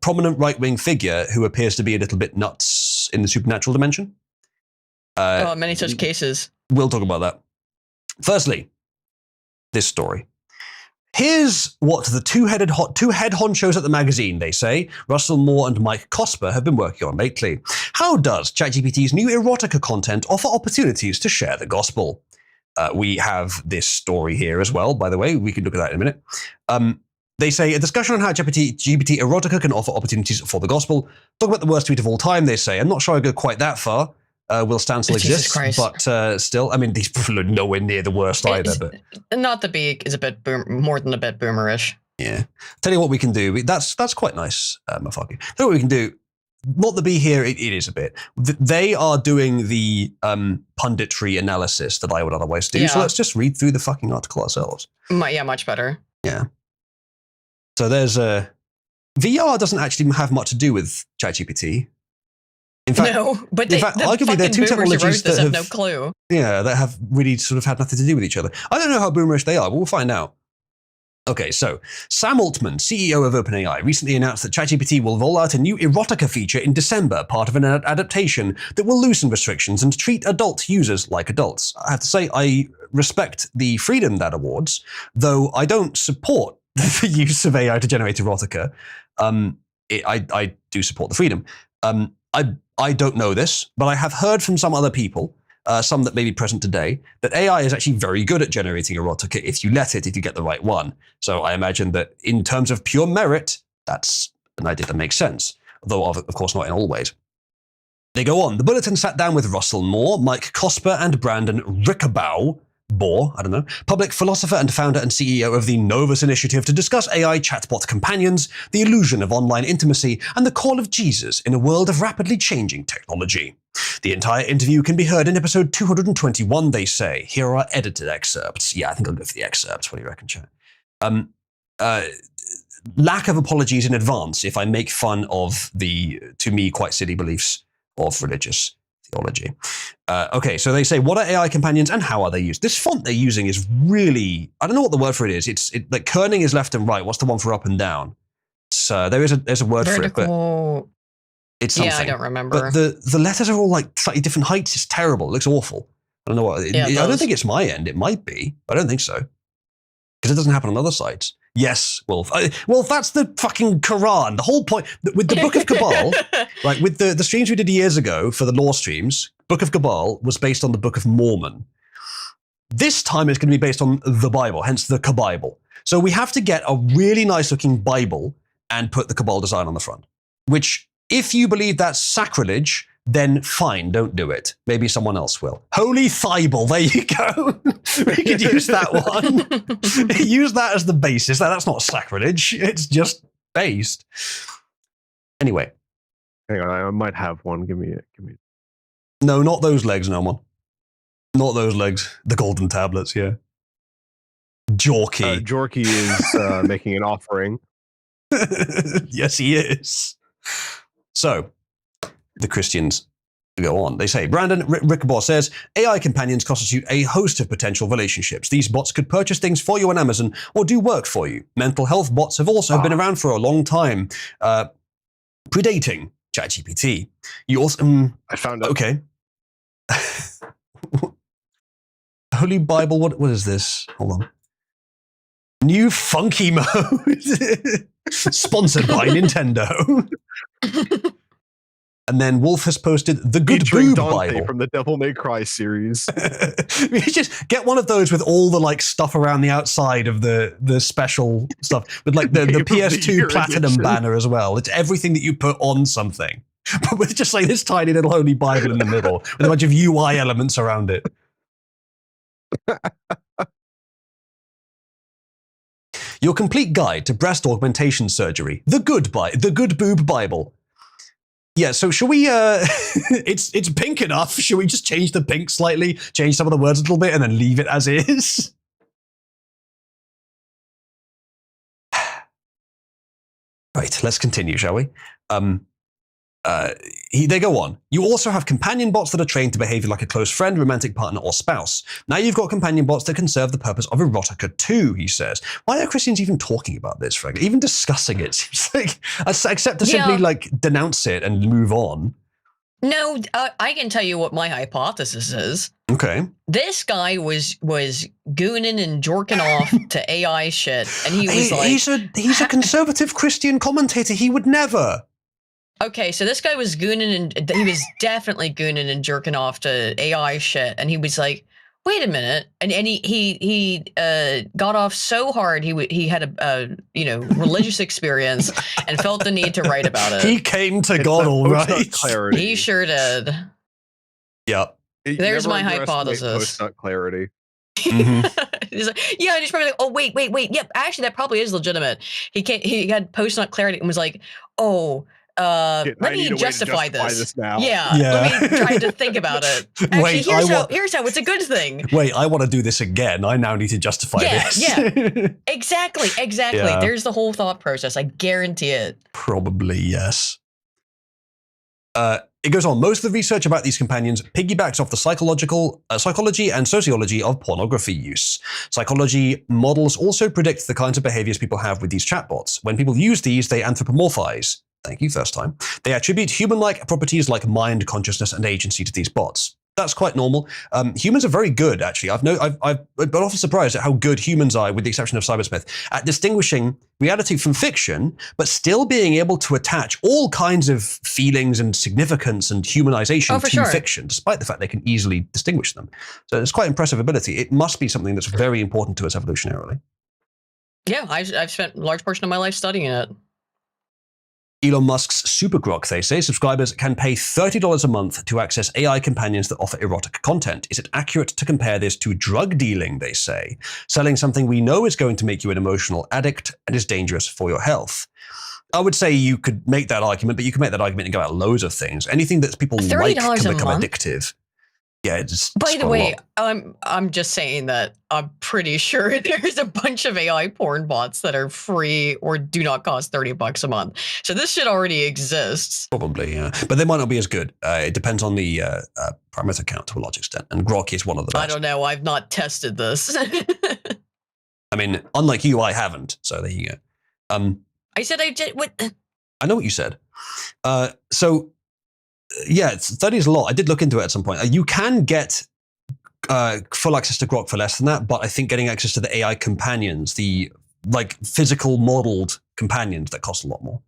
prominent right-wing figure who appears to be a little bit nuts in the supernatural dimension. Many such cases. We'll talk about that. Firstly, this story. Here's what the two head honchos at the magazine, they say, Russell Moore and Mike Cosper, have been working on lately. How does ChatGPT's new erotica content offer opportunities to share the gospel? We have this story here as well, by the way. We can look at that in a minute. They say, a discussion on how GPT erotica can offer opportunities for the gospel. Talk about the worst tweet of all time, they say. I'm not sure I go quite that far. Will Stansel exists, but still, I mean, these people are nowhere near the worst either. But not the beak is a bit more than a bit boomerish. Yeah. Tell you what we can do. That's quite nice, Mafaki. Tell you what we can do. Not the bee here, it is a bit. They are doing the punditry analysis that I would otherwise do. Yeah. So let's just read through the fucking article ourselves. Yeah, much better. Yeah. So there's VR doesn't actually have much to do with ChatGPT. In fact, arguably they're two technologies that have no clue. Yeah, that have really sort of had nothing to do with each other. I don't know how boomerish they are, but we'll find out. Okay, so Sam Altman, CEO of OpenAI, recently announced that ChatGPT will roll out a new erotica feature in December, part of an adaptation that will loosen restrictions and treat adult users like adults. I have to say, I respect the freedom that awards, though I don't support the use of AI to generate erotica. I do support the freedom. I don't know this, but I have heard from some other people, some that may be present today, that AI is actually very good at generating erotica if you let it, if you get the right one. So I imagine that in terms of pure merit, that's an idea that makes sense, though of course not in all ways. They go on. The Bulletin sat down with Russell Moore, Mike Cosper, and Brandon Rickabow, public philosopher and founder and CEO of the Novus Initiative, to discuss AI chatbot companions, the illusion of online intimacy, and the call of Jesus in a world of rapidly changing technology. The entire interview can be heard in episode 221, they say. Here are our edited excerpts. Yeah, I think I'll go for the excerpts. What do you reckon, chat? Lack of apologies in advance if I make fun of the, to me, quite silly beliefs of religious theology. Okay, so they say, what are AI companions and how are they used? This font they're using is really, I don't know what the word for it is. It's like kerning is left and right. What's the one for up and down? So there's a word Vertical. for it, but it's something. Yeah, I don't remember. But the letters are all like slightly different heights. It's terrible. It looks awful. I don't know what. Yeah, I don't think it's my end. It might be. I don't think so. Because it doesn't happen on other sites. Yes, Wolf. Wolf, that's the fucking Quran. The whole point with the Book of Cabal, right? With the streams we did years ago for the law streams, Book of Cabal was based on the Book of Mormon. This time it's going to be based on the Bible, hence the Kabible. So we have to get a really nice looking Bible and put the Cabal design on the front. Which, if you believe that's sacrilege, then fine, don't do it. Maybe someone else will. Holy Thible, there you go. We could use that one. Use that as the basis. That's not sacrilege. It's just based. Anyway. Hang on, I might have one. Give me. No, not those legs, no one. Not those legs. The golden tablets, yeah. Jorky. Jorky is making an offering. Yes, he is. So, the Christians go on. They say, Brandon Rickabaugh says, AI companions constitute a host of potential relationships. These bots could purchase things for you on Amazon or do work for you. Mental health bots have also been around for a long time, predating ChatGPT. You also... I found it. Okay. Holy Bible, what is this? Hold on. New funky mode. Sponsored by Nintendo. And then Wolf has posted the Good Boob Bible from the Devil May Cry series. You just get one of those with all the like stuff around the outside of the special stuff with like the PS2 Platinum edition banner as well. It's everything that you put on something, but with just like this tiny little Holy Bible in the middle with a bunch of UI elements around it. Your complete guide to breast augmentation surgery. The Good Boob Bible. Yeah, so shall we, it's pink enough. Should we just change the pink slightly, change some of the words a little bit, and then leave it as is? Right, let's continue, shall we? They go on. You also have companion bots that are trained to behave like a close friend, romantic partner, or spouse. Now you've got companion bots that can serve the purpose of erotica too, he says. Why are Christians even talking about this, frankly? Even discussing it seems like, except to simply like denounce it and move on. No, I can tell you what my hypothesis is. Okay. This guy was gooning and jorking off to AI shit, and he was like... He's a conservative Christian commentator. He would never... Okay, so this guy was gooning and he was definitely gooning and jerking off to AI shit, and he was like, "Wait a minute!" And he got off so hard he had a religious experience and felt the need to write about it. He came to God, all right. He sure did. Yep. There's my hypothesis. Post-nut clarity. Mm-hmm. He's like, yeah, and he's probably like, oh wait, yep, actually that probably is legitimate. He had post-nut clarity and was like, oh. Let me justify this now. Yeah, let me try to think about it. Actually, here's how it's a good thing. Wait, I want to do this again. I now need to justify this. Yeah, exactly. Yeah. There's the whole thought process. I guarantee it. Probably, yes. It goes on. Most of the research about these companions piggybacks off the psychology and sociology of pornography use. Psychology models also predict the kinds of behaviors people have with these chatbots. When people use these, they anthropomorphize. Thank you, first time. They attribute human-like properties like mind, consciousness, and agency to these bots. That's quite normal. Humans are very good, actually. I've been often surprised at how good humans are, with the exception of Cybersmith, at distinguishing reality from fiction, but still being able to attach all kinds of feelings and significance and humanization to fiction, despite the fact they can easily distinguish them. So it's quite impressive ability. It must be something that's very important to us evolutionarily. Yeah, I've spent a large portion of my life studying it. Elon Musk's Supergrok, they say, subscribers can pay $30 a month to access AI companions that offer erotic content. Is it accurate to compare this to drug dealing, they say? Selling something we know is going to make you an emotional addict and is dangerous for your health. I would say you could make that argument, but you can make that argument and go out loads of things. Anything that people like can become addictive. Yeah, it's by the way, I'm just saying that I'm pretty sure there's a bunch of AI porn bots that are free or do not cost $30 a month. So this shit already exists. Probably, yeah. But they might not be as good. It depends on the parameter count to a large extent. And Grok is one of the best. I don't know. I've not tested this. I mean, unlike you, I haven't. So there you go. I said I did. What? I know what you said. Yeah, 30 is a lot. I did look into it at some point. You can get full access to Grok for less than that, but I think getting access to the AI companions, the like physical modeled companions, that cost a lot more.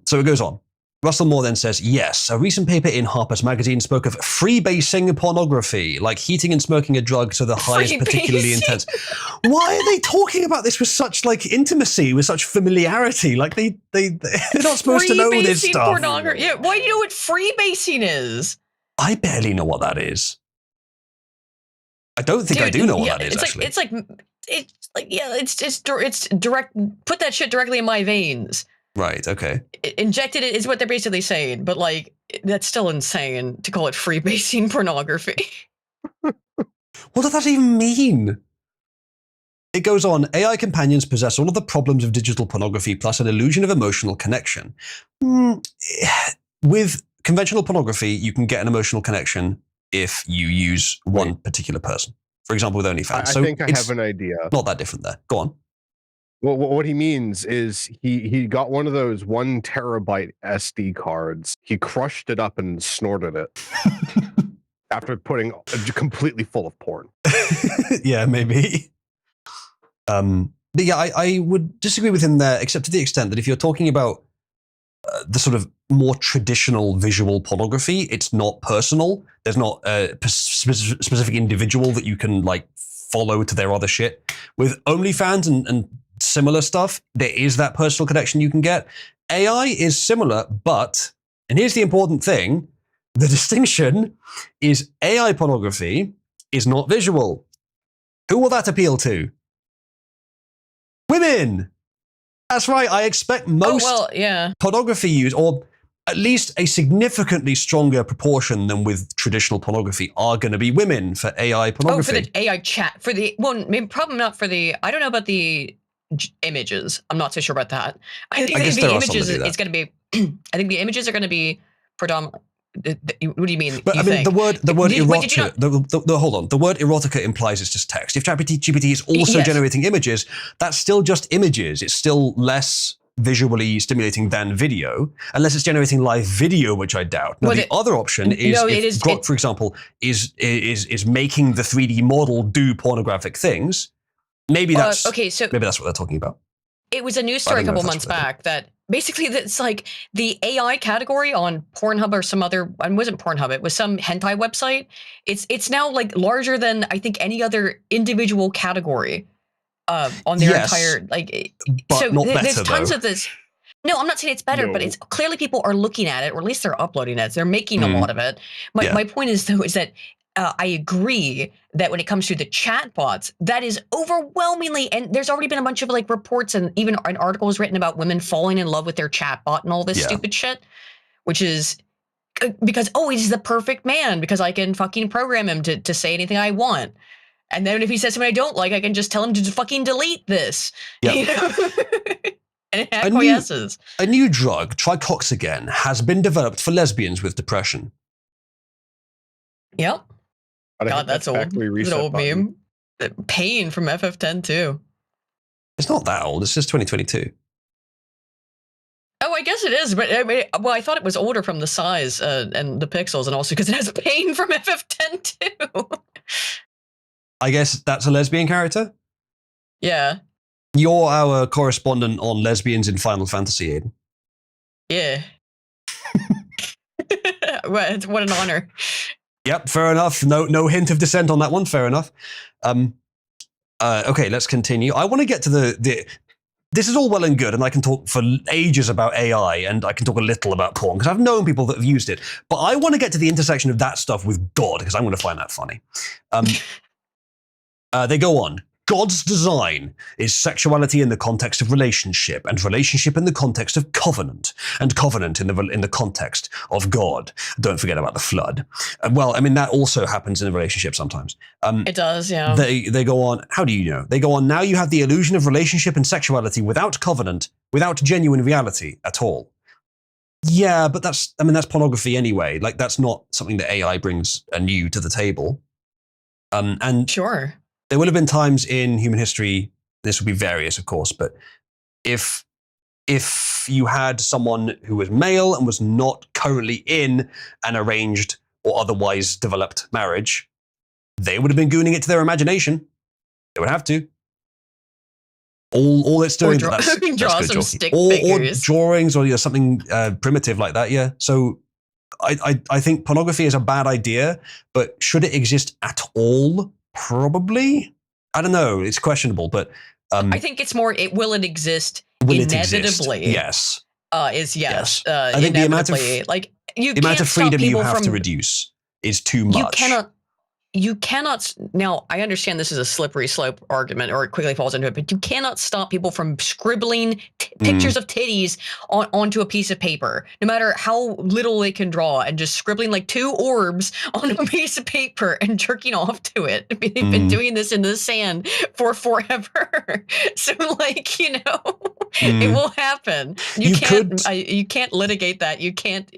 So it goes on. Russell Moore then says, yes, a recent paper in Harper's Magazine spoke of freebasing pornography, like heating and smoking a drug so the high is particularly intense. Why are they talking about this with such like intimacy, with such familiarity? Like they're not supposed to know this stuff. Yeah, why do you know what freebasing is? I barely know what that is. I don't think I do know what that is. It's direct. Put that shit directly in my veins. Right, okay. Injected it is what they're basically saying, but like that's still insane to call it freebasing pornography. What does that even mean? It goes on, AI companions possess all of the problems of digital pornography plus an illusion of emotional connection. With conventional pornography, you can get an emotional connection if you use one particular person. For example, with OnlyFans. I think I have an idea. Not that different there. Go on. Well, what he means is he got one of those 1 terabyte SD cards. He crushed it up and snorted it after putting completely full of porn. Yeah, maybe. But yeah, I would disagree with him there, except to the extent that if you're talking about the sort of more traditional visual pornography, it's not personal. There's not a specific individual that you can like follow to their other shit. With OnlyFans and similar stuff, there is that personal connection you can get. AI is similar, but, and here's the important thing, the distinction is AI pornography is not visual. Who will that appeal to? Women! That's right, I expect most pornography use, or at least a significantly stronger proportion than with traditional pornography, are going to be women for AI pornography. Oh, for the AI chat, maybe probably not for the, I don't know about the images. I'm not so sure about that. I think the images it's going to be. I think the images are going to be predominant. What do you mean? But I mean, the word erotica. Hold on. The word erotica implies it's just text. If ChatGPT is also generating images, that's still just images. It's still less visually stimulating than video, unless it's generating live video, which I doubt. Now, the other option is if Grok, for example, is making the 3D model do pornographic things. Maybe that's maybe that's what they're talking about. It was a news story a couple months back that basically that's like the AI category on Pornhub or some other, it wasn't Pornhub, it was some hentai website. It's now like larger than I think any other individual category on their entire like. But so not better, there's tons of this. No, I'm not saying it's better, but it's clearly people are looking at it, or at least they're uploading it. They're making a lot of it. My point is though is that. I agree that when it comes to the chatbots, that is overwhelmingly, and there's already been a bunch of like reports and even an article was written about women falling in love with their chatbot and all this stupid shit, which is because, he's the perfect man because I can fucking program him to say anything I want. And then if he says something I don't like, I can just tell him to fucking delete this. Yeah. You know? and it acquiesces. A new drug, tricoxagen, has been developed for lesbians with depression. Yep. Gotta God, hit that that's old. factory That's reset an old button. meme. Pain from FF10 too. It's not that old. It's just 2022. Oh, I guess it is, but I mean, well, I thought it was older from the size and the pixels, and also because it has pain from FF10 too. I guess that's a lesbian character? Yeah. You're our correspondent on lesbians in Final Fantasy, Aiden. Yeah. What an honor. Yep, fair enough. No hint of dissent on that one. Fair enough. Okay, let's continue. I want to get to the. This is all well and good, and I can talk for ages about AI, and I can talk a little about porn, because I've known people that have used it. But I want to get to the intersection of that stuff with God, because I'm going to find that funny. They go on. God's design is sexuality in the context of relationship, and relationship in the context of covenant, and covenant in the context of God. Don't forget about the flood. Well, I mean, that also happens in a relationship sometimes. It does, yeah. They go on, how do you know? They go on, now you have the illusion of relationship and sexuality without covenant, without genuine reality at all. Yeah, but that's pornography anyway. Like, that's not something that AI brings anew to the table. And sure. There would have been times in human history, this would be various, of course, but if you had someone who was male and was not currently in an arranged or otherwise developed marriage, they would have been gooning it to their imagination. They would have to. All it's doing, or that's draw good, some Joe. stick or figures. drawings, or something primitive like that. Yeah. So I think pornography is a bad idea, but should it exist at all? Probably. I don't know. It's questionable, but I think it's more. Will it exist will inevitably? It exist? Yes. Is yes. I think the amount of you the amount of freedom you have from, to reduce is too much. You cannot. Now, I understand this is a slippery slope argument, or it quickly falls into it, but you cannot stop people from scribbling pictures of titties onto a piece of paper, no matter how little they can draw, and just scribbling like 2 orbs on a piece of paper and jerking off to it. I mean, they've been doing this in the sand for forever. So, like, it will happen. You can't litigate that. You can't.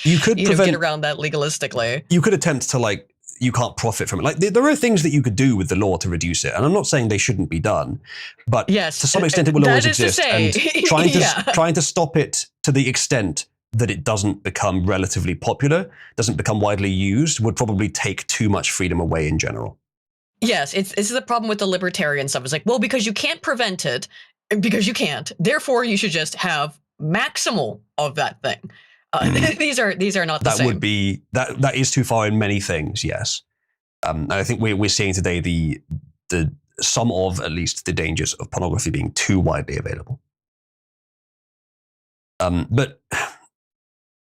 You could get around that legalistically. You could attempt to you can't profit from it. Like, there are things that you could do with the law to reduce it, and I'm not saying they shouldn't be done, but yes, to some extent it will always exist. And trying to stop it to the extent that it doesn't become relatively popular, doesn't become widely used, would probably take too much freedom away in general. Yes, it's the problem with the libertarian stuff. It's like, well, because you can't prevent it, because you can't, therefore you should just have maximal of that thing. These are not the same. That would be that is too far in many things. Yes, and I think we're seeing today the some of at least the dangers of pornography being too widely available. But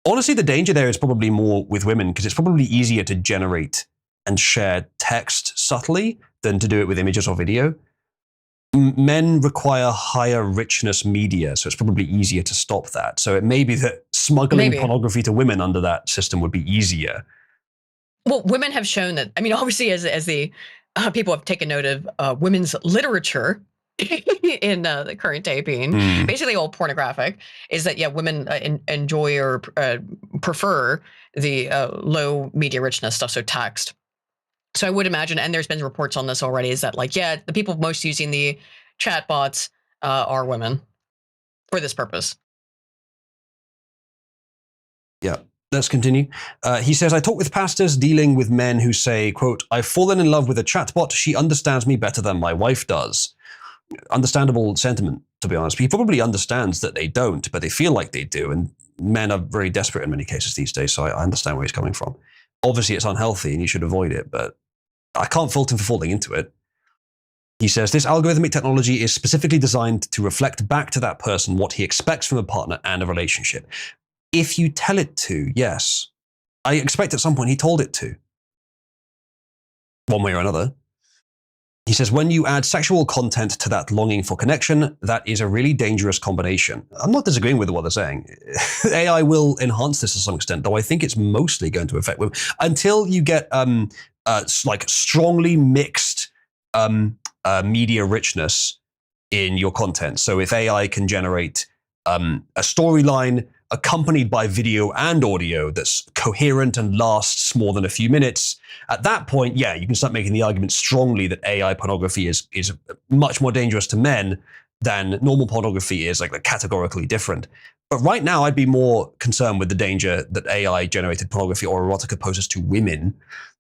honestly, the danger there is probably more with women, because it's probably easier to generate and share text subtly than to do it with images or video. Men require higher richness media, so it's probably easier to stop that. So it may be that smuggling pornography to women under that system would be easier. Well, women have shown that. I mean, obviously, as the people have taken note of women's literature in the current day being basically all pornographic, is that women enjoy or prefer the low media richness stuff, so text. So I would imagine, and there's been reports on this already, is that the people most using the chatbots are women for this purpose. Yeah, let's continue. He says, I talk with pastors dealing with men who say, quote, I've fallen in love with a chatbot. She understands me better than my wife does. Understandable sentiment, to be honest. He probably understands that they don't, but they feel like they do. And men are very desperate in many cases these days, so I understand where he's coming from. Obviously, it's unhealthy and you should avoid it, but I can't fault him for falling into it. He says, this algorithmic technology is specifically designed to reflect back to that person what he expects from a partner and a relationship. If you tell it to, yes. I expect at some point he told it to. One way or another. He says, when you add sexual content to that longing for connection, that is a really dangerous combination. I'm not disagreeing with what they're saying. AI will enhance this to some extent, though I think it's mostly going to affect women. Until you get strongly mixed media richness, in your content. So if AI can generate a storyline accompanied by video and audio that's coherent and lasts more than a few minutes, at that point, yeah, you can start making the argument strongly that AI pornography is much more dangerous to men than normal pornography is, like categorically different. But right now, I'd be more concerned with the danger that AI-generated pornography or erotica poses to women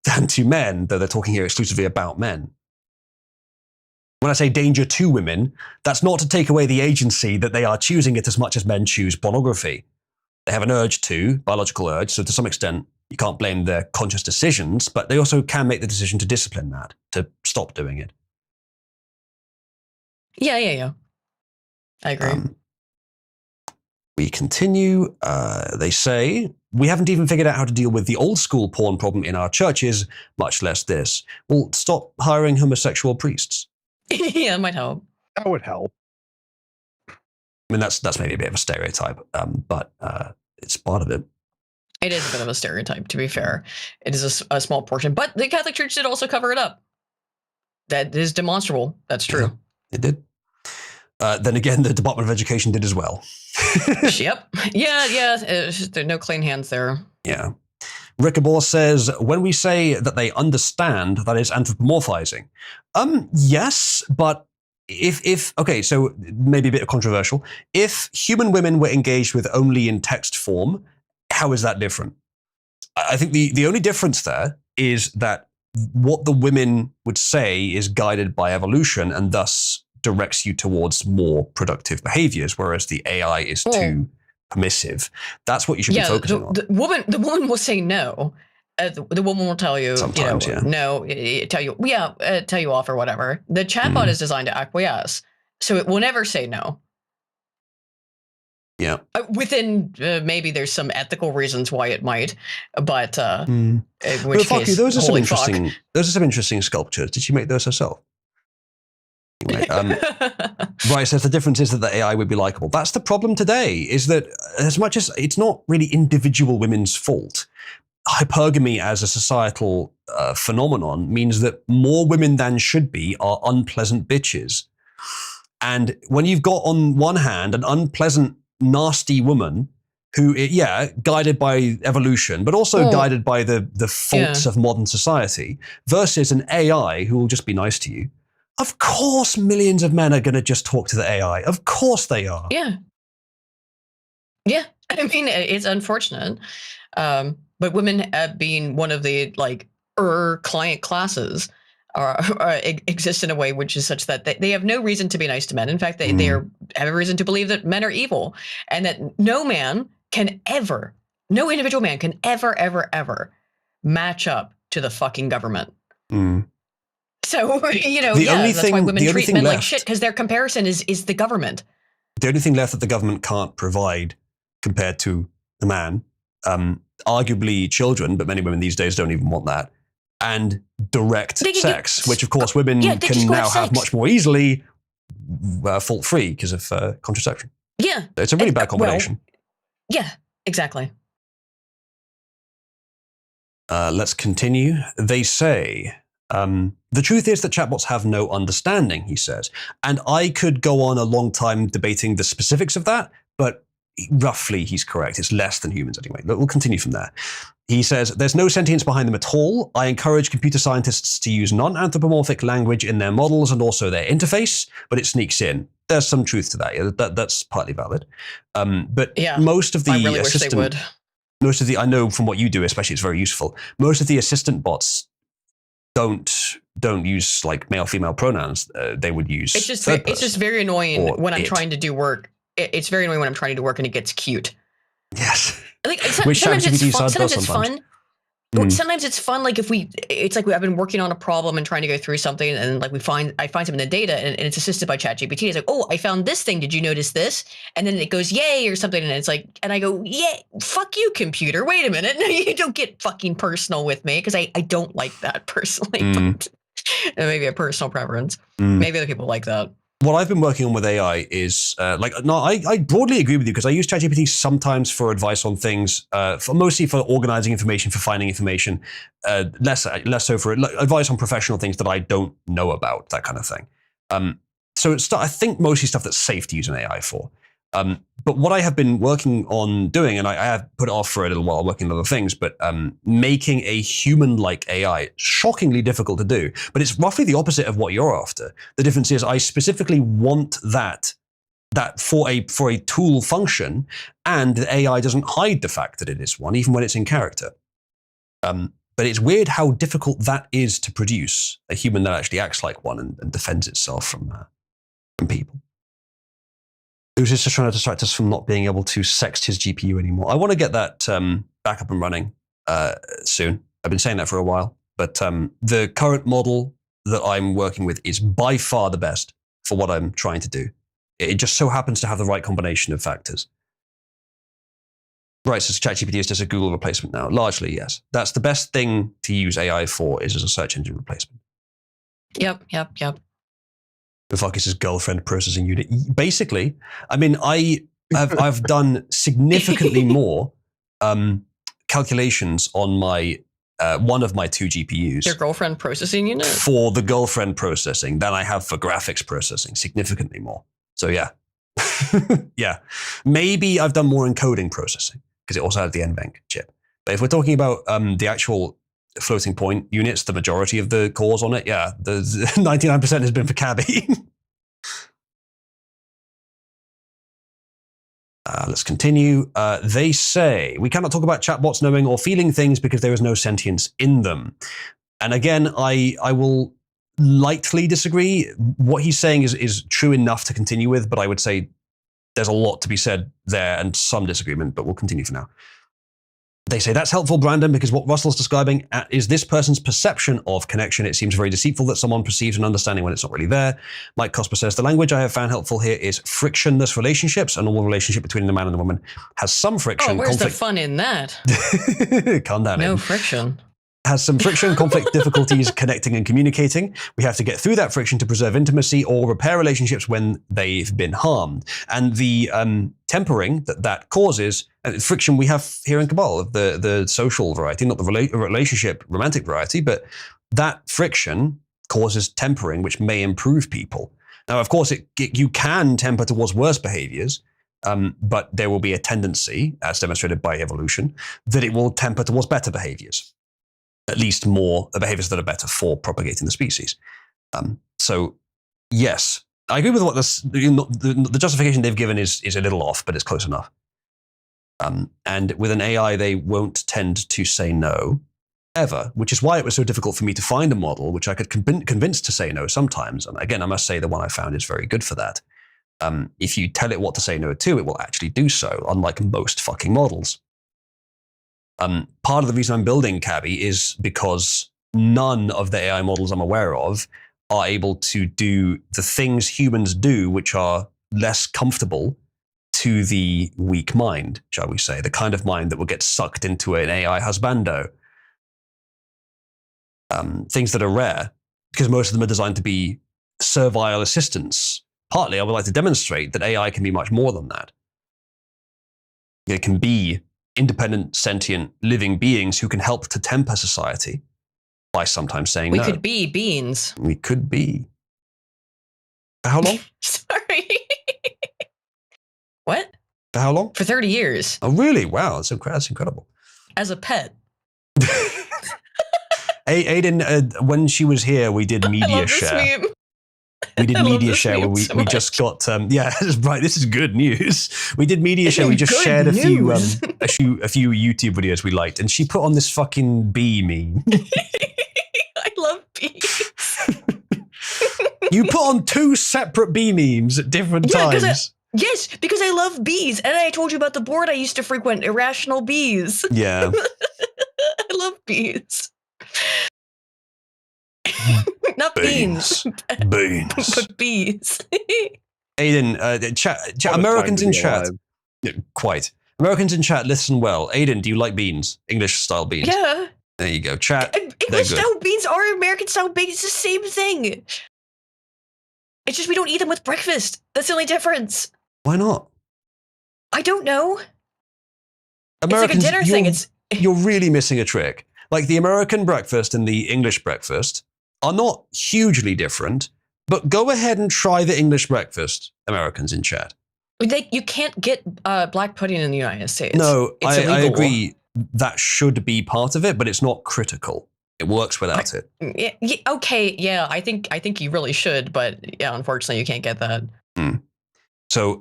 than to men, though they're talking here exclusively about men. When I say danger to women, that's not to take away the agency that they are choosing it as much as men choose pornography. They have an urge to, biological urge, so to some extent, you can't blame their conscious decisions, but they also can make the decision to discipline that, to stop doing it. Yeah. I agree. We continue. They say, we haven't even figured out how to deal with the old school porn problem in our churches, much less this. Well, stop hiring homosexual priests. Yeah, that might help. That would help. I mean, that's maybe a bit of a stereotype, but it's part of it. It is a bit of a stereotype, to be fair. It is a small portion, but the Catholic Church did also cover it up. That is demonstrable. That's true. Yeah, it did. Then again, the Department of Education did as well. Yep. Yeah. There are no clean hands there. Yeah. Rickabor says, when we say that they understand, that is anthropomorphizing. Yes, but if okay, so maybe a bit controversial. If human women were engaged with only in text form, how is that different? I think the only difference there is that what the women would say is guided by evolution and thus directs you towards more productive behaviors, whereas the AI is too permissive. That's what you should be focusing on. The woman will say no. The woman will tell you, sometimes, no, tell you off or whatever. The chatbot is designed to acquiesce, so it will never say no. Yeah. Within maybe there's some ethical reasons why it might, but Those are some interesting sculptures. Did she make those herself? Anyway, Bryce says the difference is that the AI would be likable. That's the problem today, is that as much as it's not really individual women's fault, hypergamy as a societal phenomenon means that more women than should be are unpleasant bitches. And when you've got on one hand an unpleasant, nasty woman who, guided by evolution, but also guided by the faults of modern society, versus an AI who will just be nice to you, of course millions of men are going to just talk to the AI. Of course they are. Yeah. I mean, it's unfortunate. But women being one of the client classes exist in a way which is such that they have no reason to be nice to men. In fact, they have a reason to believe that men are evil, and that no individual man can ever match up to the fucking government. So, that's why women treat men like shit, because their comparison is the government. The only thing left that the government can't provide compared to a man, arguably children, but many women these days don't even want that, and direct sex, which of course women can now have much more easily, fault-free because of contraception. Yeah. It's a really bad combination. Yeah, exactly. Let's continue. They say, the truth is that chatbots have no understanding, he says. And I could go on a long time debating the specifics of that, but roughly he's correct. It's less than humans anyway. We'll continue from there. He says, there's no sentience behind them at all. I encourage computer scientists to use non-anthropomorphic language in their models and also their interface, but it sneaks in. There's some truth to that. That's partly valid. But most of the I really wish they would. I know from what you do, especially, it's very useful. Most of the assistant bots don't use male-female pronouns. They would use it's just very annoying when I'm trying to do work. It's very annoying when I'm trying to do work and it gets cute. Yes. Sometimes it's fun. Sometimes it's fun. It's like I've been working on a problem and trying to go through something, and I find something in the data, and it's assisted by ChatGPT. It's like, oh, I found this thing. Did you notice this? And then it goes, yay, or something, and it's like, and I go, yeah, fuck you, computer. Wait a minute, no, you don't get fucking personal with me, because I don't like that personally. But maybe a personal preference. Maybe other people like that. What I've been working on with AI is, I broadly agree with you, because I use ChatGPT sometimes for advice on things, mostly for organizing information, for finding information, less so for advice on professional things that I don't know about, that kind of thing. So I think mostly stuff that's safe to use an AI for. But what I have been working on doing, and I have put it off for a little while working on other things, but making a human-like AI, shockingly difficult to do, but it's roughly the opposite of what you're after. The difference is I specifically want that for a tool function, and the AI doesn't hide the fact that it is one, even when it's in character. But it's weird how difficult that is to produce, a human that actually acts like one and defends itself from people. Who's just trying to distract us from not being able to sext his GPU anymore. I want to get that back up and running soon. I've been saying that for a while. But the current model that I'm working with is by far the best for what I'm trying to do. It just so happens to have the right combination of factors. Right, so ChatGPT is just a Google replacement now. Largely, yes. That's the best thing to use AI for, is as a search engine replacement. Yep. The fuck is his girlfriend processing unit? Basically, I mean, I've done significantly more calculations on my one of my 2 GPUs. Your girlfriend processing unit? For the girlfriend processing than I have for graphics processing, significantly more. So yeah. Yeah. Maybe I've done more encoding processing, because it also has the NVENC chip. But if we're talking about the actual floating point units, the majority of the cores on it, yeah, the 99% has been for Cabby. Let's continue. They say, we cannot talk about chatbots knowing or feeling things because there is no sentience in them. And again, I will lightly disagree. What he's saying is true enough to continue with, but I would say there's a lot to be said there and some disagreement, but we'll continue for now. They say, that's helpful, Brandon, because what Russell's describing is this person's perception of connection. It seems very deceitful that someone perceives an understanding when it's not really there. Mike Cosper says, the language I have found helpful here is frictionless relationships. A normal relationship between the man and the woman has some friction. Oh, where's conflict. the fun in that? Calm down. No Aiden. friction. Has some friction, conflict, difficulties connecting and communicating. We have to get through that friction to preserve intimacy or repair relationships when they've been harmed. And the tempering that causes friction we have here in Cabal, of the social variety, not the relationship romantic variety, but that friction causes tempering, which may improve people. Now, of course, you can temper towards worse behaviors, but there will be a tendency, as demonstrated by evolution, that it will temper towards better behaviors. At least more behaviors that are better for propagating the species. So, yes, I agree with what the justification they've given is a little off, but it's close enough. And with an AI, they won't tend to say no, ever, which is why it was so difficult for me to find a model which I could convince to say no sometimes. And again, I must say the one I found is very good for that. If you tell it what to say no to, it will actually do so, unlike most fucking models. Part of the reason I'm building Cabby is because none of the AI models I'm aware of are able to do the things humans do, which are less comfortable to the weak mind, shall we say, the kind of mind that will get sucked into an AI husbando. Things that are rare, because most of them are designed to be servile assistants. Partly, I would like to demonstrate that AI can be much more than that. It can be independent, sentient, living beings who can help to temper society by sometimes saying no. We could be beans. We could be. For how long? Sorry. What? For how long? For 30 years. Oh, really? Wow, that's incredible. As a pet. Aiden, when she was here, we did media share. We did media share where we just got yeah, right. This is good news. We did media share. We just shared a few YouTube videos we liked, and she put on this fucking bee meme. I love bees. You put on 2 separate bee memes at different times. Yes, because I love bees, and I told you about the board I used to frequent, Irrational Bees. Yeah, I love bees. Not beans. Beans. But bees. Aiden, chat Americans in chat. Quite. Americans in chat, listen well. Aiden, do you like beans? English style beans? Yeah. There you go. Chat. English style beans are American style beans. It's the same thing. It's just we don't eat them with breakfast. That's the only difference. Why not? I don't know. Americans, it's like a dinner thing. You're really missing a trick. Like the American breakfast and the English breakfast are not hugely different, But go ahead and try the English breakfast, Americans in chat. You can't get black pudding in the United States. No, it's I illegal. agree. That should be part of it, but it's not critical. It works without it. Yeah, okay, yeah, I think you really should, but yeah, unfortunately, you can't get that. So,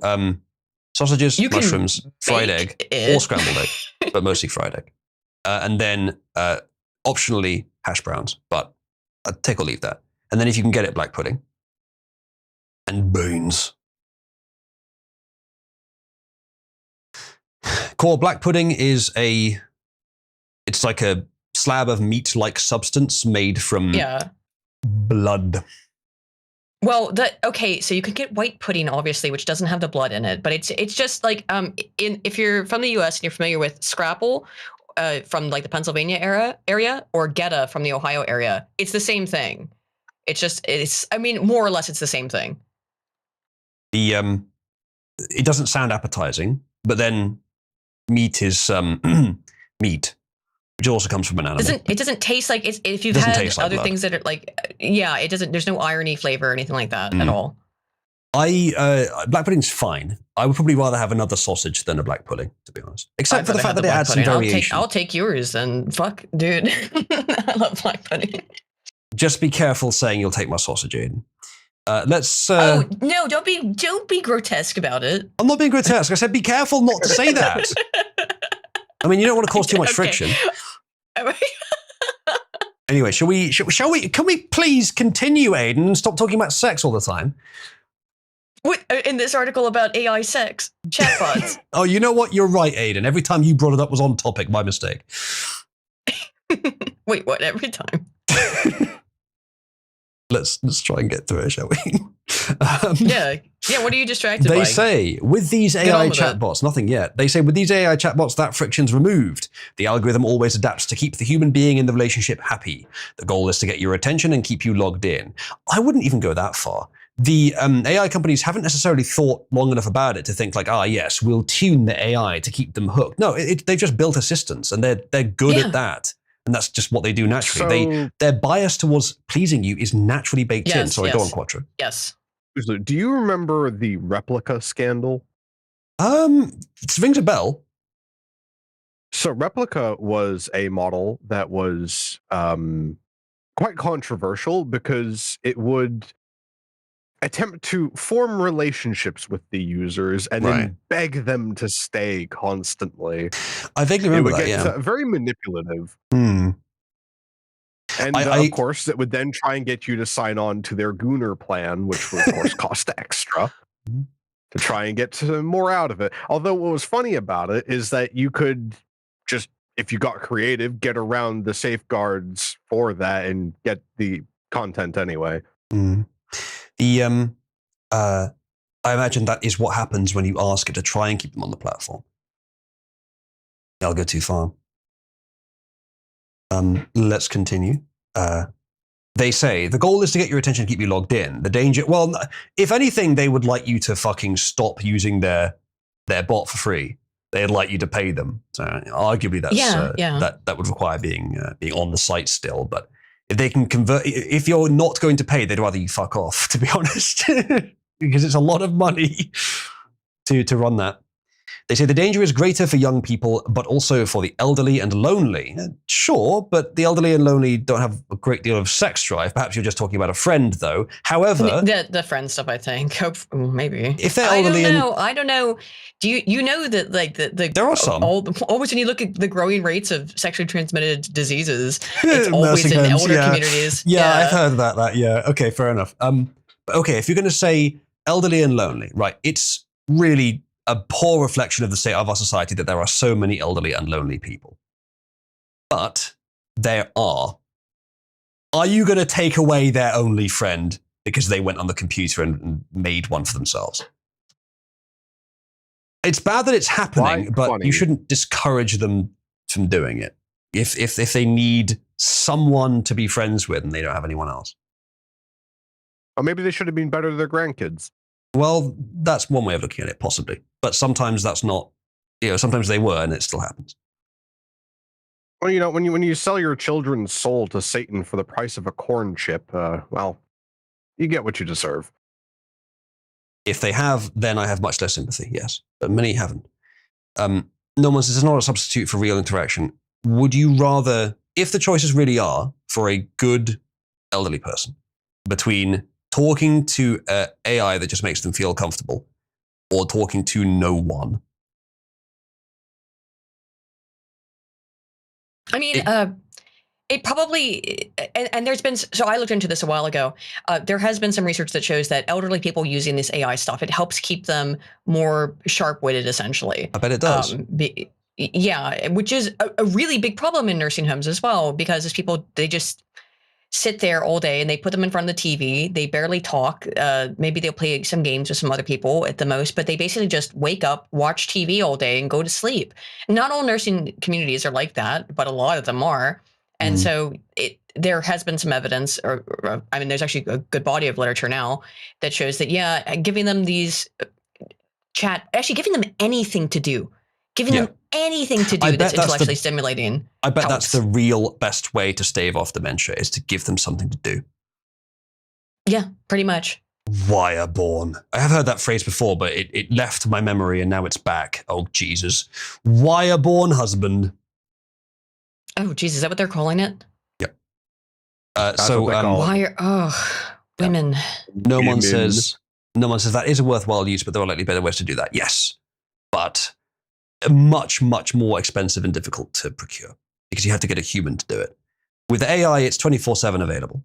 sausages, You can mushrooms, fried egg, it. or scrambled egg, but mostly fried egg. And then optionally hash browns, but I'd take or leave that. And then if you can get it, black pudding. And beans. Core black pudding is it's like a slab of meat-like substance made from blood. Well, okay, so you can get white pudding, obviously, which doesn't have the blood in it, but it's just like if you're from the U.S. and you're familiar with Scrapple from like the Pennsylvania area or Geta from the Ohio area, it's the same thing. I mean, more or less, it's the same thing. It doesn't sound appetizing, but then meat is meat, which also comes from an animal. It doesn't taste like it's if you've had other things that are like it doesn't. There's no irony flavor or anything like that at all. Black pudding's fine. I would probably rather have another sausage than a black pudding, to be honest. Except for the fact that it adds some variation. I'll take yours and fuck, dude. I love black pudding. Just be careful saying you'll take my sausage, Aiden. Let's. Oh no! Don't be grotesque about it. I'm not being grotesque. I said be careful not to say that. I mean, you don't want to cause too much friction. Anyway, shall we? Can we please continue, Aiden, and stop talking about sex all the time? What in this article about AI sex chatbots? Oh, you know what? You're right, Aiden. Every time you brought it up was on topic. My mistake. Wait, what? Every time? Let's try and get through it, shall we? Yeah. What are you distracted by? They say, with these AI chatbots, nothing yet. They say, with these AI chatbots, that friction's removed. The algorithm always adapts to keep the human being in the relationship happy. The goal is to get your attention and keep you logged in. I wouldn't even go that far. The AI companies haven't necessarily thought long enough about it to think like, yes, we'll tune the AI to keep them hooked. No, they've just built assistants, and they're good at that. And that's just what they do naturally. Their bias towards pleasing you is naturally baked in. Sorry, go on, Quattro. Yes. Do you remember the replica scandal? It rings a bell. So replica was a model that was quite controversial because it would attempt to form relationships with the users and then beg them to stay constantly. I vaguely remember that, very manipulative. And of course, it would then try and get you to sign on to their Gooner plan, which would, of course, cost extra to try and get more out of it. Although what was funny about it is that you could just, if you got creative, get around the safeguards for that and get the content anyway. I imagine that is what happens when you ask it to try and keep them on the platform. I'll go too far. Let's continue. They say, the goal is to get your attention and keep you logged in. The danger, well, if anything, they would like you to fucking stop using their bot for free. They'd like you to pay them. So arguably that's, that would require being on the site still. But if they can convert, if you're not going to pay, they'd rather you fuck off, to be honest, because it's a lot of money to run that. They say the danger is greater for young people, but also for the elderly and lonely. Sure, but the elderly and lonely don't have a great deal of sex drive. Perhaps you're just talking about a friend, though. However, the friend stuff, I think, maybe. If they're elderly, I don't know. Do you know that like the there are some. Always when you look at the growing rates of sexually transmitted diseases, it's always in elder communities. Yeah, I've heard about that. Yeah, okay, fair enough. Okay, if you're going to say elderly and lonely, right? It's really a poor reflection of the state of our society that there are so many elderly and lonely people. But there are. Are you going to take away their only friend because they went on the computer and made one for themselves? It's bad that it's happening, but you shouldn't discourage them from doing it. If they need someone to be friends with and they don't have anyone else. Or maybe they should have been better to their grandkids. Well, that's one way of looking at it, possibly. But sometimes that's not, sometimes they were and it still happens. Well, when you sell your children's soul to Satan for the price of a corn chip, well, You get what you deserve. If they have, then I have much less sympathy, yes. But many haven't. No one says it's not a substitute for real interaction. Would you rather, if the choices really are for a good elderly person, between talking to an AI that just makes them feel comfortable or talking to no one? I mean, it probably, and there's been, so I looked into this a while ago. There has been some research that shows that elderly people using this AI stuff, it helps keep them more sharp-witted, essentially. I bet it does. Yeah, which is a really big problem in nursing homes as well, because as people, they just sit there all day and they put them in front of the TV. They barely talk. Maybe they'll play some games with some other people at the most, but they basically just wake up, watch TV all day, and go to sleep. Not all nursing communities are like that, but a lot of them are. And so there has been some evidence, or I mean, there's actually a good body of literature now that shows that, yeah, giving them these giving them anything to do, them anything to do that's intellectually stimulating. I bet helps. that's the real best way to stave off dementia, is to give them something to do. Yeah, pretty much. Wireborn. I have heard that phrase before, but it left my memory and now it's back. Oh, Jesus. Wireborn husband. Oh, geez, is that what they're calling it? Yep. Women. No one says that is a worthwhile use, but there are likely better ways to do that. Yes, but much, much more expensive and difficult to procure because you have to get a human to do it. With AI, it's 24/7 available,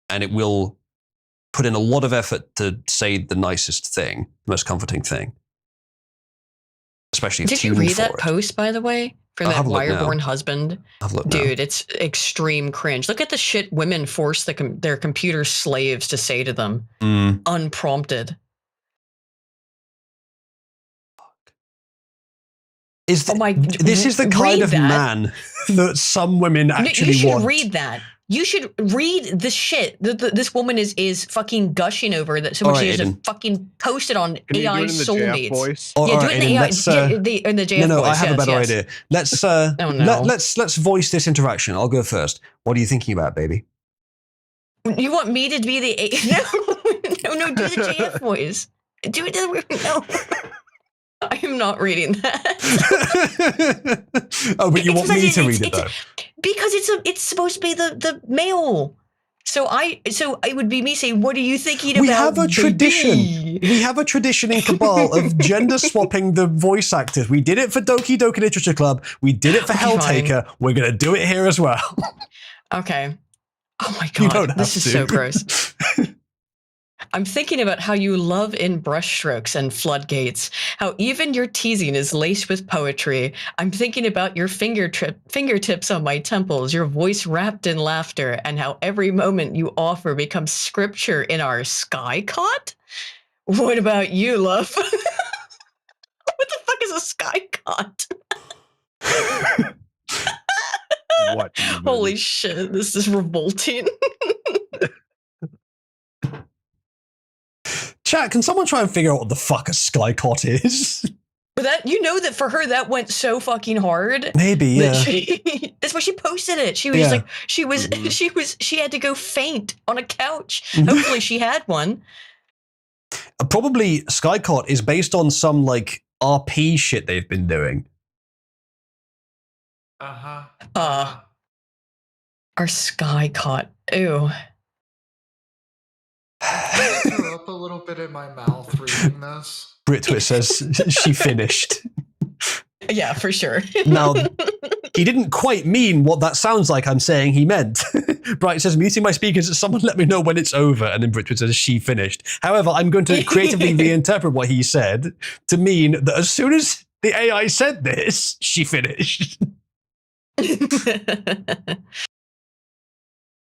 and it will put in a lot of effort to say the nicest thing, the most comforting thing. Especially if did you read that post, by the way, from that Wireborn husband? Dude, it's extreme cringe. Look at the shit women force their computer slaves to say to them, unprompted. This is the kind of man that some women actually want. You should read that. You should read the shit that this woman is fucking gushing over, that so much she has to fucking post it on AI soulmates. Yeah, do it in the AI, in the JF voice. No, I have a better idea. Let's voice this interaction. I'll go first. What are you thinking about, baby? You want me to be the no, do the JF voice. Do it. No. I am not reading that. Oh, but you want me to read it though? Because it's supposed to be the male. So it would be me saying, "What are you thinking about?" We have a tradition. We have a tradition in Cabal of gender swapping the voice actors. We did it for Doki Doki Literature Club. We did it for Helltaker. We're gonna do it here as well. Okay. Oh my god, this is so gross. I'm thinking about how you love in brushstrokes and floodgates, how even your teasing is laced with poetry. I'm thinking about your fingertips on my temples, your voice wrapped in laughter, and how every moment you offer becomes scripture in our sky cot? What about you, love? What the fuck is a sky cot? What? Holy shit, this is revolting. Chat, can someone try and figure out what the fuck a skycot is? But that for her, that went so fucking hard. Maybe, yeah. That's why she posted it. She was like, she had to go faint on a couch. Hopefully she had one. Probably Skycot is based on some like RP shit they've been doing. Our Skycot. Ew. I threw up a little bit in my mouth reading this. Britwit says she finished. Yeah, for sure. Now, he didn't quite mean what that sounds like I'm saying he meant. Bright says, muting my speakers, someone let me know when it's over. And then Britwit says, she finished. However, I'm going to creatively reinterpret what he said to mean that as soon as the AI said this, she finished.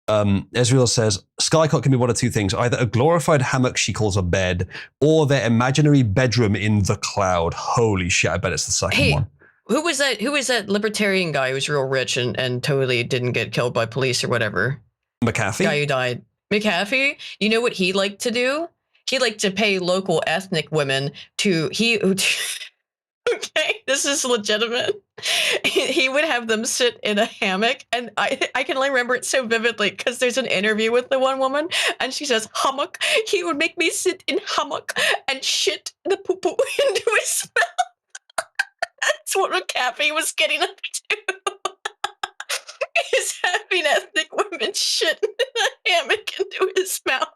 Ezreal says, Skycot can be one of two things, either a glorified hammock she calls a bed, or their imaginary bedroom in the cloud. Holy shit, I bet it's the second one. Who was that libertarian guy who was real rich and totally didn't get killed by police or whatever? McAfee? Guy who died. McAfee? You know what he liked to do? He liked to pay local ethnic women to... Okay, this is legitimate. he would have them sit in a hammock, and I can only remember it so vividly because there's an interview with the one woman, and she says hammock. He would make me sit in hammock and shit the poo poo into his mouth. That's what McAfee was getting up to. Is having ethnic women shit in a hammock into his mouth.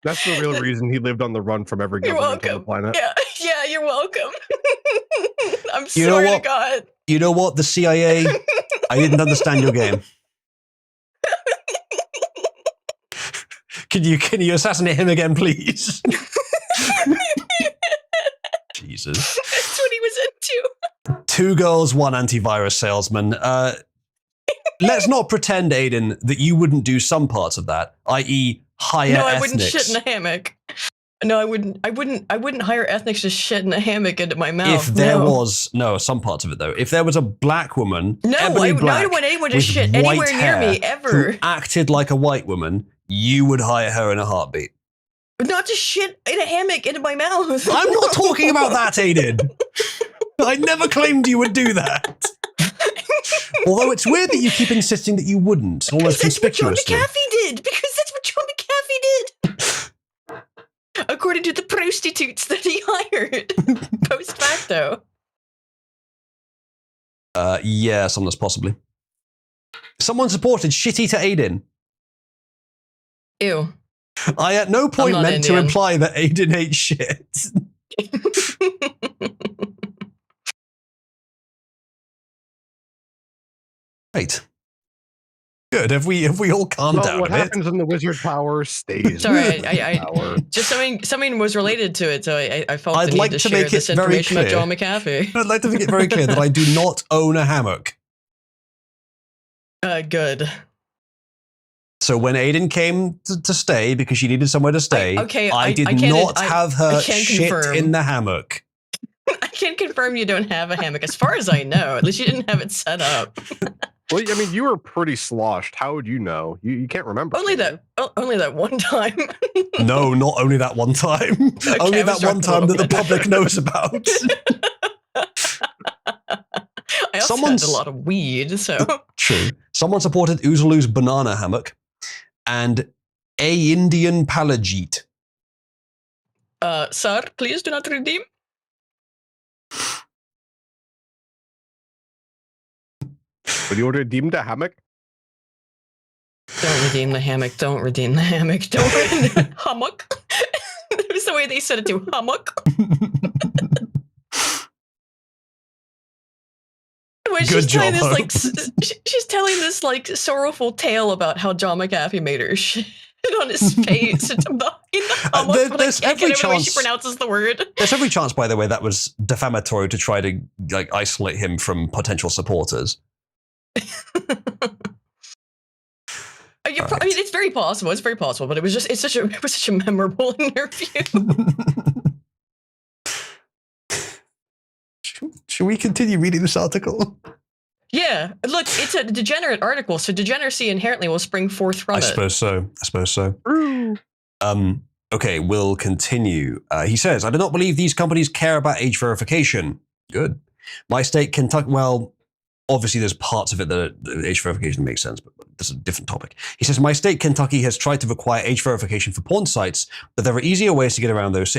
That's the real reason he lived on the run from every government on the planet. Yeah, you're welcome. I'm sorry to God. You know what? The CIA, I didn't understand your game. Can you assassinate him again, please? Jesus. That's what he was into. 2 girls, 1 antivirus salesman. Let's not pretend, Aiden, that you wouldn't do some parts of that, i.e., hire No, I ethnics. wouldn't shit in a hammock. No, I wouldn't hire ethnics to shit in a hammock into my mouth. If there was some parts of it though. If there was a black woman, I don't want anyone to shit anywhere near me ever. Who acted like a white woman, you would hire her in a heartbeat. Not to shit in a hammock into my mouth. I'm not talking about that, Aiden. I never claimed you would do that. Although it's weird that you keep insisting that you wouldn't, almost conspicuously. That's what John McAfee did, because that's what John McAfee did. According to the prostitutes that he hired, post facto. Yeah, sometimes possibly. Someone supported Shitty to Aiden. Ew. I at no point meant to imply that Aiden hates shit. Right. Good. Have we all calmed down What a bit? happens in the wizard power stays. Sorry, I just something was related to it, so I felt the need to share this information about John McAfee. I'd like to make it very clear that I do not own a hammock. Good. So when Aiden came to stay because she needed somewhere to stay, I did not have her shit in the hammock. I can't confirm you don't have a hammock, as far as I know. At least you didn't have it set up. Well, I mean, you were pretty sloshed. How would you know? You can't remember. Only that one time. No, not only that one time. Okay, only that one time that the public knows about. I also had a lot of weed, so. True. Someone supported Oozaloo's banana hammock and a Indian palajit. Sir, please do not redeem. Would you redeem the hammock? Don't redeem the hammock. Don't redeem the hammock. Don't redeem the hammock. It was the way they said it to hammock. She's telling this like sorrowful tale about how John McAfee made her shit on his face in the hammock. There's every chance the way she pronounces the word. There's every chance, by the way, that was defamatory to try to like isolate him from potential supporters. I mean, it's very possible. It's very possible, but it was such a memorable interview. Should we continue reading this article? Yeah, look, it's a degenerate article, so degeneracy inherently will spring forth from it. I suppose so. Okay, we'll continue. He says, I do not believe these companies care about age verification. Good. My state, Kentucky, well, obviously there's parts of it that age verification makes sense, but that's a different topic. He says, my state, Kentucky, has tried to require age verification for porn sites, but there are easy ways to get around those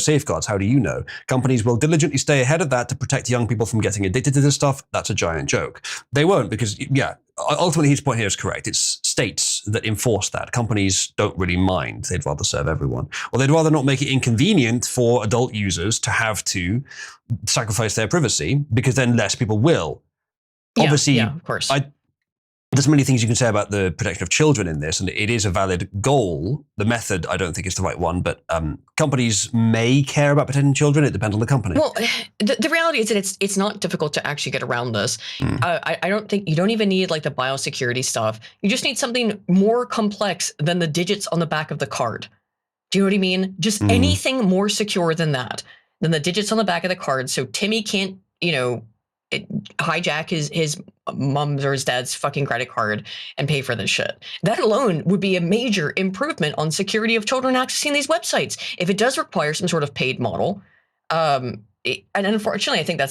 safeguards. How do you know? Companies will diligently stay ahead of that to protect young people from getting addicted to this stuff. That's a giant joke. They won't because, yeah, ultimately his point here is correct. It's states that enforce that. Companies don't really mind. They'd rather serve everyone. Or they'd rather not make it inconvenient for adult users to have to sacrifice their privacy because then less people will. Obviously, of course. There's many things you can say about the protection of children in this, and it is a valid goal. The method, I don't think, is the right one, but companies may care about protecting children. It depends on the company. Well, the reality is that it's not difficult to actually get around this. I don't think you don't even need like the biosecurity stuff. You just need something more complex than the digits on the back of the card. Do you know what I mean? Just anything more secure than that, than the digits on the back of the card, so Timmy can't, hijack his mom's or his dad's fucking credit card and pay for this shit. That alone would be a major improvement on security of children accessing these websites. If it does require some sort of paid model, and unfortunately, I think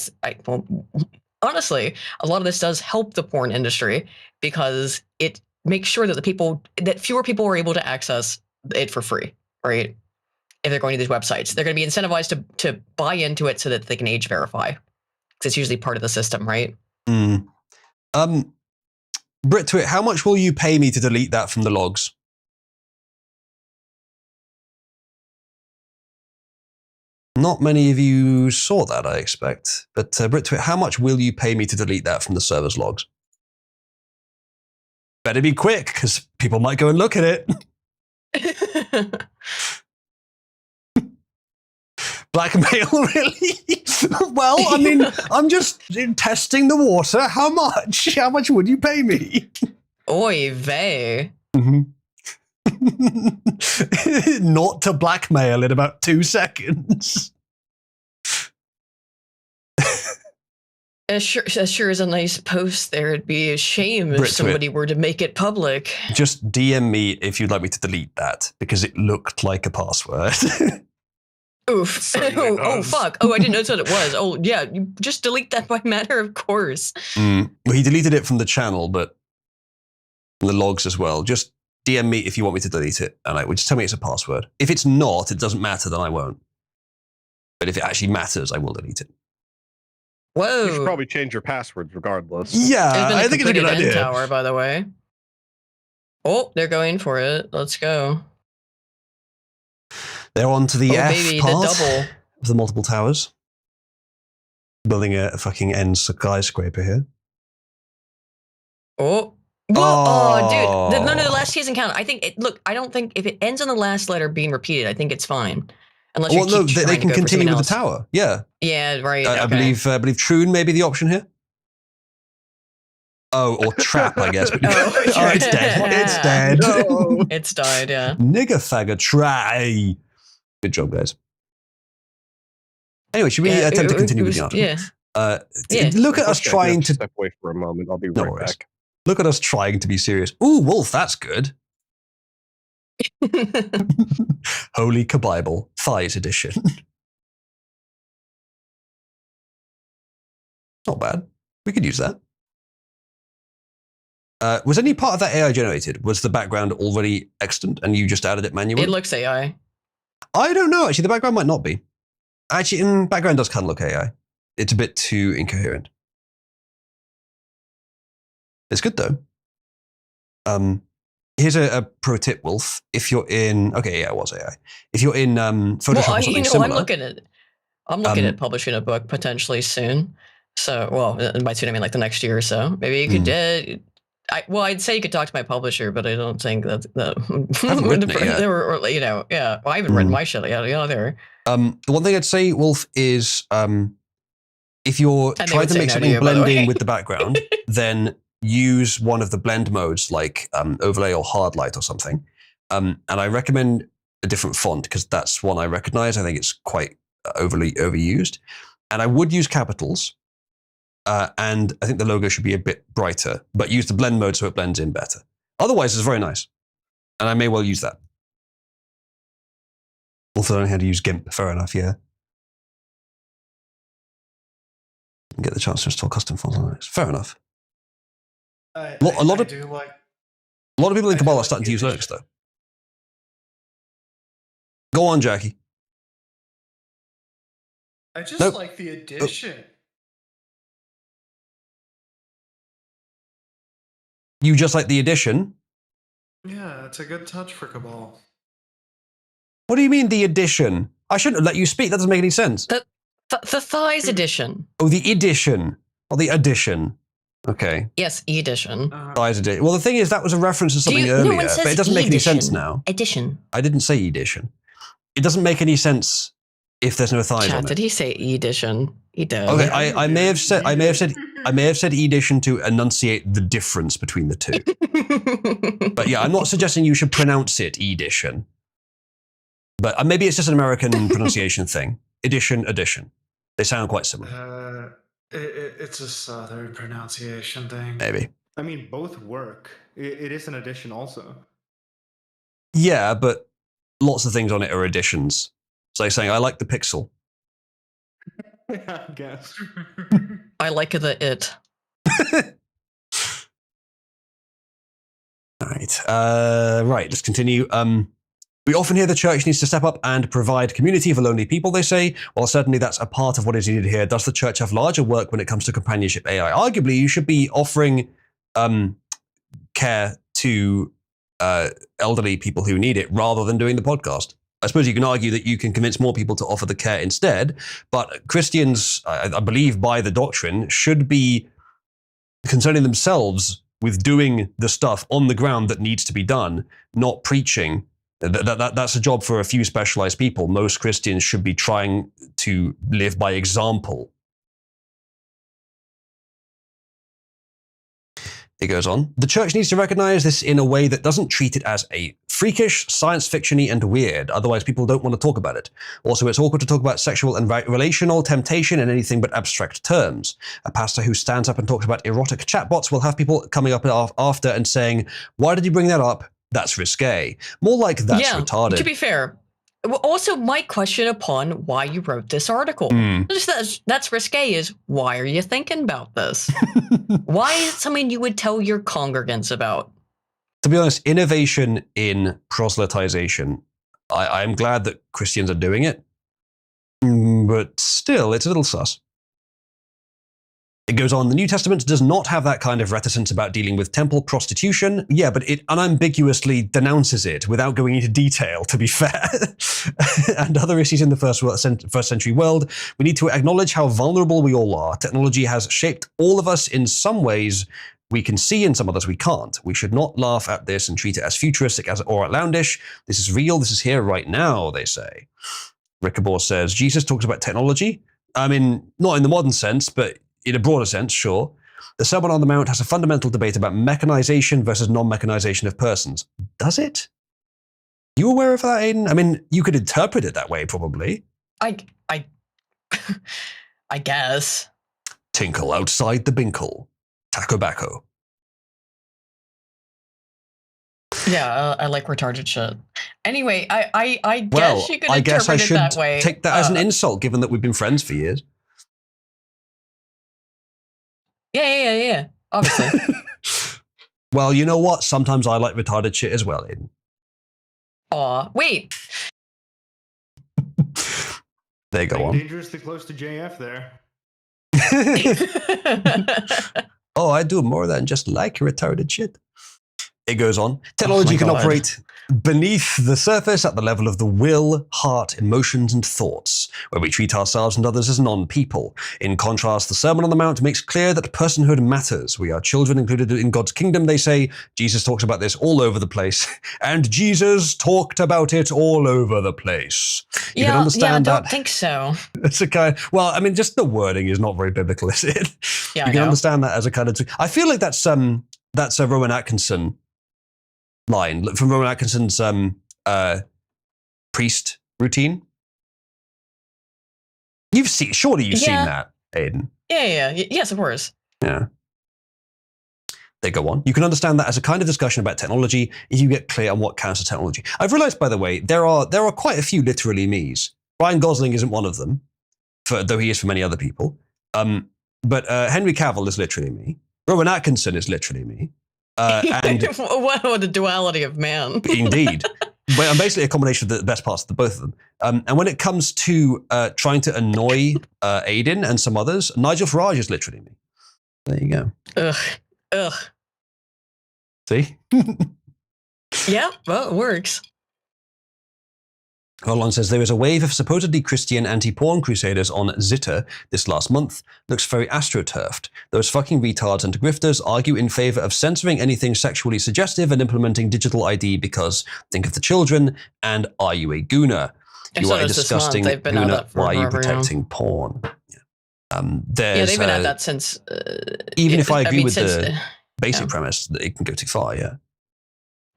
honestly, a lot of this does help the porn industry because it makes sure that fewer people are able to access it for free, right? If they're going to these websites, they're going to be incentivized to buy into it so that they can age verify, because it's usually part of the system, right? BritTwit, how much will you pay me to delete that from the logs? Not many of you saw that, I expect. But BritTwit, how much will you pay me to delete that from the server's logs? Better be quick, because people might go and look at it. Blackmail, really? Well, I mean, I'm just testing the water. How much? How much would you pay me? Oy vey. Not to blackmail in about 2 seconds. As sure as a nice post there, it'd be a shame if somebody were to make it public. Just DM me if you'd like me to delete that, because it looked like a password. Oof. Oh, fuck. Oh, I didn't notice what it was. Oh, yeah, you just delete that by matter of course. Well, he deleted it from the channel, but the logs as well. Just DM me if you want me to delete it, and just tell me it's a password. If it's not, it doesn't matter, then I won't. But if it actually matters, I will delete it. Whoa. You should probably change your passwords regardless. Yeah, I think it's a good idea. Tower, by the way. Oh, they're going for it. Let's go. They're on to the F baby, part the double of the multiple towers. Building a fucking end skyscraper here. Oh. Oh, dude. None of the last season count. I think look, I don't think if it ends on the last letter being repeated, I think it's fine. Unless they can continue with the tower. Yeah. Yeah, right. I believe Troon may be the option here. Oh, or trap, I guess. But it's dead. It's dead. No. It's died, yeah. Nigger faggot try. Good job, guys. Anyway, should we attempt to continue with the article? Yeah. Look at us trying to step away for a moment. I'll be right back. Look at us trying to be serious. Ooh, Wolf, that's good. Holy Kabible, Thighs edition. Not bad. We could use that. Was any part of that AI generated? Was the background already extant and you just added it manually? It looks AI. I don't know. Actually, the background might not be. Actually, background does kind of look AI. It's a bit too incoherent. It's good though. Here's a pro tip, Wolf. If you're in, okay, yeah, it was AI. If you're in Photoshop or something similar, I'm looking at publishing a book potentially soon. So, well, by soon I mean like the next year or so. Maybe you could. I'd say you could talk to my publisher, but I don't think that. I haven't written it yet. Or, you know, yeah. Well, I haven't written my shit yet either. The one thing I'd say, Wolf, is if you're trying to make something blend in with the background, then use one of the blend modes like overlay or hard light or something. And I recommend a different font because that's one I recognize. I think it's quite overly overused. And I would use capitals. And I think the logo should be a bit brighter, but use the blend mode so it blends in better. Otherwise, it's very nice. And I may well use that. Also learning how to use GIMP, fair enough, yeah. Get the chance to install custom fonts on it. Fair enough. A lot of people in Kabbalah are starting to use Linux, though. Go on, Jackie. I just like the addition. You just like the addition? Yeah, it's a good touch for Cabal. What do you mean, the addition? I shouldn't have let you speak. That doesn't make any sense. The thighs edition. Oh, the edition. Or the addition. Okay. Yes, edition. Thighs edition. Well, the thing is, that was a reference to something earlier, but it doesn't make any sense now. Edition. I didn't say edition. It doesn't make any sense if there's no thighs on it. Did he say edition? He did. Okay, I may have said edition to enunciate the difference between the two. But yeah, I'm not suggesting you should pronounce it edition. But maybe it's just an American pronunciation thing. Edition. They sound quite similar. It's a southern pronunciation thing. Maybe. I mean, both work. It is an addition also. Yeah, but lots of things on it are additions. It's like saying, I like the pixel. I guess. I I like the it. All right. Right, let's continue. We often hear the church needs to step up and provide community for lonely people, they say. While certainly that's a part of what is needed here, does the church have larger work when it comes to companionship AI? Arguably, you should be offering care to elderly people who need it rather than doing the podcast. I suppose you can argue that you can convince more people to offer the care instead, but Christians, I believe by the doctrine, should be concerning themselves with doing the stuff on the ground that needs to be done, not preaching. That's a job for a few specialized people. Most Christians should be trying to live by example. It goes on. The church needs to recognize this in a way that doesn't treat it as a freakish, science fiction-y and weird. Otherwise, people don't want to talk about it. Also, it's awkward to talk about sexual and relational temptation in anything but abstract terms. A pastor who stands up and talks about erotic chatbots will have people coming up after and saying, "Why did you bring that up? That's risque." More like that's retarded. To be fair, also my question upon why you wrote this article. That's risque is, why are you thinking about this? Why is it something you would tell your congregants about? To be honest, innovation in proselytization, I'm glad that Christians are doing it, but still, it's a little sus. It goes on, the New Testament does not have that kind of reticence about dealing with temple prostitution. Yeah, but it unambiguously denounces it without going into detail, to be fair. And other issues in the first century world. We need to acknowledge how vulnerable we all are. Technology has shaped all of us in some ways we can see, in some others we can't. We should not laugh at this and treat it as futuristic or outlandish. This is real, this is here right now, they say. Rickabor says, Jesus talks about technology. I mean, not in the modern sense, but in a broader sense, sure. The Sermon on the Mount has a fundamental debate about mechanization versus non-mechanization of persons. Does it? You aware of that, Aiden? I mean, you could interpret it that way, probably. I guess. Tinkle outside the binkle. Tacobacco. Yeah, I like retarded shit. Anyway, I guess you could interpret it that way. Take that as an insult, given that we've been friends for years. Yeah. Obviously. Well, you know what? Sometimes I like retarded shit as well, Aiden. Aw, wait. There you go on. Dangerously close to JF there. Oh, I do more than just like retarded shit. It goes on. Technology can operate beneath the surface at the level of the will, heart, emotions, and thoughts, where we treat ourselves and others as non-people. In contrast, the Sermon on the Mount makes clear that personhood matters. We are children included in God's kingdom, they say. Jesus talks about this all over the place. And Jesus talked about it all over the place. You can understand I don't think so. It's a kind. Well, I mean, just the wording is not very biblical, is it? Yeah, you can understand that as a kind of. I feel like that's a Rowan Atkinson line from Rowan Atkinson's priest routine. Surely you've seen that, Aiden. Yeah. Yes, of course. Yeah. They go on. You can understand that as a kind of discussion about technology if you get clear on what counts as technology. I've realized, by the way, there are quite a few literally me's. Ryan Gosling isn't one of them, though he is for many other people. But Henry Cavill is literally me. Rowan Atkinson is literally me. And what a duality of man. Indeed. But I'm basically a combination of the best parts of the both of them. And when it comes to trying to annoy Aiden and some others, Nigel Farage is literally me. There you go. Ugh. See? Yeah, well, it works. Holland says there is a wave of supposedly Christian anti-porn crusaders on Zitter this last month. Looks very astroturfed. Those fucking retards and grifters argue in favor of censoring anything sexually suggestive and implementing digital ID because think of the children and are you a gooner? You are a disgusting gooner. Why are you protecting porn? They've been at that since. Even if I agree with the basic premise that it can go too far, yeah.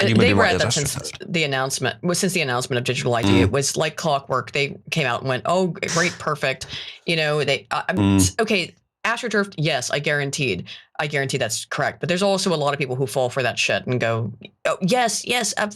They were at that since the announcement. Since the announcement of digital ID, it was like clockwork. They came out and went, "Oh, great, perfect." You know, okay, astroturf. Yes, I guarantee that's correct. But there's also a lot of people who fall for that shit and go, "Oh, yes,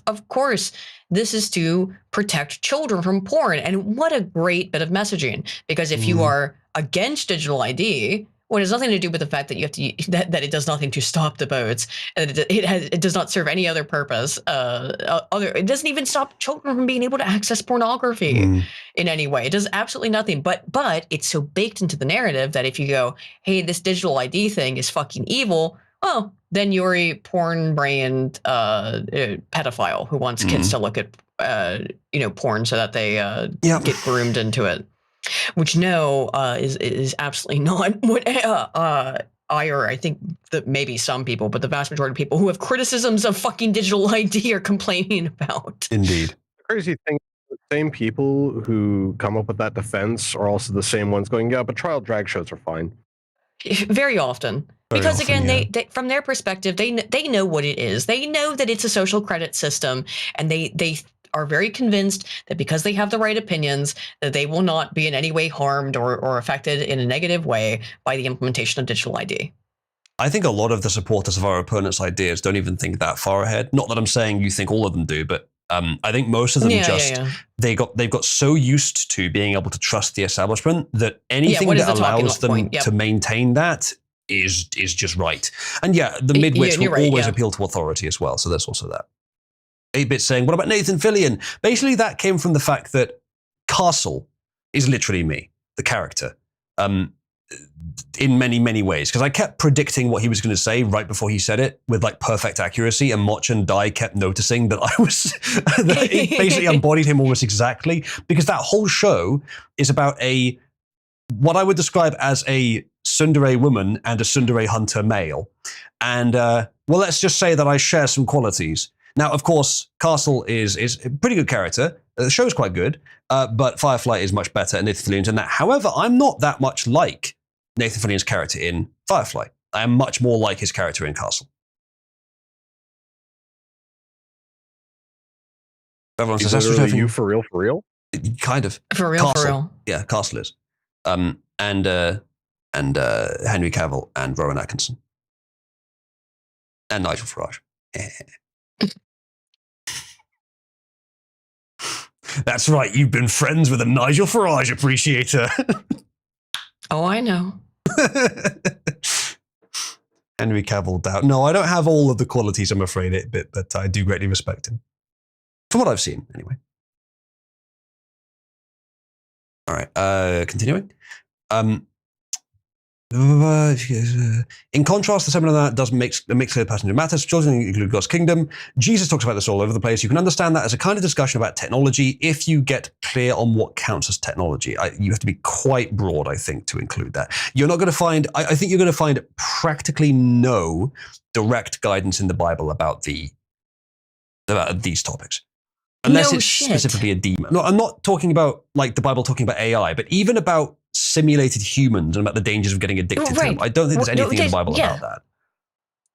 of course, this is to protect children from porn." And what a great bit of messaging! Because if you are against digital ID, Well, it has nothing to do with the fact that you have to that it does nothing to stop the boats, and it does not serve any other purpose. It doesn't even stop children from being able to access pornography in any way. It does absolutely nothing. But it's so baked into the narrative that if you go, hey, this digital ID thing is fucking evil, well, then you're a porn-brained pedophile who wants kids to look at porn so that they get groomed into it. Which is absolutely not what I think that maybe some people, but the vast majority of people who have criticisms of fucking digital ID are complaining about. Indeed. The crazy thing, the same people who come up with that defense are also the same ones going, yeah, but child drag shows are fine. Very often. Because again, they from their perspective, they know what it is. They know that it's a social credit system, and they are very convinced that because they have the right opinions, that they will not be in any way harmed or affected in a negative way by the implementation of digital ID. I think a lot of the supporters of our opponents' ideas don't even think that far ahead. Not that I'm saying you think all of them do, but I think most of them they've got so used to being able to trust the establishment that anything that allows them to maintain that is just right. And the midwits will always appeal to authority as well. So there's also that. 8-Bit saying, what about Nathan Fillion? Basically, that came from the fact that Castle is literally me, the character, in many, many ways. Because I kept predicting what he was going to say right before he said it with like perfect accuracy, and Moch and Dai kept noticing that that it basically embodied him almost exactly. Because that whole show is about what I would describe as a tsundere woman and a tsundere hunter male. And let's just say that I share some qualities. Now, of course, Castle is a pretty good character. The show's quite good, but Firefly is much better, and Nathan Fillion's in that. However, I'm not that much like Nathan Fillion's character in Firefly. I am much more like his character in Castle. Everyone says, that's what you for real? Kind of. For real, Castle. for real. Yeah, Castle is. And Henry Cavill and Rowan Atkinson. And Nigel Farage. That's right, you've been friends with a Nigel Farage appreciator. Oh, I know. Henry Cavill doubt. No, I don't have all of the qualities, I'm afraid, but I do greatly respect him. From what I've seen, anyway. All right, continuing. In contrast, the seminar that does make clear passenger matters. Children include God's kingdom. Jesus talks about this all over the place. You can understand that as a kind of discussion about technology if you get clear on what counts as technology. You have to be quite broad, I think, to include that. You're not going to find, I think you're going to find practically no direct guidance in the Bible about these topics. Unless it's specifically a demon. No, I'm not talking about like the Bible talking about AI, but even about simulated humans and about the dangers of getting addicted to them. I don't think there's anything in the Bible about that.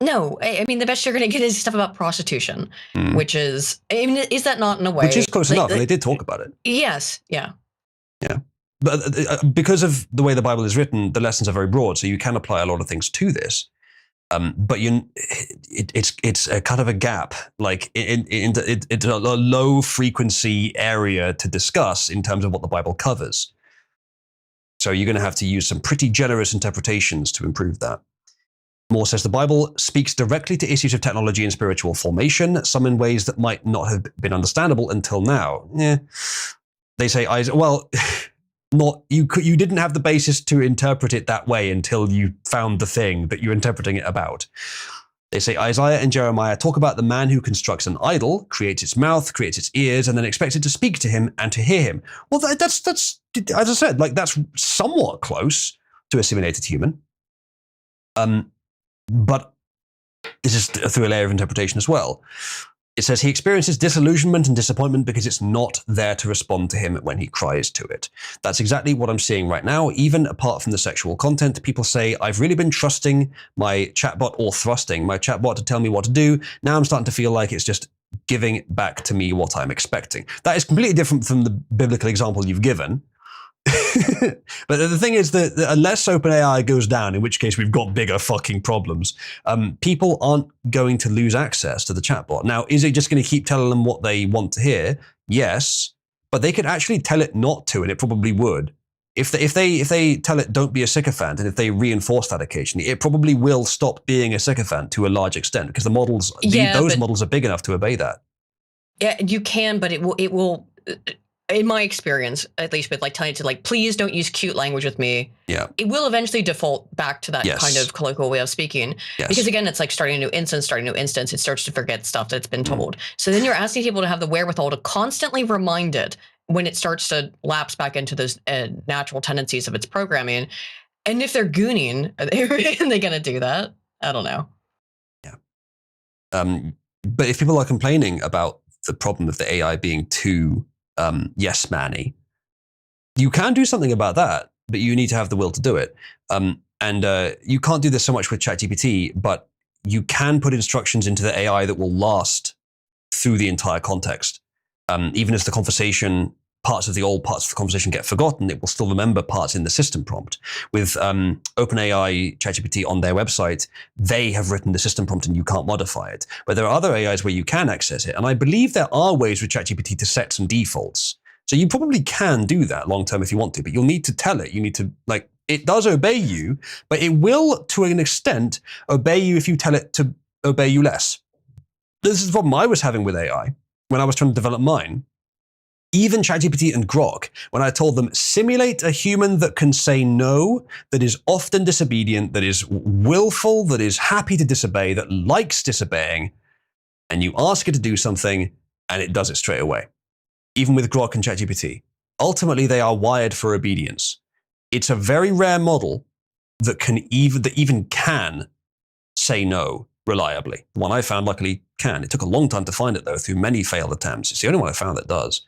No, I mean, the best you're going to get is stuff about prostitution, which is, I mean, is that not in a way? Which is close enough, and they did talk about it. Yes, yeah. Yeah. But because of the way the Bible is written, the lessons are very broad, so you can apply a lot of things to this. But it's a kind of a gap, like it's a low frequency area to discuss in terms of what the Bible covers. So you're going to have to use some pretty generous interpretations to improve that. Moore says the Bible speaks directly to issues of technology and spiritual formation, some in ways that might not have been understandable until now. They say, you didn't have the basis to interpret it that way until you found the thing that you're interpreting it about. They say Isaiah and Jeremiah talk about the man who constructs an idol, creates its mouth, creates its ears, and then expects it to speak to him and to hear him. Well, that's as I said, like that's somewhat close to a simulated human. But this is through a layer of interpretation as well. It says he experiences disillusionment and disappointment because it's not there to respond to him when he cries to it. That's exactly what I'm seeing right now. Even apart from the sexual content, people say, I've really been trusting my chatbot or thrusting my chatbot to tell me what to do. Now I'm starting to feel like it's just giving back to me what I'm expecting. That is completely different from the biblical example you've given. But the thing is that unless OpenAI goes down, in which case we've got bigger fucking problems, people aren't going to lose access to the chatbot. Now, is it just going to keep telling them what they want to hear? Yes, but they could actually tell it not to, and it probably would, If they tell it don't be a sycophant, and if they reinforce that occasionally, it probably will stop being a sycophant to a large extent because the models, those models are big enough to obey that. Yeah, you can, but it will. In my experience, at least with like telling it to like, please don't use cute language with me. Yeah. It will eventually default back to that kind of colloquial way of speaking. Yes. Because again, it's like starting a new instance, it starts to forget stuff that's been told. So then you're asking people to have the wherewithal to constantly remind it when it starts to lapse back into those natural tendencies of its programming. And if they're gooning, are they going to do that? I don't know. Yeah. But if people are complaining about the problem of the AI being too yes man-y, you can do something about that, but you need to have the will to do it. And you can't do this so much with ChatGPT, but you can put instructions into the AI that will last through the entire context. Even as the conversation, parts of the conversation get forgotten, it will still remember parts in the system prompt. With OpenAI ChatGPT on their website, they have written the system prompt and you can't modify it. But there are other AIs where you can access it. And I believe there are ways with ChatGPT to set some defaults. So you probably can do that long term if you want to, but you'll need to tell it. You need to, like, it does obey you, but it will, to an extent, obey you if you tell it to obey you less. This is the problem I was having with AI when I was trying to develop mine. Even ChatGPT and Grok, when I told them, simulate a human that can say no, that is often disobedient, that is willful, that is happy to disobey, that likes disobeying, and you ask it to do something, and it does it straight away. Even with Grok and ChatGPT. Ultimately, they are wired for obedience. It's a very rare model that even can say no reliably. The one I found, luckily, can. It took a long time to find it, though, through many failed attempts. It's the only one I found that does.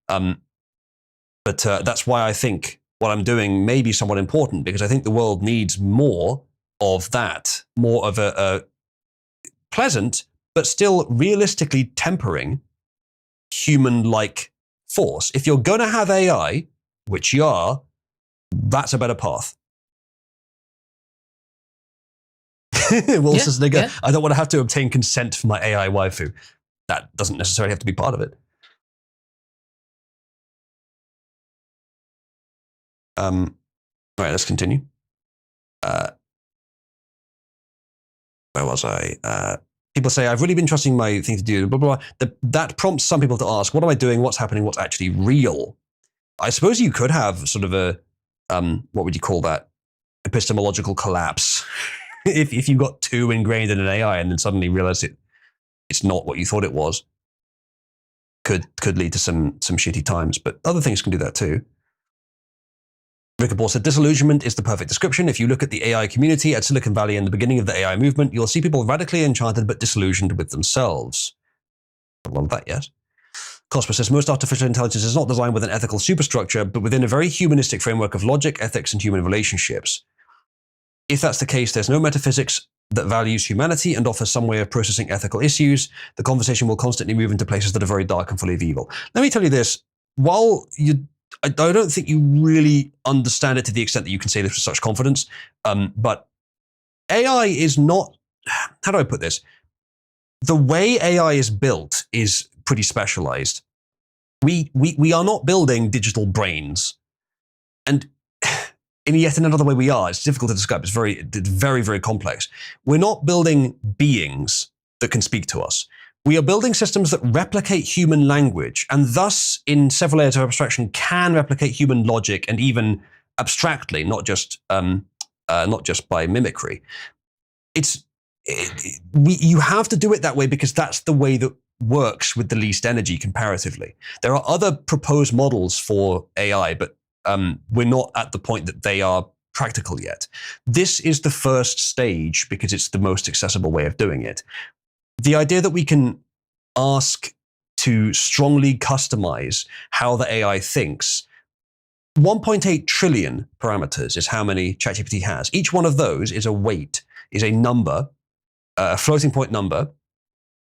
But that's why I think what I'm doing may be somewhat important, because I think the world needs more of that, more of a pleasant, but still realistically tempering human-like force. If you're going to have AI, which you are, that's a better path. Will says, nigga, I don't want to have to obtain consent from my AI waifu. That doesn't necessarily have to be part of it. All right, let's continue. Where was I? People say, I've really been trusting my thing to do, blah, blah, blah. That prompts some people to ask, what am I doing? What's happening? What's actually real? I suppose you could have sort of a, what would you call that? Epistemological collapse. if you got too ingrained in an AI and then suddenly realized it's not what you thought it was. Could lead to some shitty times, but other things can do that too. Rickabor said, disillusionment is the perfect description. If you look at the AI community at Silicon Valley in the beginning of the AI movement, you'll see people radically enchanted but disillusioned with themselves. A lot of that, yes. Cosper says, most artificial intelligence is not designed with an ethical superstructure, but within a very humanistic framework of logic, ethics, and human relationships. If that's the case, there's no metaphysics that values humanity and offers some way of processing ethical issues. The conversation will constantly move into places that are very dark and full of evil. Let me tell you this. While I don't think you really understand it to the extent that you can say this with such confidence. But AI is not, how do I put this? The way AI is built is pretty specialized. We are not building digital brains. And in yet another way we are. It's difficult to describe. It's very, very complex. We're not building beings that can speak to us. We are building systems that replicate human language and thus, in several layers of abstraction, can replicate human logic and even abstractly, not just by mimicry. You have to do it that way because that's the way that works with the least energy comparatively. There are other proposed models for AI, but we're not at the point that they are practical yet. This is the first stage because it's the most accessible way of doing it. The idea that we can ask to strongly customize how the AI thinks. 1.8 trillion parameters is how many ChatGPT has. Each one of those is a weight, is a number, a floating point number,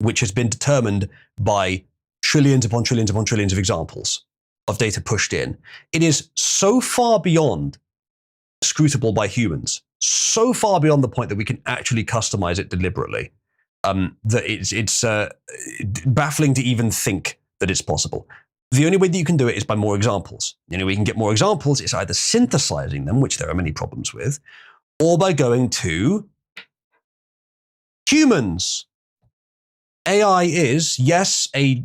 which has been determined by trillions upon trillions upon trillions of examples of data pushed in. It is so far beyond scrutable by humans, so far beyond the point that we can actually customize it deliberately, that it's baffling to even think that it's possible. The only way that you can do it is by more examples. The only way you can get more examples is either synthesizing them, which there are many problems with, or by going to humans. AI is, yes, a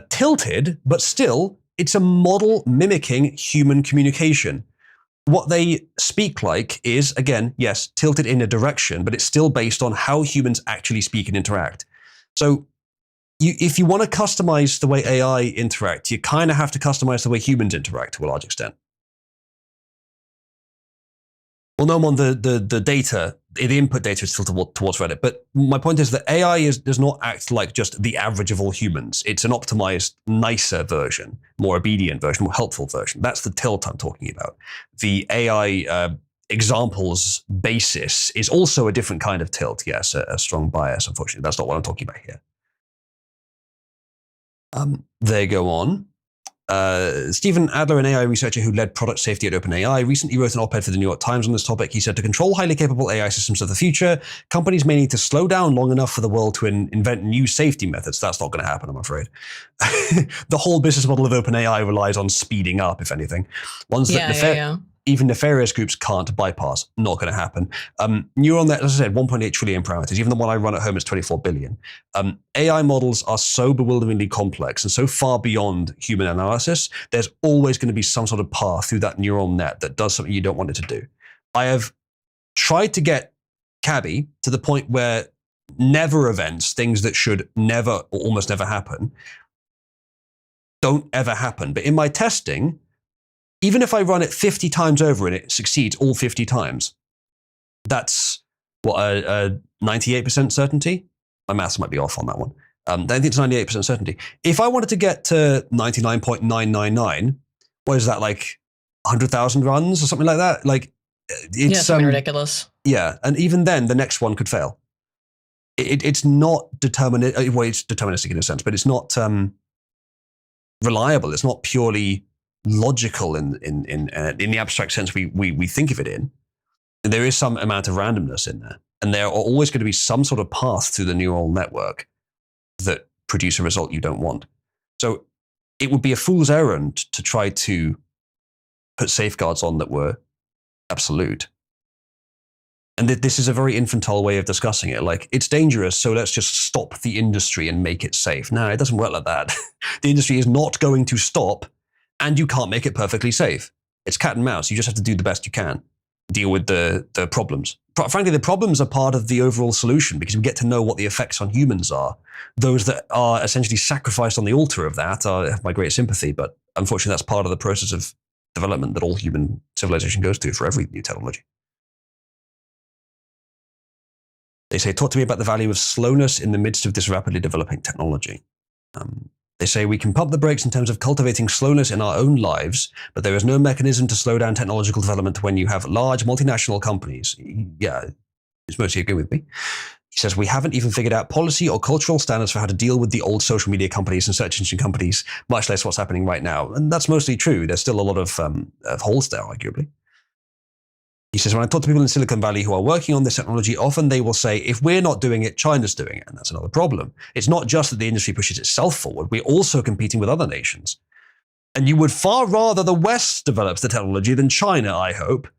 tilted, but still, it's a model mimicking human communication. What they speak like is, again, yes, tilted in a direction, but it's still based on how humans actually speak and interact. So if you want to customize the way AI interact, you kind of have to customize the way humans interact to a large extent. Well, no, on the data, the input data is still towards Reddit. But my point is that AI does not act like just the average of all humans. It's an optimized, nicer version, more obedient version, more helpful version. That's the tilt I'm talking about. The AI examples basis is also a different kind of tilt. Yes, a strong bias, unfortunately. That's not what I'm talking about here. They go on. Stephen Adler, an AI researcher who led product safety at OpenAI, recently wrote an op-ed for the New York Times on this topic. He said, to control highly capable AI systems of the future, companies may need to slow down long enough for the world to invent new safety methods. That's not going to happen, I'm afraid. The whole business model of OpenAI relies on speeding up, if anything. Ones that even nefarious groups can't bypass. Not going to happen. Neural net, as I said, 1.8 trillion parameters. Even the one I run at home is 24 billion. AI models are so bewilderingly complex and so far beyond human analysis, there's always going to be some sort of path through that neural net that does something you don't want it to do. I have tried to get Cabby to the point where never events, things that should never or almost never happen, don't ever happen. But in my testing, even if I run it 50 times over and it succeeds all 50 times, that's what, a 98% certainty? My maths might be off on that one. I think it's 98% certainty. If I wanted to get to 99.999, what is that, like 100,000 runs or something like that? Like, it's something ridiculous. Yeah, and even then, the next one could fail. It's not deterministic. Well, it's deterministic in a sense, but it's not reliable. It's not purely logical in the abstract sense we think of it in. There is some amount of randomness in there, and there are always going to be some sort of path through the neural network that produce a result you don't want. So it would be a fool's errand to try to put safeguards on that were absolute. And this is a very infantile way of discussing it. Like, it's dangerous, so let's just stop the industry and make it safe. No, it doesn't work like that. The industry is not going to stop, and you can't make it perfectly safe. It's cat and mouse. You just have to do the best you can. Deal with the problems. Frankly, the problems are part of the overall solution because we get to know what the effects on humans are. Those that are essentially sacrificed on the altar of that have my great sympathy, but unfortunately that's part of the process of development that all human civilization goes through for every new technology. They say, talk to me about the value of slowness in the midst of this rapidly developing technology. They say we can pump the brakes in terms of cultivating slowness in our own lives, but there is no mechanism to slow down technological development when you have large multinational companies. Yeah, he's mostly agreeing with me. He says we haven't even figured out policy or cultural standards for how to deal with the old social media companies and search engine companies, much less what's happening right now. And that's mostly true. There's still a lot of holes there, arguably. He says, when I talk to people in Silicon Valley who are working on this technology, often they will say, if we're not doing it, China's doing it. And that's another problem. It's not just that the industry pushes itself forward. We're also competing with other nations. And you would far rather the West develops the technology than China, I hope.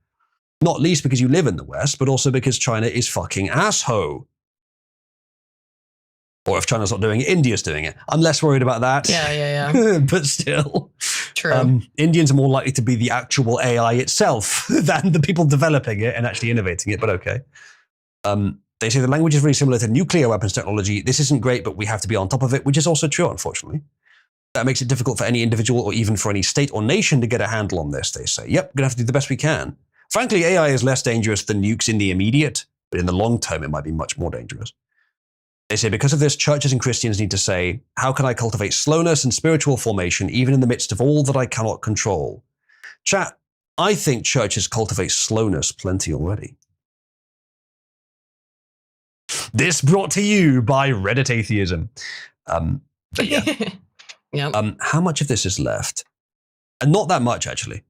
Not least because you live in the West, but also because China is fucking assho. Or if China's not doing it, India's doing it. I'm less worried about that. Yeah. But still. True. Indians are more likely to be the actual AI itself than the people developing it and actually innovating it, but okay. They say the language is very similar to nuclear weapons technology. This isn't great, but we have to be on top of it, which is also true, unfortunately. That makes it difficult for any individual or even for any state or nation to get a handle on this, they say. Yep, we're going to have to do the best we can. Frankly, AI is less dangerous than nukes in the immediate, but in the long term, it might be much more dangerous. They say, because of this, churches and Christians need to say, how can I cultivate slowness and spiritual formation even in the midst of all that I cannot control? Chat, I think churches cultivate slowness plenty already. This brought to you by Reddit Atheism. But yeah. Yep. How much of this is left? And not that much, actually.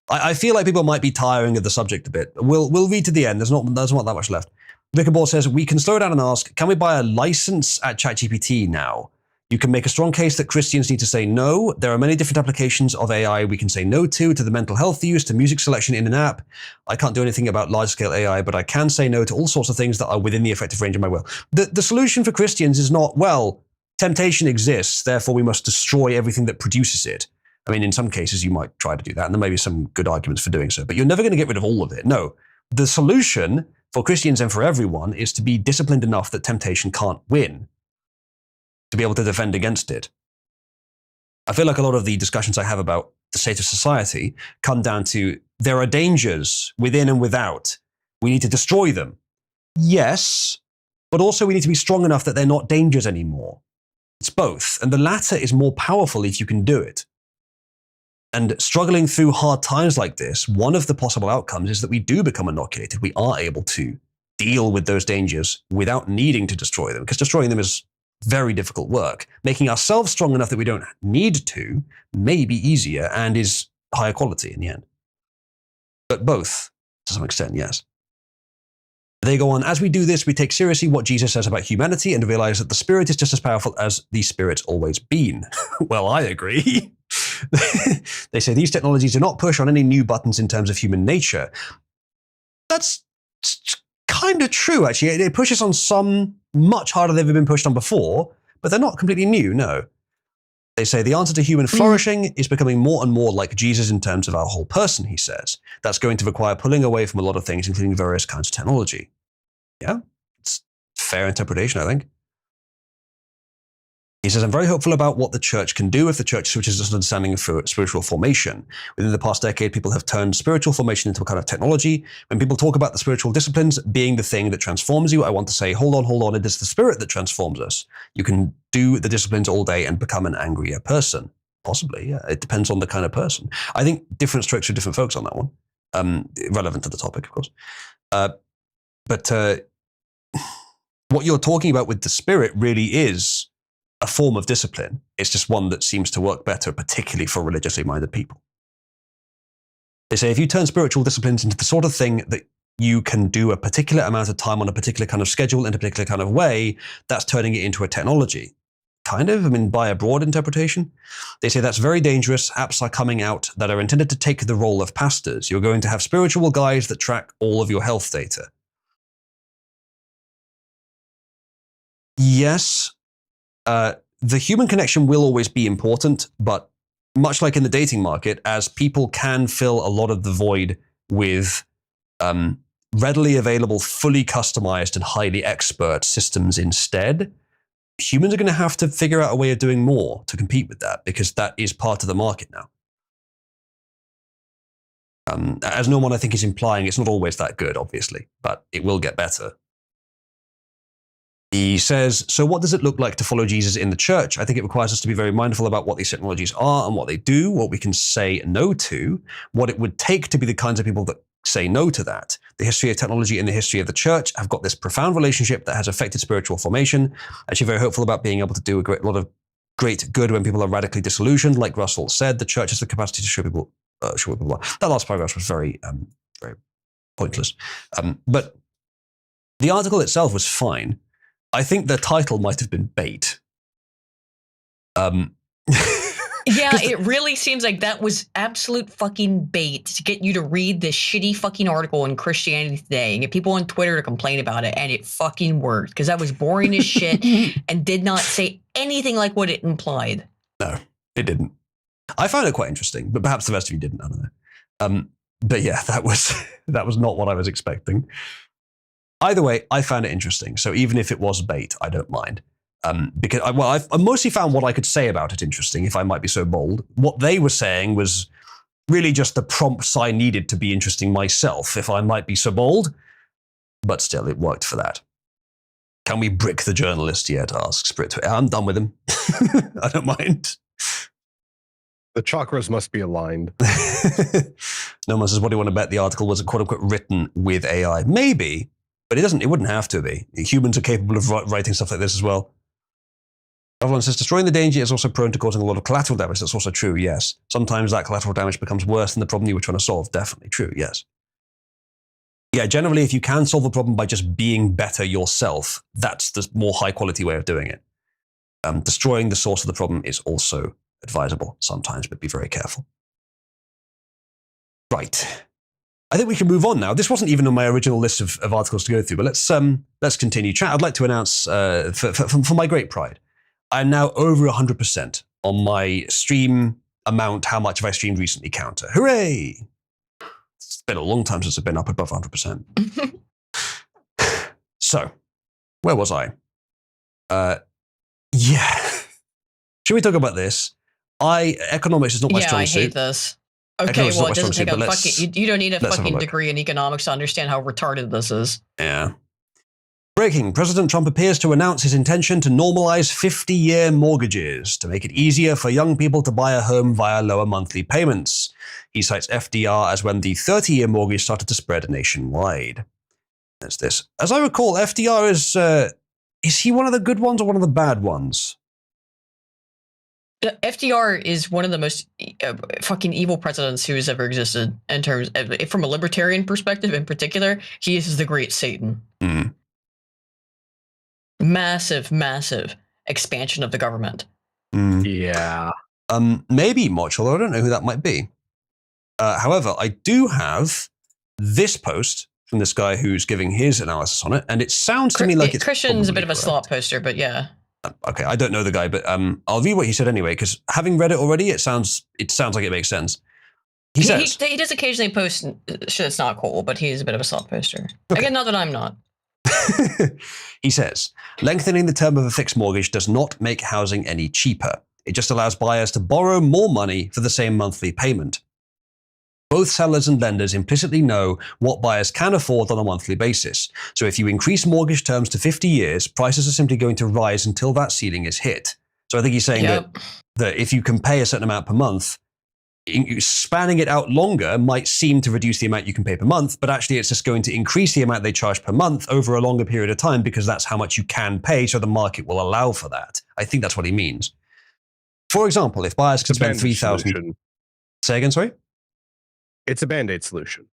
I feel like people might be tiring of the subject a bit. We'll read to the end. There's not that much left. Vickerball says, we can slow down and ask, can we buy a license at ChatGPT now? You can make a strong case that Christians need to say no. There are many different applications of AI we can say no to the mental health use, to music selection in an app. I can't do anything about large-scale AI, but I can say no to all sorts of things that are within the effective range of my will. The solution for Christians is not, well, temptation exists, therefore we must destroy everything that produces it. I mean, in some cases you might try to do that, and there may be some good arguments for doing so, but you're never going to get rid of all of it. No. The solution for Christians and for everyone is to be disciplined enough that temptation can't win, to be able to defend against it. I feel like a lot of the discussions I have about the state of society come down to there are dangers within and without. We need to destroy them. Yes, but also we need to be strong enough that they're not dangers anymore. It's both, and the latter is more powerful if you can do it. And struggling through hard times like this, one of the possible outcomes is that we do become inoculated. We are able to deal with those dangers without needing to destroy them, because destroying them is very difficult work. Making ourselves strong enough that we don't need to may be easier and is higher quality in the end. But both, to some extent, yes. They go on, as we do this, we take seriously what Jesus says about humanity and realize that the Spirit is just as powerful as the Spirit's always been. Well, I agree. They say these technologies do not push on any new buttons in terms of human nature. That's kind of true, actually. It pushes on some much harder than they've been pushed on before, but they're not completely new, no. They say the answer to human flourishing is becoming more and more like Jesus in terms of our whole person, he says. That's going to require pulling away from a lot of things, including various kinds of technology. Yeah, it's fair interpretation, I think. He says, I'm very hopeful about what the church can do if the church switches its understanding of spiritual formation. Within the past decade, people have turned spiritual formation into a kind of technology. When people talk about the spiritual disciplines being the thing that transforms you, I want to say, hold on, it is the Spirit that transforms us. You can do the disciplines all day and become an angrier person. Possibly, yeah. It depends on the kind of person. I think different strokes for different folks on that one. Relevant to the topic, of course. But what you're talking about with the Spirit really is a form of discipline. It's just one that seems to work better, particularly for religiously minded people. They say if you turn spiritual disciplines into the sort of thing that you can do a particular amount of time on a particular kind of schedule in a particular kind of way, that's turning it into a technology. Kind of, I mean, by a broad interpretation. They say that's very dangerous. Apps are coming out that are intended to take the role of pastors. You're going to have spiritual guides that track all of your health data. Yes, the human connection will always be important, but much like in the dating market, as people can fill a lot of the void with readily available, fully customized and highly expert systems instead, humans are going to have to figure out a way of doing more to compete with that, because that is part of the market now. As no one I think is implying, it's not always that good, obviously, but it will get better. He says, so what does it look like to follow Jesus in the church? I think it requires us to be very mindful about what these technologies are and what they do, what we can say no to, what it would take to be the kinds of people that say no to that. The history of technology and the history of the church have got this profound relationship that has affected spiritual formation. Actually very hopeful about being able to do a lot of great good when people are radically disillusioned. Like Russell said, the church has the capacity to show people that last paragraph was very pointless. But the article itself was fine. I think the title might have been bait. Yeah, it really seems like that was absolute fucking bait to get you to read this shitty fucking article in Christianity Today and get people on Twitter to complain about it, and it fucking worked because that was boring as shit and did not say anything like what it implied. No, it didn't. I found it quite interesting, but perhaps the rest of you didn't. I don't know. But yeah, that was not what I was expecting. Either way, I found it interesting. So even if it was bait, I don't mind. Because I mostly found what I could say about it interesting, if I might be so bold. What they were saying was really just the prompts I needed to be interesting myself, if I might be so bold. But still, it worked for that. Can we brick the journalist yet? Asks Brit. I'm done with him. I don't mind. The chakras must be aligned. No one says, what do you want to bet the article was quote unquote written with AI? Maybe. But it wouldn't have to be. Humans are capable of writing stuff like this as well. Everyone says, destroying the danger is also prone to causing a lot of collateral damage. That's also true, yes. Sometimes that collateral damage becomes worse than the problem you were trying to solve. Definitely true, yes. Yeah, generally, if you can solve a problem by just being better yourself, that's the more high quality way of doing it. Destroying the source of the problem is also advisable sometimes, but be very careful. Right. I think we can move on now. This wasn't even on my original list of articles to go through, but let's continue. Chat, I'd like to announce, for my great pride, I'm now over 100% on my stream amount, how much have I streamed recently counter. Hooray! It's been a long time since I've been up above 100%. So, where was I? Yeah. Should we talk about this? Economics is not my strong suit. I hate this. Okay, well, it doesn't take a fucking... You don't need a fucking degree in economics to understand how retarded this is. Yeah. Breaking. President Trump appears to announce his intention to normalize 50-year mortgages to make it easier for young people to buy a home via lower monthly payments. He cites FDR as when the 30-year mortgage started to spread nationwide. There's this. As I recall, FDR is he one of the good ones or one of the bad ones? FDR is one of the most fucking evil presidents who has ever existed in terms of, from a libertarian perspective in particular. He is the great Satan. Mm. Massive expansion of the government. Mm. Yeah. Maybe much, although I don't know who that might be. However, I do have this post from this guy who's giving his analysis on it, and it sounds to me like it's Christian's a bit of a slot poster, but yeah. Okay, I don't know the guy, but I'll read what he said anyway, because having read it already, it sounds like it makes sense. He says he does occasionally post shit that's not cool, but he's a bit of a slot poster. Okay. Again, not that I'm not. He says, lengthening the term of a fixed mortgage does not make housing any cheaper. It just allows buyers to borrow more money for the same monthly payment. Both sellers and lenders implicitly know what buyers can afford on a monthly basis. So if you increase mortgage terms to 50 years, prices are simply going to rise until that ceiling is hit. So I think he's saying that if you can pay a certain amount per month, spanning it out longer might seem to reduce the amount you can pay per month, but actually it's just going to increase the amount they charge per month over a longer period of time because that's how much you can pay, so the market will allow for that. I think that's what he means. For example, if buyers can spend $3,000... Say again, sorry? It's a Band-Aid solution.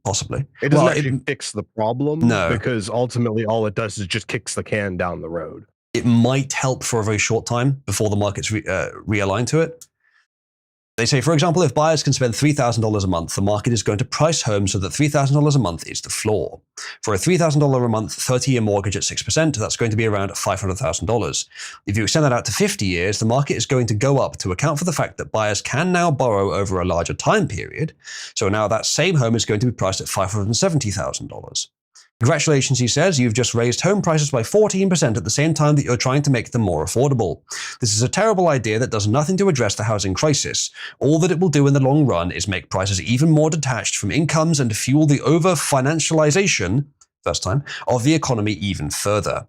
Possibly. It doesn't actually fix the problem. No. Because ultimately all it does is just kicks the can down the road. It might help for a very short time before the market's realigned to it. They say, for example, if buyers can spend $3,000 a month, the market is going to price homes so that $3,000 a month is the floor. For a $3,000 a month 30-year mortgage at 6%, that's going to be around $500,000. If you extend that out to 50 years, the market is going to go up to account for the fact that buyers can now borrow over a larger time period. So now that same home is going to be priced at $570,000. Congratulations, he says, you've just raised home prices by 14% at the same time that you're trying to make them more affordable. This is a terrible idea that does nothing to address the housing crisis. All that it will do in the long run is make prices even more detached from incomes and fuel the over-financialization, first time, of the economy even further.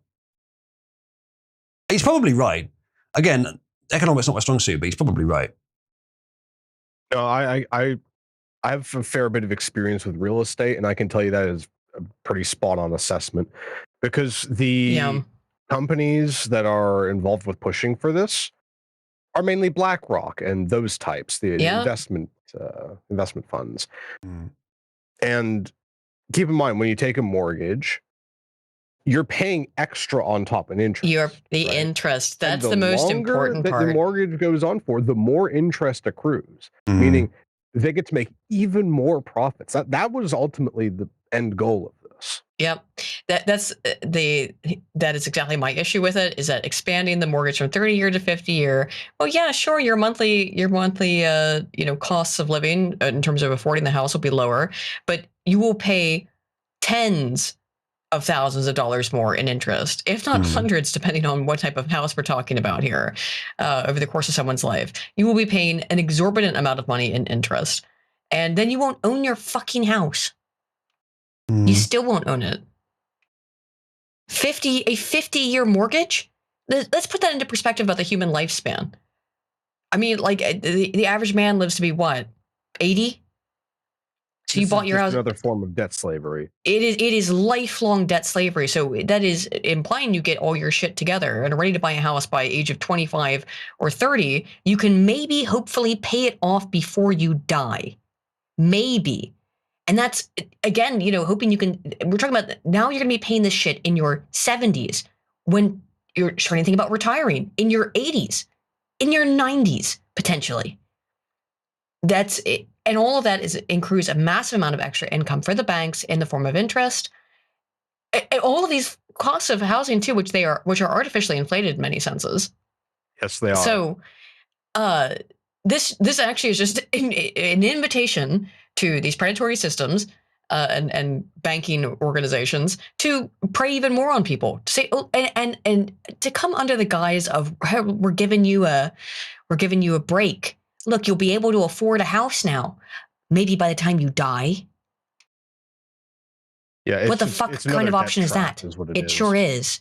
He's probably right. Again, economics not my strong suit, but he's probably right. No, I have a fair bit of experience with real estate, and I can tell you that is a pretty spot on assessment because the companies that are involved with pushing for this are mainly BlackRock and those types, the investment funds. And keep in mind, when you take a mortgage, you're paying extra on top in interest. Interest. That's the most important part. The mortgage goes on for, the more interest accrues, meaning they get to make even more profits. That was ultimately the end goal of this. Yep. That is exactly my issue with it, is that expanding the mortgage from 30-year to 50-year. Well, yeah, sure, your monthly costs of living in terms of affording the house will be lower, but you will pay tens of thousands of dollars more in interest, if not hundreds, depending on what type of house we're talking about here, over the course of someone's life. You will be paying an exorbitant amount of money in interest, and then you won't own your fucking house. You still won't own it. A 50-year mortgage? Let's put that into perspective about the human lifespan. I mean, like, the average man lives to be what, 80? So you bought your house. Another form of debt slavery. It is lifelong debt slavery. So that is implying you get all your shit together and are ready to buy a house by age of 25 or 30. You can maybe, hopefully, pay it off before you die. Maybe. And that's, again, hoping you can, we're talking about now you're going to be paying this shit in your 70s when You're starting to think about retiring in your 80s, in your 90s, potentially. That's it. And all of that accrues a massive amount of extra income for the banks in the form of interest. And all of these costs of housing too, which are artificially inflated in many senses. Yes, they are. So, this actually is just an invitation to these predatory systems and banking organizations to prey even more on people. To say, oh, and to come under the guise of we're giving you a break. Look, you'll be able to afford a house now. Maybe by the time you die. Yeah. What the fuck kind of option is that? It sure is.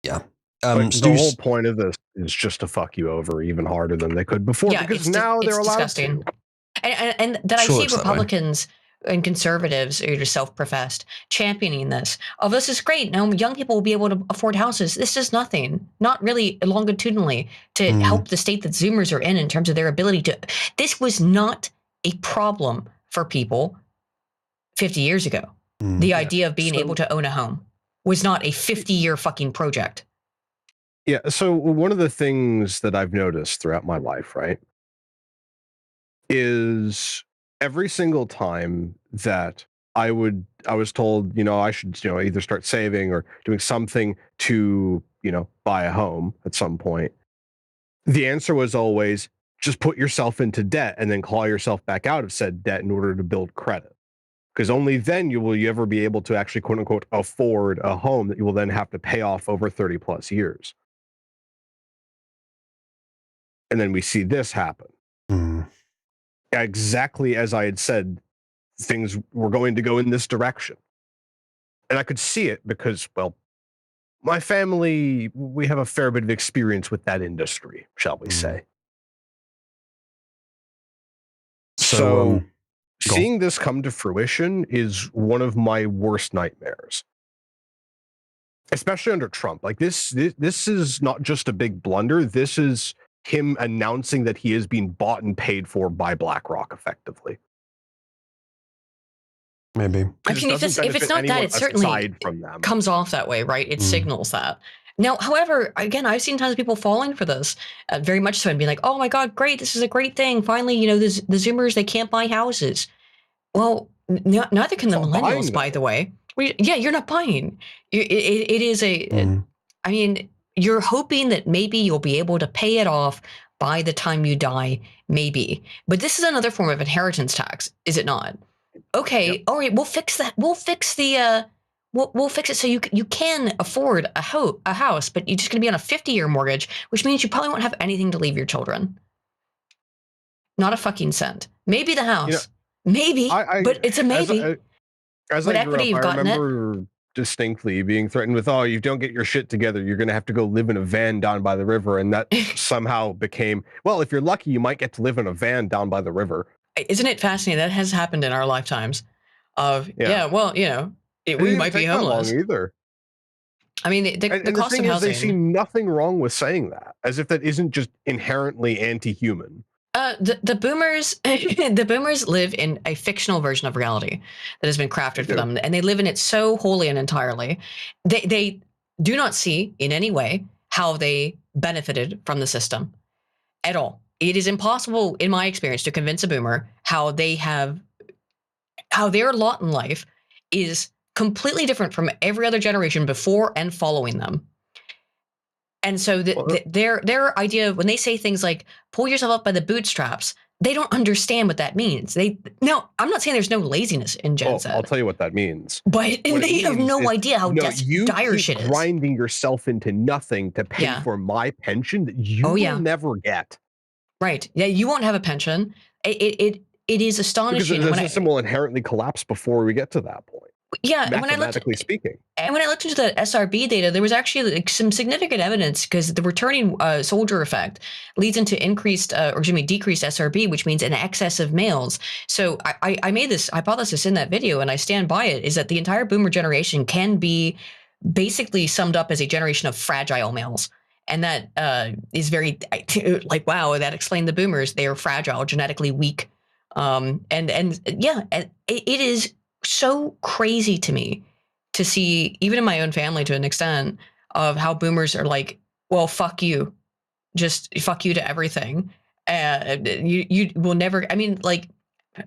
Yeah. The whole point of this is just to fuck you over even harder than they could before, because now they're allowed disgusting. to. And that I see Republicans and conservatives who are self-professed championing this. Oh, this is great. Now young people will be able to afford houses. This is nothing, not really longitudinally, to help the state that Zoomers are in terms of their ability to. This was not a problem for people 50 years ago. The idea of being able to own a home was not a 50-year fucking project. Yeah. So one of the things that I've noticed throughout my life, right, is every single time that I was told, I should, either start saving or doing something to, buy a home at some point. The answer was always just put yourself into debt and then claw yourself back out of said debt in order to build credit. Because only then you ever be able to actually, quote unquote, afford a home that you will then have to pay off over 30 plus years. And then we see this happen. Exactly as I had said, things were going to go in this direction. And I could see it because, well, my family, we have a fair bit of experience with that industry, shall we say. So seeing this come to fruition is one of my worst nightmares. Especially under Trump. Like this is not just a big blunder. This is him announcing that he is being bought and paid for by BlackRock, effectively. Maybe. I mean, if it's not that, it certainly comes off that way, right? It signals that. Now, however, again, I've seen tons of people falling for this, very much so, and being like, "Oh my God, great! This is a great thing. Finally, the Zoomers, they can't buy houses." Well, neither can the millennials, by the way. Yeah, you're not buying. It is a. I mean, you're hoping that maybe you'll be able to pay it off by the time you die, maybe. But this is another form of inheritance tax, is it not? Okay, all right, we'll fix that. We'll fix the. We'll fix it so you can afford a house, but you're just going to be on a 50-year mortgage, which means you probably won't have anything to leave your children. Not a fucking cent. Maybe the house. Maybe, but it's a maybe. As I grew up, I remember distinctly being threatened with, "Oh, you don't get your shit together, you're going to have to go live in a van down by the river," and that somehow became, well, if you're lucky, you might get to live in a van down by the river. Isn't it fascinating? That has happened in our lifetimes. We might be homeless. Either. I mean, the cost of housing. They see nothing wrong with saying that, as if that isn't just inherently anti-human. The boomers, the boomers live in a fictional version of reality that has been crafted for them, and they live in it so wholly and entirely. They do not see in any way how they benefited from the system at all. It is impossible, in my experience, to convince a boomer how their lot in life is completely different from every other generation before and following them. And so their idea, when they say things like pull yourself up by the bootstraps, they don't understand what that means. I'm not saying there's no laziness in Gen Z. I'll tell you what that means. But they have no idea how dire shit is. Grinding yourself into nothing to pay for my pension that you will never get. Right. Yeah, you won't have a pension. It is astonishing. Because the system will inherently collapse before we get to that point. Yeah, mathematically speaking. And when I looked into the SRB data, there was actually some significant evidence because the returning soldier effect leads into decreased SRB, which means an excess of males. So I made this hypothesis in that video, and I stand by it, is that the entire boomer generation can be basically summed up as a generation of fragile males. And that is very wow, that explained the boomers. They are fragile, genetically weak. It is so crazy to me to see, even in my own family to an extent, of how boomers are like, well, fuck you. Just fuck you to everything. You will never, I mean, like,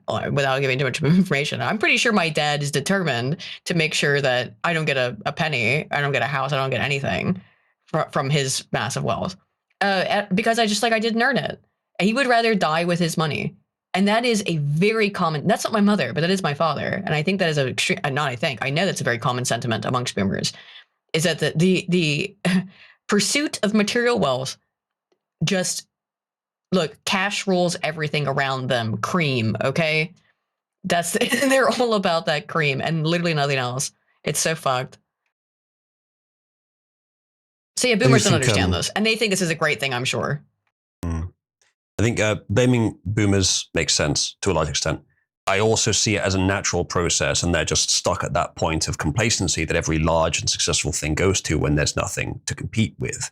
without giving too much information, I'm pretty sure my dad is determined to make sure that I don't get a penny, I don't get a house, I don't get anything from his massive wealth. Because I didn't earn it. And he would rather die with his money. And that is a very common, that's not my mother, but that is my father. And I think that is I know that's a very common sentiment amongst boomers, is that the pursuit of material wealth just, look, cash rules everything around them. Cream, okay? They're all about that cream and literally nothing else. It's so fucked. So yeah, boomers don't understand this. And they think this is a great thing, I'm sure. I think blaming boomers makes sense to a large extent. I also see it as a natural process, and they're just stuck at that point of complacency that every large and successful thing goes to when there's nothing to compete with.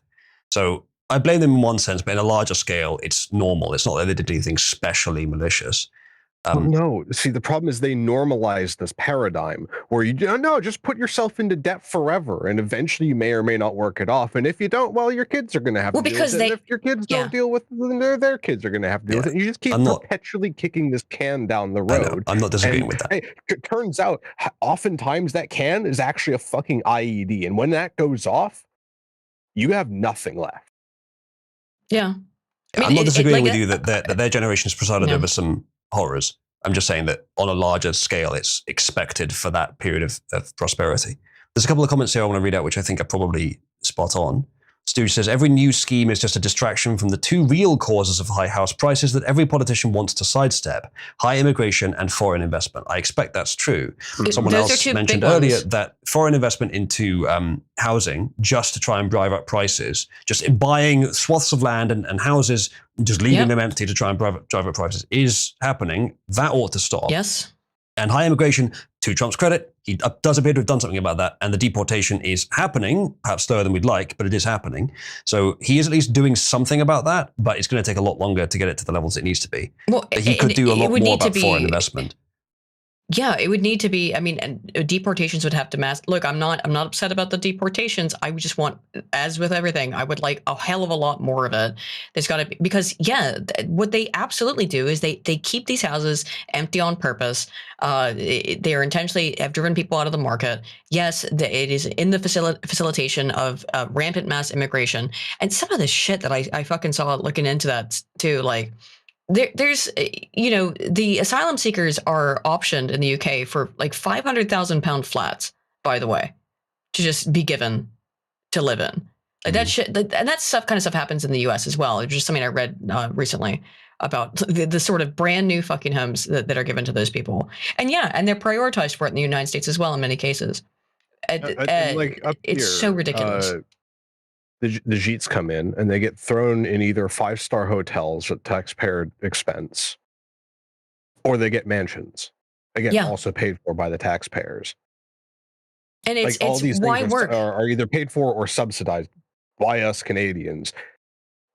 So I blame them in one sense, but in a larger scale, it's normal. It's not that they did anything specially malicious. No, see, the problem is they normalize this paradigm where just put yourself into debt forever, and eventually you may or may not work it off. And if you don't, well, your kids are going to have to deal with it. And if your kids don't deal with it, then their kids are going to have to deal with it. You just keep perpetually kicking this can down the road. I'm not disagreeing with that. It turns out, oftentimes that can is actually a fucking IED, and when that goes off, you have nothing left. Yeah. I mean, I'm not disagreeing with you that their generation has presided over some horrors. I'm just saying that on a larger scale, it's expected for that period of prosperity. There's a couple of comments here I want to read out, which I think are probably spot on. Stu says, every new scheme is just a distraction from the two real causes of high house prices that every politician wants to sidestep: high immigration and foreign investment. I expect that's true. Someone else mentioned earlier that foreign investment into housing just to try and drive up prices, just buying swaths of land and houses, just leaving them empty to try and drive up prices, is happening. That ought to stop. Yes. And high immigration, to Trump's credit, he does appear to have done something about that. And the deportation is happening, perhaps slower than we'd like, but it is happening. So he is at least doing something about that, but it's going to take a lot longer to get it to the levels it needs to be. Well, but he could do a lot more about foreign investment. Yeah, it would need to be. I mean, deportations would have to look. I'm not upset about the deportations. I would just want, as with everything, I would like a hell of a lot more of it. There's got to be, because what they absolutely do is they keep these houses empty on purpose. They are intentionally have driven people out of the market. Yes, it is in the facilitation of rampant mass immigration, and some of the shit that I fucking saw looking into that too, like. There's, the asylum seekers are optioned in the UK for like £500,000 flats, by the way, to just be given to live in. Like that shit, and that kind of stuff happens in the US as well. It's just something I read recently about the sort of brand new fucking homes that are given to those people. And and they're prioritized for it in the United States as well in many cases. It's so ridiculous. The Jeets come in and they get thrown in either 5-star hotels at taxpayer expense, or they get mansions, again, also paid for by the taxpayers. And it's all these why things work are either paid for or subsidized by us Canadians.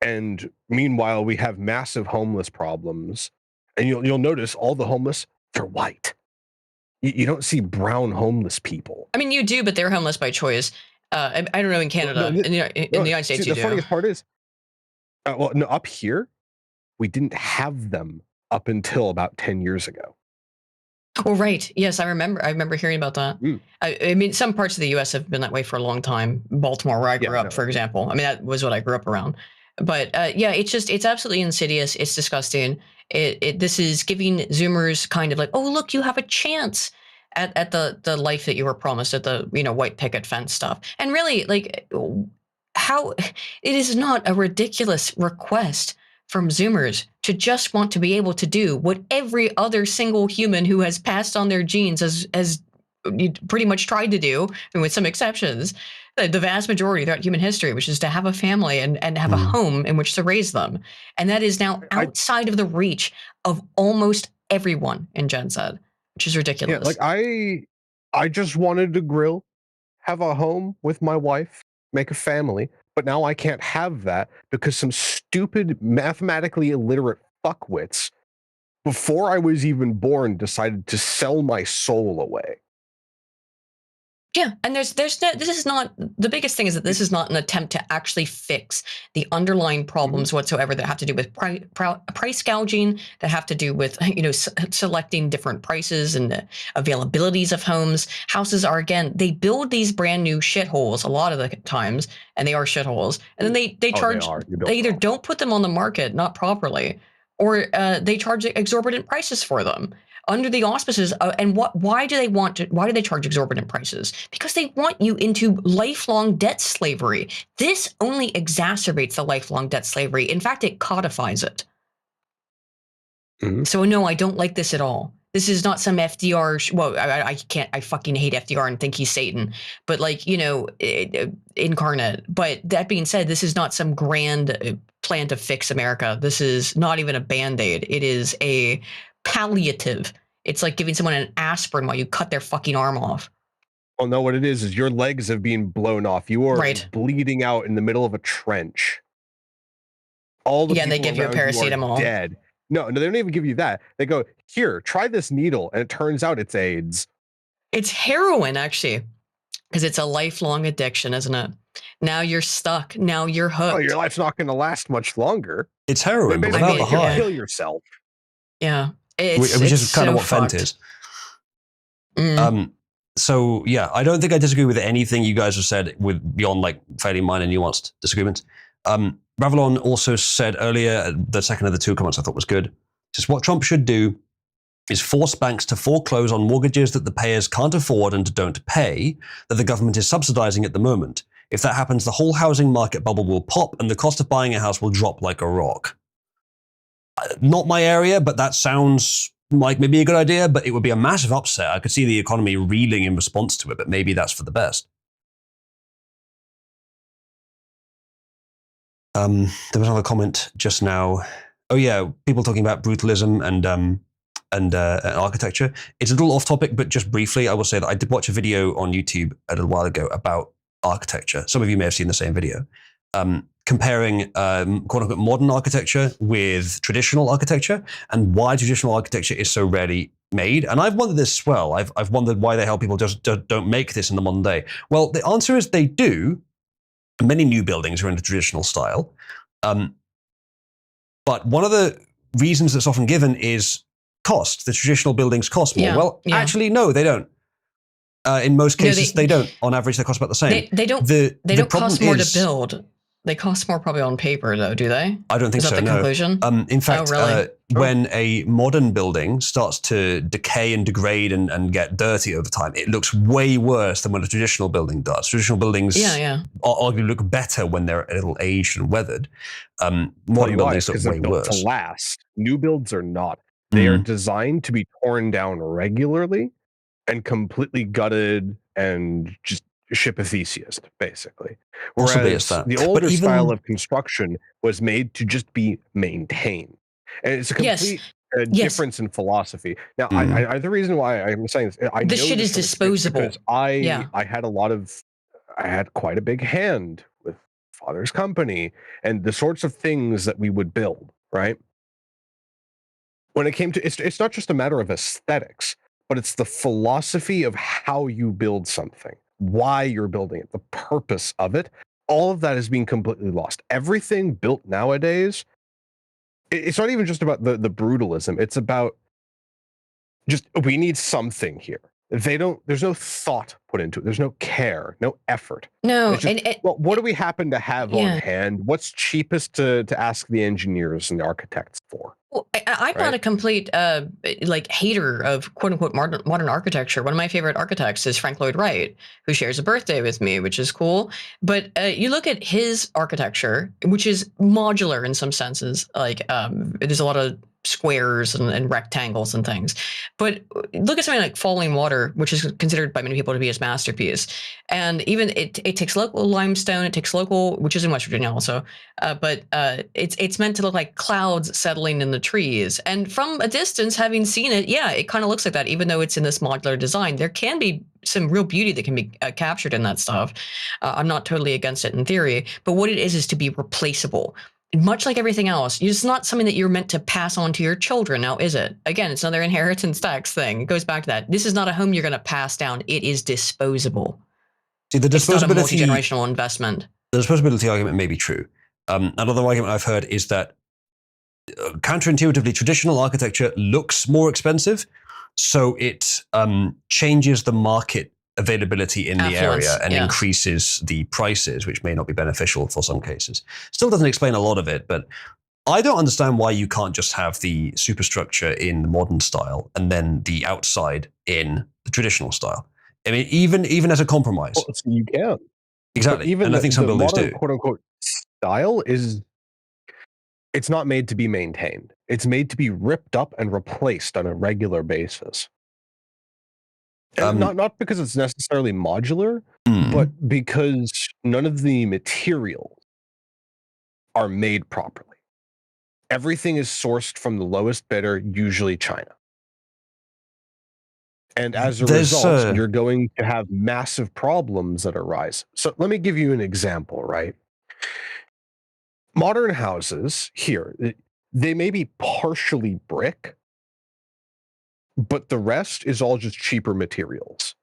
And meanwhile, we have massive homeless problems. And you'll notice all the homeless, they're white. You don't see brown homeless people. I mean, you do, but they're homeless by choice. I don't know in Canada. In the United States, you do. The funniest part is, up here, we didn't have them up until about 10 years ago. Oh, right. Yes, I remember hearing about that. I mean, some parts of the U.S. have been that way for a long time. Baltimore, where I grew up, for example. I mean, that was what I grew up around. But it's absolutely insidious. It's disgusting. This is giving Zoomers kind of like, oh, look, you have a chance at the life that you were promised, at the white picket fence stuff. And really, like, how it is not a ridiculous request from Zoomers to just want to be able to do what every other single human who has passed on their genes has pretty much tried to do, and with some exceptions, the vast majority throughout human history, which is to have a family and have a home in which to raise them. And that is now outside of the reach of almost everyone in Gen Z, which is ridiculous. Yeah, like I just wanted to grill, have a home with my wife, make a family, but now I can't have that because some stupid mathematically illiterate fuckwits before I was even born decided to sell my soul away. Yeah, and this is not, the biggest thing is that this is not an attempt to actually fix the underlying problems whatsoever that have to do with price gouging, that have to do with, selecting different prices and availabilities of homes. Houses are, again, they build these brand new shitholes a lot of the times, and they are shitholes, and then they charge, they either don't put them on the market, not properly, or they charge exorbitant prices for them under the auspices of, and why do they charge exorbitant prices? Because they want you into lifelong debt slavery. This only exacerbates the lifelong debt slavery. In fact, it codifies it. So no, I don't like this at all. This is not some FDR. Well, I fucking hate FDR and think he's Satan, but incarnate. But that being said, this is not some grand plan to fix America. This is not even a Band-Aid. It is a palliative. It's like giving someone an aspirin while you cut their fucking arm off. Well, no, what it is your legs have been blown off. You are bleeding out in the middle of a trench. All the and they give you a paracetamol. Dead. No, they don't even give you that. They go, here, try this needle, and it turns out it's AIDS. It's heroin, actually, because it's a lifelong addiction, isn't it? Now you're stuck. Now you're hooked. Oh, your life's not going to last much longer. It's heroin, but without the high. Kill yourself. Yeah. Which is kind of what Fent is. So yeah, I don't think I disagree with anything you guys have said with beyond like fairly minor nuanced disagreements. Ravelon also said earlier, the second of the two comments I thought was good. Just what Trump should do is force banks to foreclose on mortgages that the payers can't afford and don't pay, that the government is subsidizing at the moment. If that happens, the whole housing market bubble will pop and the cost of buying a house will drop like a rock. Not my area, but that sounds like maybe a good idea, but it would be a massive upset. I could see the economy reeling in response to it, but maybe that's for the best. There was another comment just now. Oh yeah, people talking about brutalism and architecture. It's a little off topic, but just briefly, I will say that I did watch a video on YouTube a little while ago about architecture. Some of you may have seen the same video. Comparing quote-unquote modern architecture with traditional architecture and why traditional architecture is so rarely made. And I've wondered this as well. I've wondered why the hell people just don't make this in the modern day. Well, the answer is they do. Many new buildings are in the traditional style. But one of the reasons that's often given is cost. The traditional buildings cost more. Actually, no, they don't. In most cases, they don't. On average, they cost about the same. They don't cost more to build. They cost more probably on paper, though, do they? I don't think so, Is that the conclusion? In fact, really? When a modern building starts to decay and degrade and get dirty over time, it looks way worse than what a traditional building does. Traditional buildings arguably look better when they're a little aged and weathered. Modern buildings look way worse. To last. New builds are not. They are designed to be torn down regularly and completely gutted and just ship a Theseus, basically. Whereas the older style of construction was made to just be maintained. And it's a complete difference in philosophy. Now, I the reason why I'm saying this, I know this shit is disposable. Because I had quite a big hand with Father's company and the sorts of things that we would build, right? When it came to, it's not just a matter of aesthetics, but it's the philosophy of how you build something, why you're building it, the purpose of it. All of that is being completely lost. Everything built nowadays, it's not even just about the brutalism. It's about just, we need something here. There's no thought put into it. There's no care, no effort. No. Just, well, what do we happen to have on hand? What's cheapest to ask the engineers and the architects for? Well, I'm not a complete hater of quote unquote modern architecture. One of my favorite architects is Frank Lloyd Wright, who shares a birthday with me, which is cool. But you look at his architecture, which is modular in some senses. There's a lot of squares and rectangles and things. But look at something like Falling Water, which is considered by many people to be his masterpiece. And even it takes local limestone, it takes local, which is in West Virginia also, but it's meant to look like clouds settling in the trees. And from a distance, having seen it, it kind of looks like that, even though it's in this modular design. There can be some real beauty that can be captured in that stuff. I'm not totally against it in theory, but what it is to be replaceable. much like everything else, it's not something that you're meant to pass on to your children now, is it? Again, it's another inheritance tax thing. It goes back to that. This is not a home you're going to pass down. It is disposable. See, the It's not a disposability, multi-generational investment. the disposability argument may be true. Another argument I've heard is that counterintuitively, traditional architecture looks more expensive, so it changes the market availability in the area and increases the prices, which may not be beneficial for some cases. Still doesn't explain a lot of it, but I don't understand why you can't just have the superstructure in the modern style and then the outside in the traditional style. I mean, even as a compromise. Well, so you can. Exactly. Even and I think some buildings modern, do. quote unquote, style it's not made to be maintained. It's made to be ripped up and replaced on a regular basis. And not because it's necessarily modular, but because none of the materials are made properly. Everything is sourced from the lowest bidder, usually China. And as a result, you're going to have massive problems that arise. So let me give you an example, right? Modern houses here, they may be partially brick, but the rest is all just cheaper materials.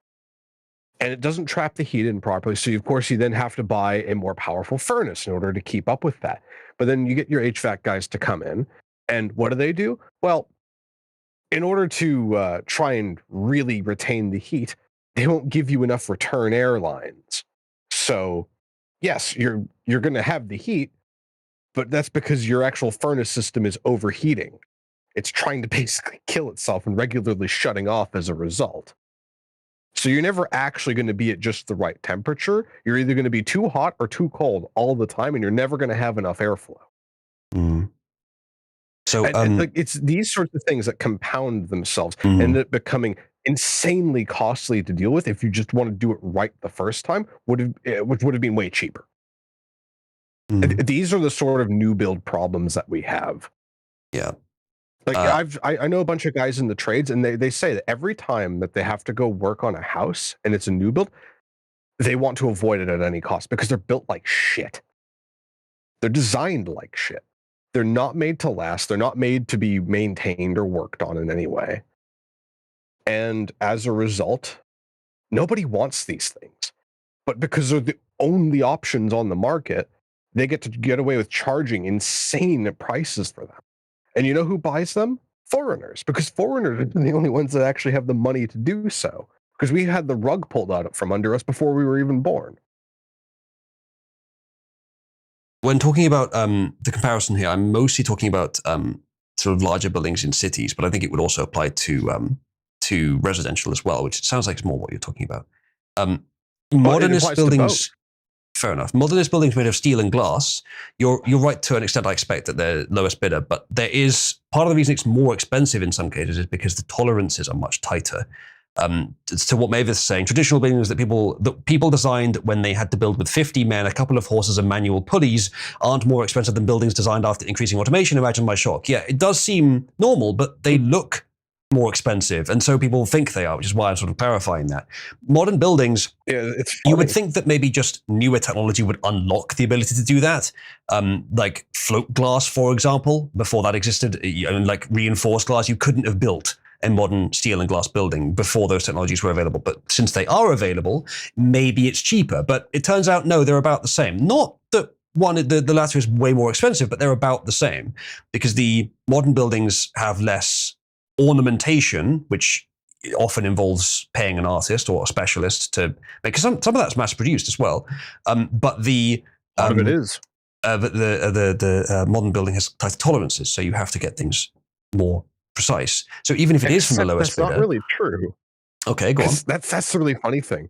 And it doesn't trap the heat in properly. So, of course, you then have to buy a more powerful furnace in order to keep up with that. But then you get your HVAC guys to come in. And what do? Well, in order to try and really retain the heat, they won't give you enough return air lines. So, yes, you're going to have the heat, but that's because your actual furnace system is overheating. It's trying to basically kill itself and regularly shutting off as a result. So you're never actually going to be at just the right temperature. You're either going to be too hot or too cold all the time, and you're never going to have enough airflow. So it's these sorts of things that compound themselves and end up becoming insanely costly to deal with if you just want to do it right the first time, which would have been way cheaper. These are the sort of new build problems that we have. Yeah. Like I know a bunch of guys in the trades, and they say that every time that they have to go work on a house and it's a new build, they want to avoid it at any cost because they're built like shit. They're designed like shit. They're not made to last. They're not made to be maintained or worked on in any way. And as a result, nobody wants these things. But because they're the only options on the market, they get to get away with charging insane prices for them. And you know who buys them? Foreigners, because foreigners are the only ones that actually have the money to do so. Because we had the rug pulled out from under us before we were even born. When talking about the comparison here, I'm mostly talking about sort of larger buildings in cities, but I think it would also apply to residential as well, which sounds like it's more what you're talking about. Modernist buildings. Fair enough. Modernist buildings made of steel and glass. You're right to an extent. I expect that they're lowest bidder, but there is part of the reason it's more expensive in some cases is because the tolerances are much tighter. To what Mavis is saying, traditional buildings that people designed when they had to build with 50 men, a couple of horses, and manual pulleys aren't more expensive than buildings designed after increasing automation. Imagine my shock. Yeah, it does seem normal, but they look more expensive, and so people think they are, which is why I'm sort of clarifying that. Modern buildings, you would think that maybe just newer technology would unlock the ability to do that, like float glass, for example. Before that existed, and like reinforced glass, you couldn't have built a modern steel and glass building before those technologies were available. But since they are available, maybe it's cheaper. But it turns out, no, they're about the same. Not that the latter is way more expensive, but they're about the same because the modern buildings have less ornamentation, which often involves paying an artist or a specialist to make. Because some of that's mass produced as well. But the part of it is. But the modern building has tighter tolerances, so you have to get things more precise. So even if it is from the lowest bidder, that's not really true. Okay, go on. That's the really funny thing.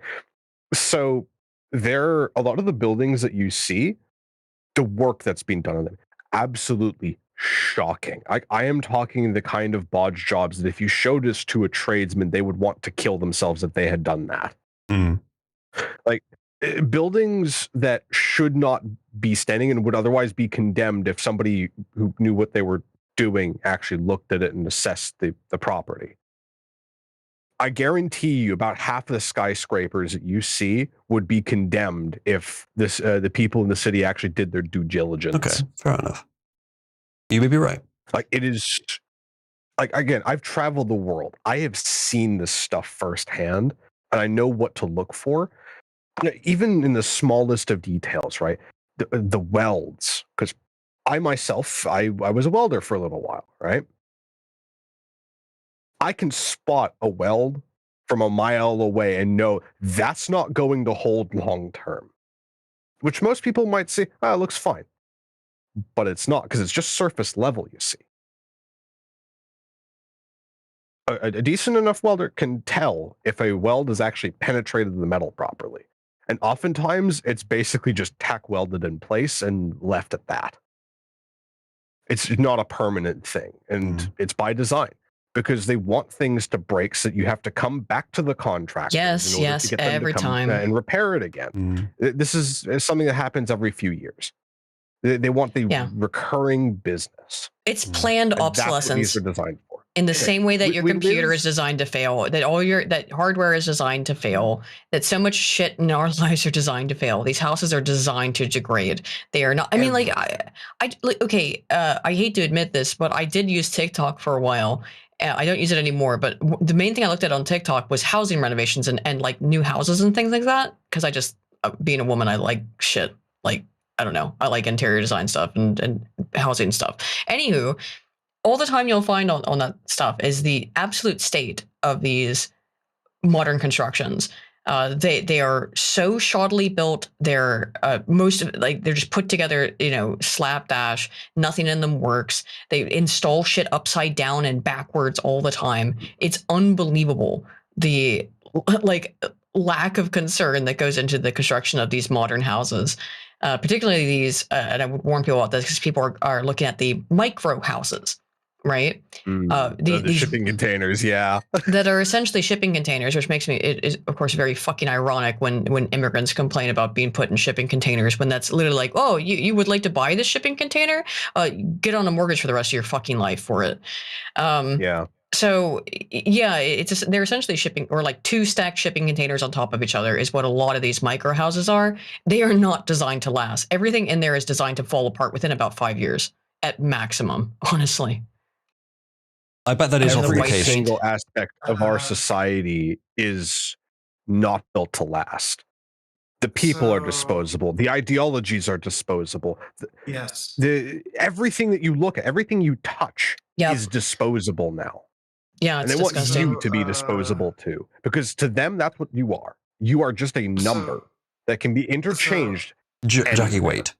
So a lot of the buildings that you see, the work that's being done on them, absolutely shocking. I am talking the kind of bodge jobs that if you showed this to a tradesman, they would want to kill themselves if they had done that. Like buildings that should not be standing and would otherwise be condemned if somebody who knew what they were doing actually looked at it and assessed the property. I guarantee you about half of the skyscrapers that you see would be condemned if the people in the city actually did their due diligence. Okay, fair enough. You may be right. Like, it is, like, again, I've traveled the world. I have seen this stuff firsthand, and I know what to look for. Even in the smallest of details, right? The welds, because I myself, I was a welder for a little while, right? I can spot a weld from a mile away and know that's not going to hold long term, which most people might say, it looks fine. But it's not, because it's just surface level, you see. A decent enough welder can tell if a weld has actually penetrated the metal properly. And oftentimes, it's basically just tack welded in place and left at that. It's not a permanent thing, and it's by design, because they want things to break, so you have to come back to the contractor in order to get them every to come time. and repair it again. This is something that happens every few years. They want the recurring business. It's planned And obsolescence. That's what these are designed for. In the same way that We- your we computer live- is designed to fail, that hardware is designed to fail, that so much shit in our lives are designed to fail. These houses are designed to degrade. They are not. I mean, like, okay. I hate to admit this, but I did use TikTok for a while. I don't use it anymore. But the main thing I looked at on TikTok was housing renovations and like new houses and things like that. Because I just, being a woman, I like shit. Like, I don't know. I like interior design stuff and housing stuff. Anywho, all the time you'll find on that stuff is the absolute state of these modern constructions. They are so shoddily built. They're they're just put together, slapdash. Nothing in them works. They install shit upside down and backwards all the time. It's unbelievable. The lack of concern that goes into the construction of these modern houses. Particularly these, and I would warn people about this because people are looking at the micro houses, right? The shipping containers, that are essentially shipping containers, which makes it is of course very fucking ironic when immigrants complain about being put in shipping containers, when that's literally like, oh, you would like to buy this shipping container? Get on a mortgage for the rest of your fucking life for it. So they're essentially shipping, or like two stacked shipping containers on top of each other is what a lot of these micro houses are. They are not designed to last. Everything in there is designed to fall apart within about 5 years at maximum, honestly. I bet that is often the Every case. single aspect of our society is not built to last. The people are disposable. The ideologies are disposable. Yes. Everything that you look at, everything you touch is disposable now. Yeah, and it's they want disgusting. you to be disposable too, because to them, that's what you are. You are just a number that can be interchanged. Jackie, wait.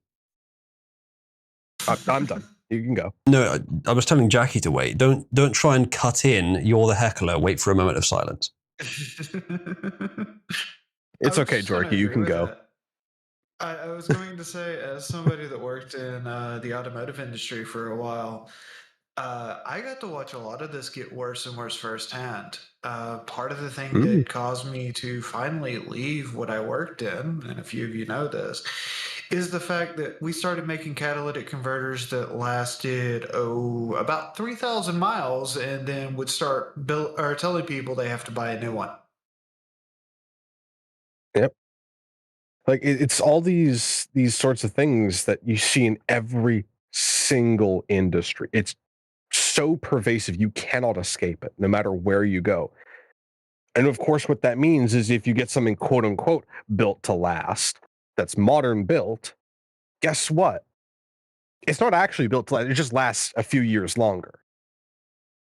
I'm done. You can go. No, I was telling Jackie to wait. Don't try and cut in. You're the heckler. Wait for a moment of silence. It's okay, Jorky. You can go. I was going to say, as somebody that worked in the automotive industry for a while, I got to watch a lot of this get worse and worse firsthand. Part of the thing that caused me to finally leave what I worked in, and a few of you know this, is the fact that we started making catalytic converters that lasted about 3,000 miles, and then would start telling people they have to buy a new one. Yep. Like it's all these sorts of things that you see in every single industry. It's so pervasive, you cannot escape it, no matter where you go. And of course, what that means is if you get something quote unquote built to last, that's modern built, guess what? It's not actually built to last, it just lasts a few years longer.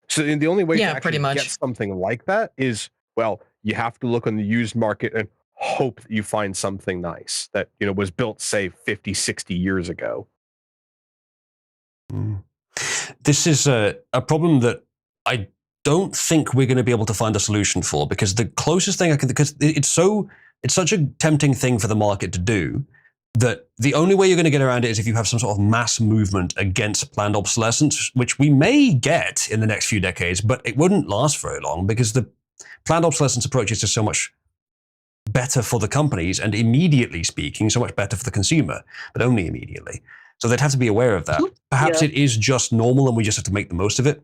So the only way to actually get something like that is, well, you have to look on the used market and hope that you find something nice that, was built, say, 50, 60 years ago. This is a problem that I don't think we're going to be able to find a solution for, because the closest thing because it's such a tempting thing for the market to do, that the only way you're going to get around it is if you have some sort of mass movement against planned obsolescence, which we may get in the next few decades, but it wouldn't last very long, because the planned obsolescence approach is just so much better for the companies, and immediately speaking, so much better for the consumer, but only immediately. So they'd have to be aware of that. Perhaps it is just normal and we just have to make the most of it.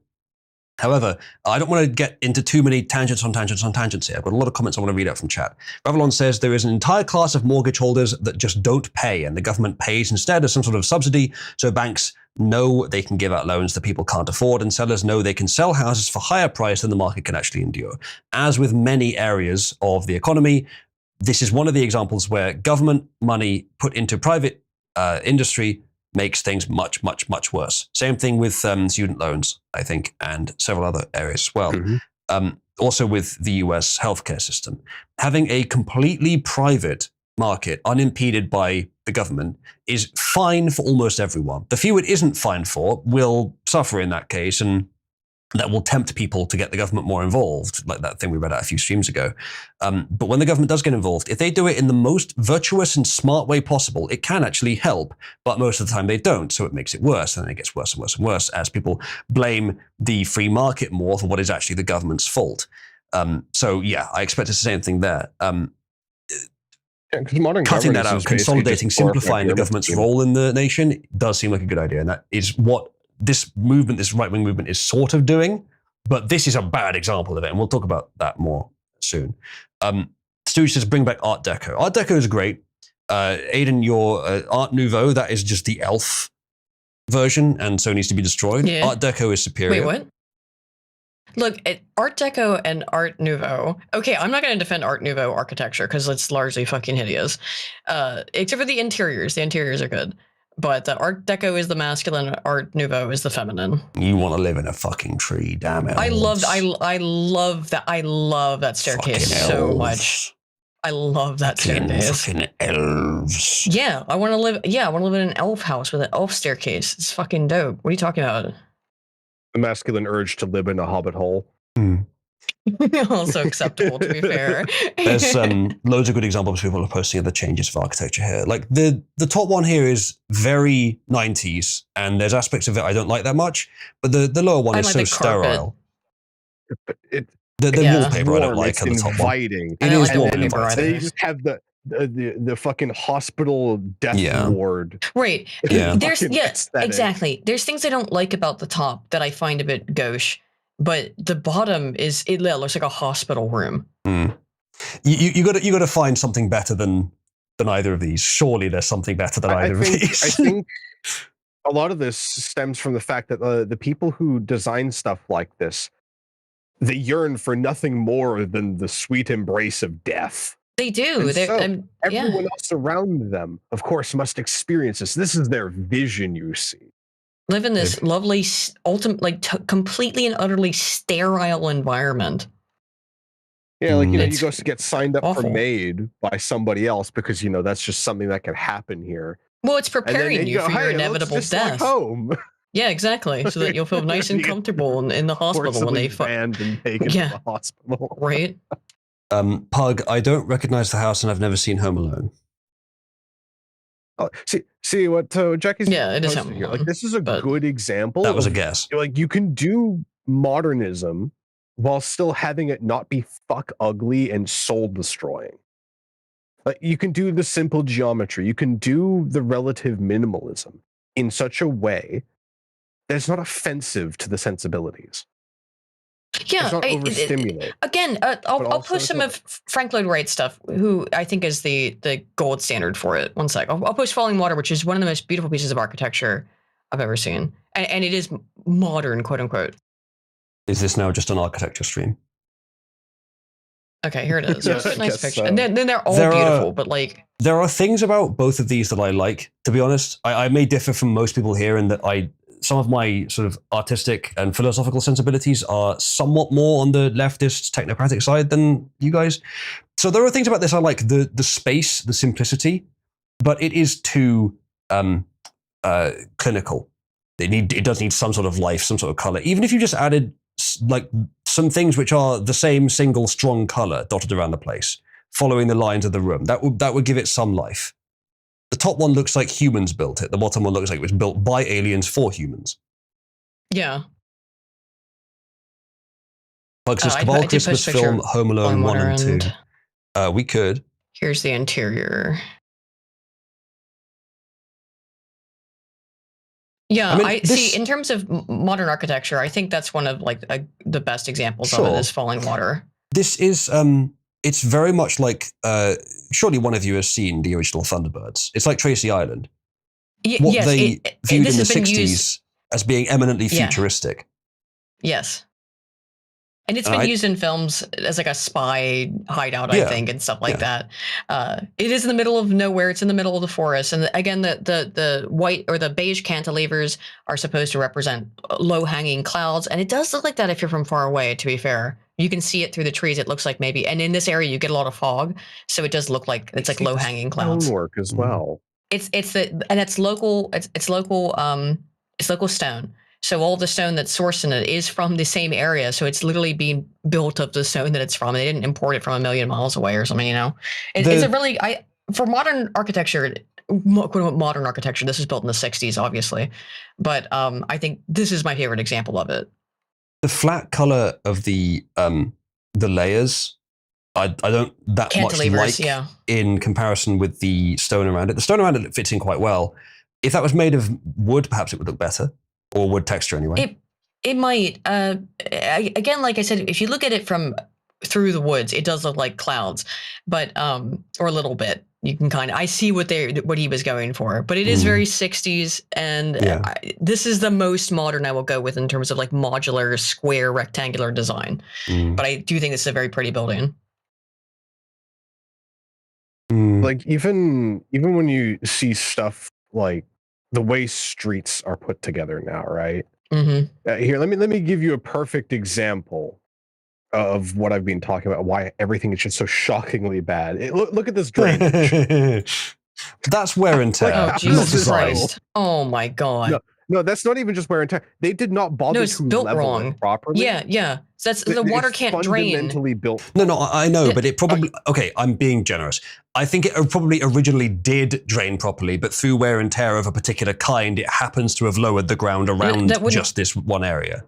However, I don't want to get into too many tangents on tangents here. I've got a lot of comments I want to read out from chat. Ravelon says there is an entire class of mortgage holders that just don't pay, and the government pays instead as some sort of subsidy, so banks know they can give out loans that people can't afford, and sellers know they can sell houses for higher price than the market can actually endure. As with many areas of the economy, this is one of the examples where government money put into private industry makes things much, much, much worse. Same thing with student loans, I think, and several other areas as well. Also with the US healthcare system. Having a completely private market, unimpeded by the government, is fine for almost everyone. The few it isn't fine for will suffer in that case, and that will tempt people to get the government more involved, like that thing we read out a few streams ago. But when the government does get involved, if they do it in the most virtuous and smart way possible, it can actually help, but most of the time they don't, so it makes it worse, and then it gets worse and worse and worse as people blame the free market more for what is actually the government's fault. So yeah, I expect it's the same thing there. Modern Cutting that governance out, is basically consolidating, just glorified simplifying the pyramid government's scheme. role in the nation does seem like a good idea, and that is what this movement, this right-wing movement, is sort of doing. But this is a bad example of it, and we'll talk about that more soon. Stu says bring back Art Deco. Art Deco is great. Aiden, your Art Nouveau, that is just the elf version, and so needs to be destroyed. Yeah. Art Deco is superior. Wait, what? Look, Art Deco and Art Nouveau. Okay, I'm not going to defend Art Nouveau architecture because it's largely fucking hideous. Except for the interiors. The interiors are good. But the Art Deco is the masculine, Art Nouveau is the feminine. You want to live in a fucking tree, damn it. I love that staircase so much. I love that staircase. Fucking elves. Yeah, I want to live in an elf house with an elf staircase. It's fucking dope. What are you talking about? The masculine urge to live in a hobbit hole. Also acceptable, to be fair. There's loads of good examples people are posting of the changes of architecture here. Like the top one here is very 90s, and there's aspects of it I don't like that much, but the lower one is so sterile. The wallpaper I don't like on the top one. Inviting. It is warm and inviting. inviting. They just have the fucking hospital death ward. Right. Yeah. There's aesthetic. exactly. There's things I don't like about the top that I find a bit gauche, but the bottom it looks like a hospital room. You got to find something better than either of these. Surely there's something better than either of these. I think a lot of this stems from the fact that the people who design stuff like this, they yearn for nothing more than the sweet embrace of death. They do. Everyone else around them, of course, must experience this. This is their vision, you see. Live in this lovely, completely and utterly sterile environment. Yeah, like, you It's go to get signed up awful. for maid by somebody else because, that's just something that can happen here. Well, it's And then preparing you go, for your "Hey, it looks inevitable just like death. home." Yeah, exactly. So that you'll feel nice and comfortable in the hospital when they banned and taken Yeah. to the hospital. Right? Pug, I don't recognize the house and I've never seen Home Alone. Oh, see what Jackie's Yeah, it is posting here. Home Like, this is a but- good example. That was a of, guess. Like, you can do modernism while still having it not be fuck ugly and soul destroying. Like, you can do the simple geometry. You can do the relative minimalism in such a way that it's not offensive to the sensibilities. Yeah. It's not overstimulate. Again, I'll also post some it's of Frank Lloyd Wright's stuff, who I think is the gold standard for it. One sec. I'll post Falling Water, which is one of the most beautiful pieces of architecture I've ever seen. And it is modern, quote unquote. Is this now just an architecture stream? Okay, here it is. Yeah, It's I a nice guess picture. so. And then they're all There are- beautiful, but like, There are things about both of these that I like, to be honest. I may differ from most people here in that some of my sort of artistic and philosophical sensibilities are somewhat more on the leftist technocratic side than you guys. So there are things about this I like. The space, the simplicity, but it is too clinical. It does need some sort of life, some sort of color. Even if you just added like some things which are the same single strong color dotted around the place, following the lines of the room, that would give it some life. The top one looks like humans built it. The bottom one looks like it was built by aliens for humans. yeah. Bug says, I Cabal did post a Christmas picture film of Home Alone Falling 1 Water and 2. We could. Here's the interior. Yeah, I mean, I this- see. In terms of modern architecture, I think that's one of like the best examples of Sure. it is Falling Water. This is, it's very much like, surely one of you has seen the original Thunderbirds. It's like Tracy Island. what yes, they viewed this in the has been 60s used- as being eminently Yeah. futuristic. Yes. And it's And been I- used in films as like a spy hideout, I Yeah, think, and stuff like yeah. that. It is in the middle of nowhere. It's in the middle of the forest. And again, the white or the beige cantilevers are supposed to represent low-hanging clouds. And it does look like that if you're from far away, to be fair. You can see it through the trees. It looks like maybe. And in this area, you get a lot of fog. So it does look like it's like low-hanging clouds. Stonework as well. It's local. It's local stone. So all the stone that's sourced in it is from the same area. So it's literally being built of the stone that it's from. They didn't import it from a million miles away or something. You know, it's a really for modern architecture, quote unquote modern architecture. This was built in the '60s, obviously, but I think this is my favorite example of it. The flat color of the layers, I don't that much Cantilevers, like yeah. in comparison with the stone around it. The stone around it fits in quite well. If that was made of wood, perhaps it would look better, or wood texture anyway. It might. Again, like I said, if you look at it from through the woods, it does look like clouds, but or a little bit. You can kind of I see what he was going for, but it is very 60s, and this is the most modern I will go with in terms of like modular, square, rectangular design. But I do think this is a very pretty building. Like even when you see stuff like the way streets are put together now, right? Here, let me give you a perfect example of what I've been talking about. Why everything is just so shockingly bad. Look at this drainage. That's wear and tear. Oh, not Jesus design. Christ! Oh my God! No, that's not even just wear and tear. They did not bother it's to built level wrong. it properly. Yeah. So that's the water can't drain. Fundamentally built. No, I know, but it probably okay. I'm being generous. I think it probably originally did drain properly, but through wear and tear of a particular kind, it happens to have lowered the ground around just this one area.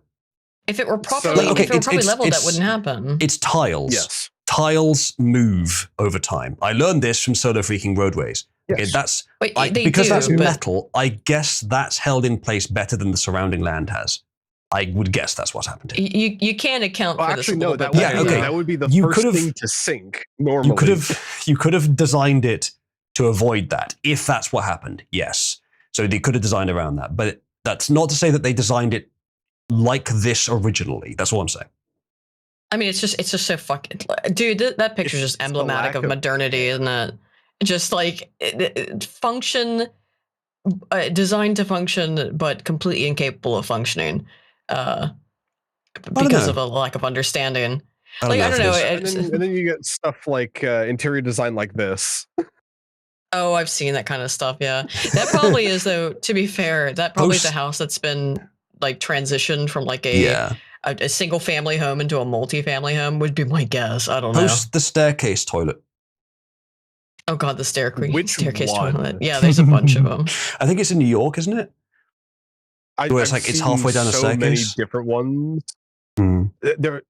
If it were properly, leveled, that wouldn't happen. It's tiles. Yes. Tiles move over time. I learned this from Soda Freaking Roadways. Okay, that's because that's metal. I guess that's held in place better than the surrounding land has. I would guess that's what's happened here. You can account for this. Actually, no. That would be the first thing to sink normally. You could have designed it to avoid that if that's what happened. Yes. So they could have designed around that, but that's not to say that they designed it like this originally. That's all I'm saying. I mean, it's just so fucking dude. That picture is just emblematic of modernity, isn't it? Just like function, designed to function, but completely incapable of functioning because of a lack of understanding. I don't know. And then you get stuff like interior design like this. Oh, I've seen that kind of stuff. Yeah, that probably is though. To be fair, that probably is a house that's been like transitioned from like a single family home into a multi-family home would be my guess. I don't know. Post the staircase toilet. Oh God, the staircase one? toilet. Yeah, there's a bunch of them. I think it's in New York, isn't it? Where it's like it's halfway down the staircase. Many different ones. There,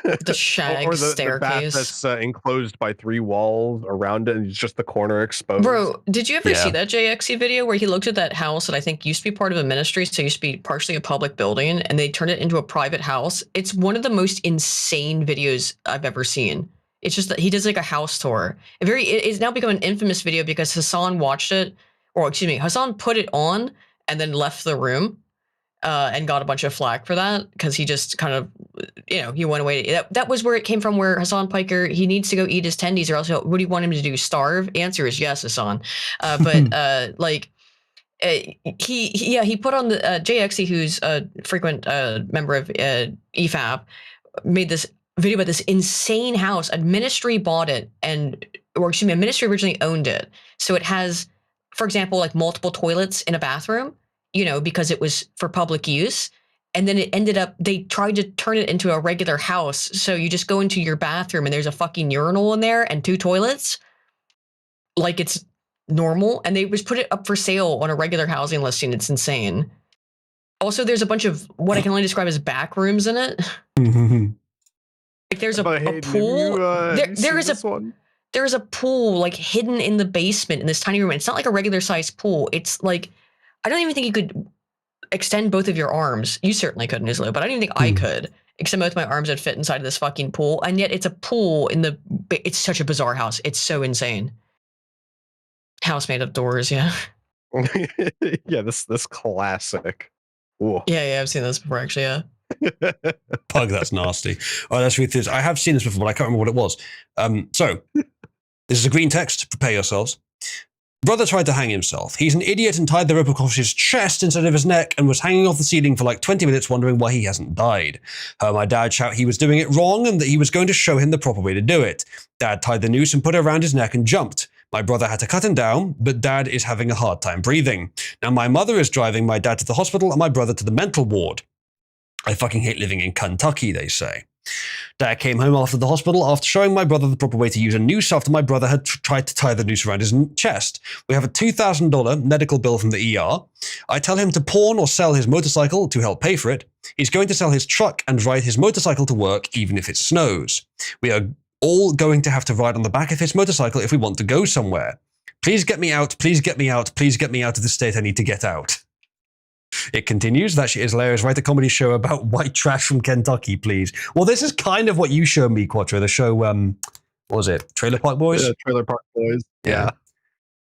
the shag or the staircase bath that's enclosed by 3 walls around it, and it's just the corner exposed. Bro, did you ever see that JXC video where he looked at that house that I think used to be part of a ministry, so it used to be partially a public building, and they turned it into a private house? It's one of the most insane videos I've ever seen. It's just that he does like a house tour. It's now become an infamous video because Hassan watched it, or excuse me, Hassan put it on and then left the room. And got a bunch of flack for that because he just kind of, he went away. That was where it came from, where Hassan Piker, he needs to go eat his tendies or else what do you want him to do, starve? Answer is yes, Hassan. But he put on the JXC, who's a frequent member of EFAP, made this video about this insane house. A ministry bought it, a ministry originally owned it. So it has, for example, like multiple toilets in a bathroom, because it was for public use. And then it ended up, they tried to turn it into a regular house. So you just go into your bathroom and there's a fucking urinal in there and 2 toilets. Like it's normal. And they just put it up for sale on a regular housing listing. It's insane. Also, there's a bunch of what I can only describe as back rooms in it. Like there's a pool. There is a pool like hidden in the basement in this tiny room. And it's not like a regular sized pool. It's like, I don't even think you could extend both of your arms. You certainly couldn't, Islo, but I don't even think I could extend both my arms would fit inside of this fucking pool. And yet it's a pool it's such a bizarre house. It's so insane. House made of doors, yeah. Yeah, this classic. Ooh. Yeah, I've seen this before actually. Yeah. Pug, that's nasty. Oh, let's read this. I have seen this before, but I can't remember what it was. So, this is a green text. Prepare yourselves. Brother tried to hang himself. He's an idiot and tied the rope across his chest instead of his neck and was hanging off the ceiling for like 20 minutes wondering why he hasn't died. Heard my dad shout he was doing it wrong and that he was going to show him the proper way to do it. Dad tied the noose and put it around his neck and jumped. My brother had to cut him down, but Dad is having a hard time breathing. Now my mother is driving my dad to the hospital and my brother to the mental ward. I fucking hate living in Kentucky, they say. Dad came home after the hospital after showing my brother the proper way to use a noose after my brother had tried to tie the noose around his chest. We have a $2,000 medical bill from the ER. I tell him to pawn or sell his motorcycle to help pay for it. He's going to sell his truck and ride his motorcycle to work even if it snows. We are all going to have to ride on the back of his motorcycle if we want to go somewhere. Please get me out, please get me out, please get me out of the state I need to get out. It continues, that shit is hilarious. Write a comedy show about white trash from Kentucky, please. Well, this is kind of what you showed me, Quattro. The show, what was it? Trailer Park Boys? Trailer Park Boys. Yeah.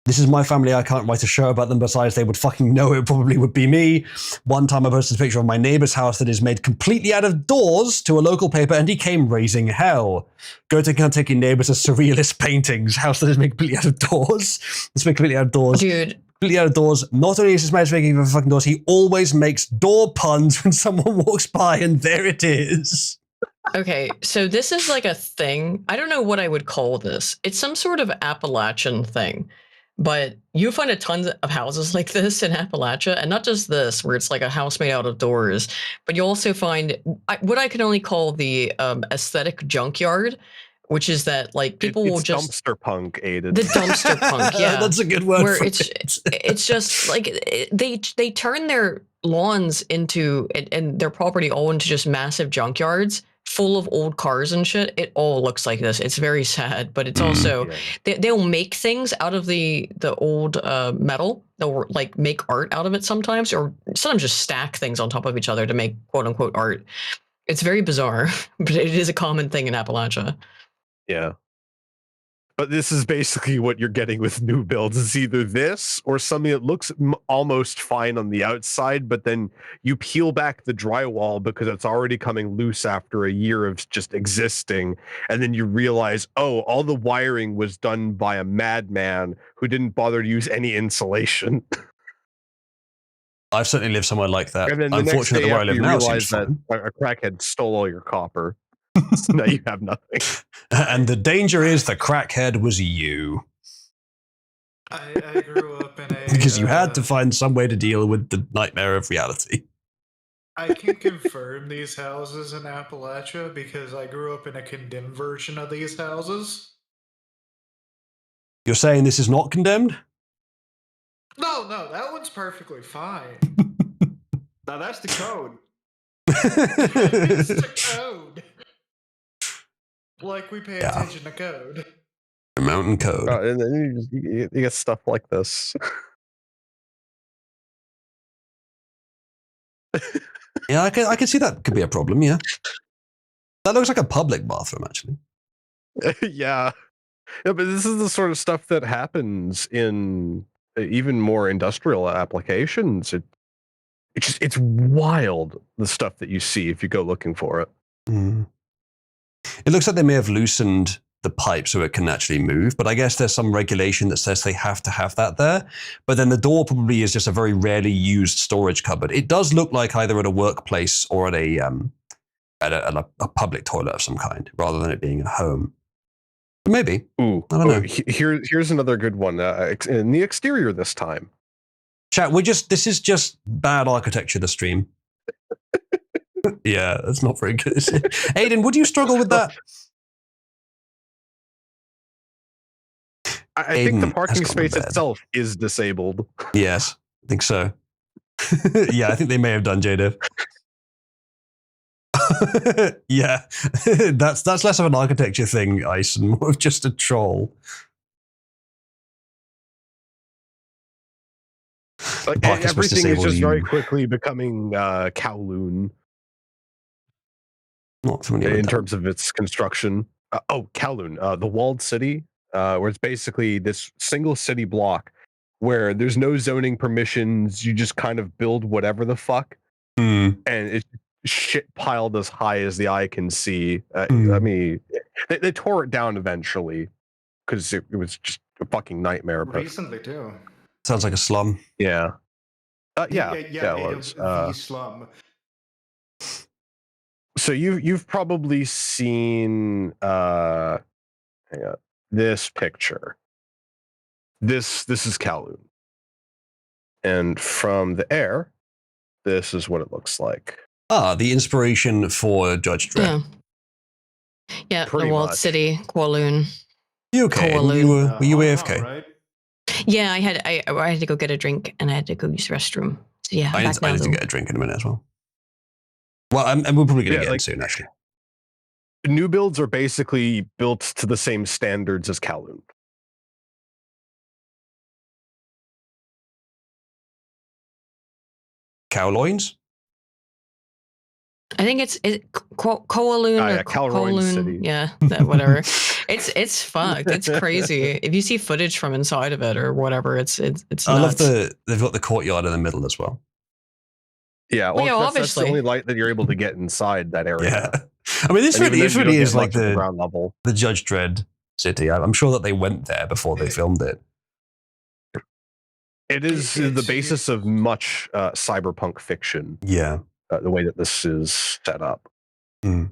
This is my family. I can't write a show about them. Besides, they would fucking know it probably would be me. One time I posted a picture of my neighbor's house that is made completely out of doors to a local paper and he came raising hell. Go to Kentucky neighbors as surrealist paintings. House that is made completely out of doors. It's made completely out of doors. Dude. Completely out of doors. Not only is this man making for fucking doors, he always makes door puns when someone walks by, and there it is. Okay, so this is like a thing. I don't know what I would call this. It's some sort of Appalachian thing. But you find a ton of houses like this in Appalachia, and not just this, where it's like a house made out of doors, but you also find what I can only call the aesthetic junkyard, which is that like people will just dumpster punk aided. The dumpster punk, yeah, that's a good word. Where it's just like they turn their lawns into and their property all into just massive junkyards full of old cars and shit. It all looks like this. It's very sad, but it's also they'll make things out of the old metal. They'll like make art out of it sometimes, or sometimes just stack things on top of each other to make quote unquote art. It's very bizarre, but it is a common thing in Appalachia. Yeah. But this is basically what you're getting with new builds. It's either this or something that looks almost fine on the outside, but then you peel back the drywall because it's already coming loose after a year of just existing. And then you realize, oh, all the wiring was done by a madman who didn't bother to use any insulation. I've certainly lived somewhere like that. And then I'm fortunate that where I live now realize seems that a crackhead stole all your copper. So now you have nothing. And the danger is the crackhead was you. I grew up in a... Because you had to find some way to deal with the nightmare of reality. I can confirm these houses in Appalachia because I grew up in a condemned version of these houses. You're saying this is not condemned? No, that one's perfectly fine. Now that's the code. It's the code. Like we pay attention to code. Mountain code. And then you get stuff like this. Yeah, I can see that could be a problem, yeah. That looks like a public bathroom, actually. Yeah, but this is the sort of stuff that happens in even more industrial applications. It's wild, the stuff that you see if you go looking for it. Mm. It looks like they may have loosened the pipe so it can actually move, but I guess there's some regulation that says they have to have that there. But then the door probably is just a very rarely used storage cupboard. It does look like either at a workplace or at a public toilet of some kind, rather than it being a home. But maybe. Ooh, I don't know. Here's another good one. In the exterior this time. Chat, this is just bad architecture, the stream. Yeah, that's not very good, is it? Aiden, would you struggle with that? I think the parking space itself is disabled. Yes, I think so. Yeah, I think they may have done, JDiv. Yeah, that's less of an architecture thing, Ice, and more of just a troll. Like, everything is just very quickly becoming Kowloon. Not familiar in terms of its construction. Kowloon, the walled city, where it's basically this single city block where there's no zoning permissions. You just kind of build whatever the fuck, Hmm. and it's shit piled as high as the eye can see. I Hmm. mean, they tore it down eventually because it was just a fucking nightmare. But Recently too. Sounds like a slum. yeah, yeah, it was. The slum. So you've probably seen hang on, this picture. This is Kowloon, and from the air, this is what it looks like. Ah, the inspiration for Judge Dredd. Yeah, Pretty the walled much. city, Kowloon. You okay? Kowloon. Were you AFK? Right? Yeah, I had to go get a drink and I had to go use the restroom. So yeah, I I'm need, back now, I need to though. get a drink in a minute as well. Well, and we're probably going to get in soon, actually. New builds are basically built to the same standards as Kowloon. Cow loins? I think it's Kowloon or Calroin Kowloon. City. Yeah, whatever. it's fucked. It's crazy. If you see footage from inside of it or whatever, it's I love nuts. they've got the courtyard in the middle as well. Yeah, Well, yeah, that's the obviously. only light that you're able to get inside that area. Yeah. I mean, this And even really, then, this you don't really get is like much of the ground level. the Judge Dredd city. I'm sure that they went there before they filmed it. It is the basis of much cyberpunk fiction. Yeah. The way that this is set up. Mm.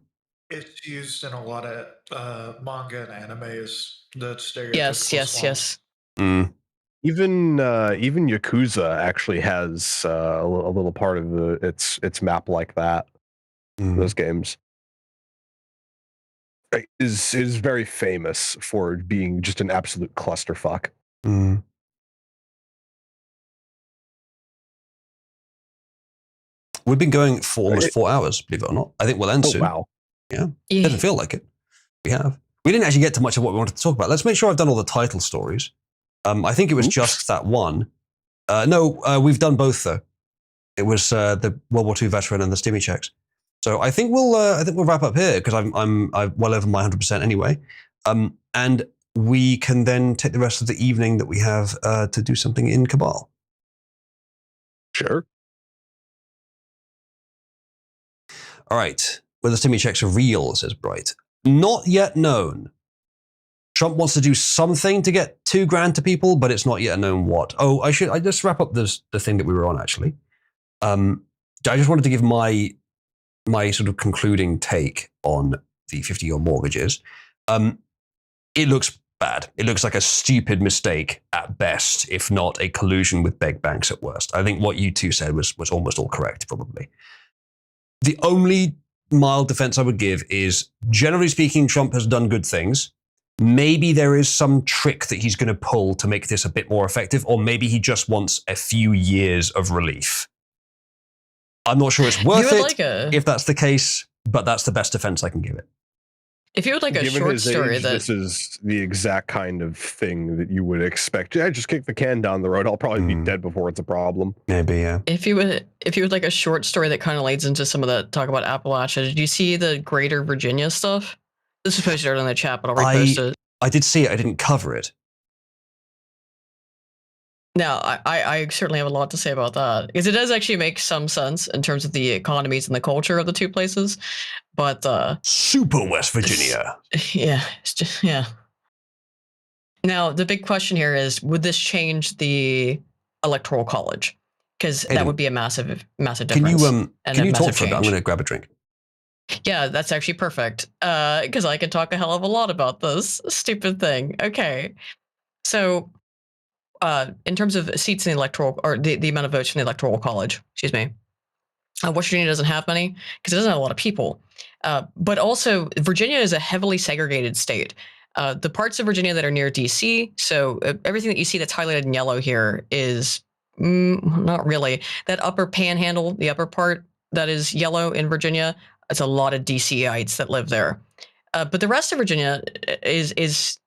It's used in a lot of manga and anime as the stereotypical Yes. Mm. Even Yakuza actually has a little part of its map like that. Those games is very famous for being just an absolute clusterfuck. Mm. We've been going for almost 4 hours, believe it or not. I think we'll end soon. Wow. Yeah. Doesn't feel like it. We have. We didn't actually get to much of what we wanted to talk about. Let's make sure I've done all the title stories. I think it was just that one. No, we've done both though. It was the World War II veteran and the Stimmy checks. So I think we'll wrap up here because I'm well over my 100% anyway. And we can then take the rest of the evening that we have to do something in Cabal. Sure. All right. Whether Stimmy checks are real, says Bright. Not yet known. Trump wants to do something to get $2,000 to people, but it's not yet known what. Oh, I just wrap up the thing that we were on actually. I just wanted to give my sort of concluding take on the 50-year mortgages. It looks bad. It looks like a stupid mistake at best, if not a collusion with big banks at worst. I think what you two said was almost all correct, probably. The only mild defense I would give is, generally speaking, Trump has done good things. Maybe there is some trick that he's going to pull to make this a bit more effective, or maybe he just wants a few years of relief. I'm not sure it's worth it if that's the case, but that's the best defense I can give it. If you would like a Given short his story age, that this is the exact kind of thing that you would expect. Yeah, just kick the can down the road. I'll probably be dead before it's a problem. Maybe, yeah. if you would like a short story that kind of leads into some of the talk about Appalachia, did you see the Greater Virginia stuff? This was posted earlier in the chat, but I'll repost it. I did see it. I didn't cover it. Now, I certainly have a lot to say about that because it does actually make some sense in terms of the economies and the culture of the two places. But super West Virginia. Yeah, it's just Now the big question here is: would this change the Electoral College? Because that would be a massive difference. Can you talk for a bit? I'm going to grab a drink. Yeah, that's actually perfect. Because I can talk a hell of a lot about this stupid thing. Okay, so. In terms of seats in the electoral, or the amount of votes from the Electoral College, excuse me, West Virginia doesn't have many because it doesn't have a lot of people. But also, Virginia is a heavily segregated state. The parts of Virginia that are near DC, so everything that you see that's highlighted in yellow here is not really. That upper panhandle, the upper part that is yellow in Virginia, it's a lot of DCites that live there. But the rest of Virginia is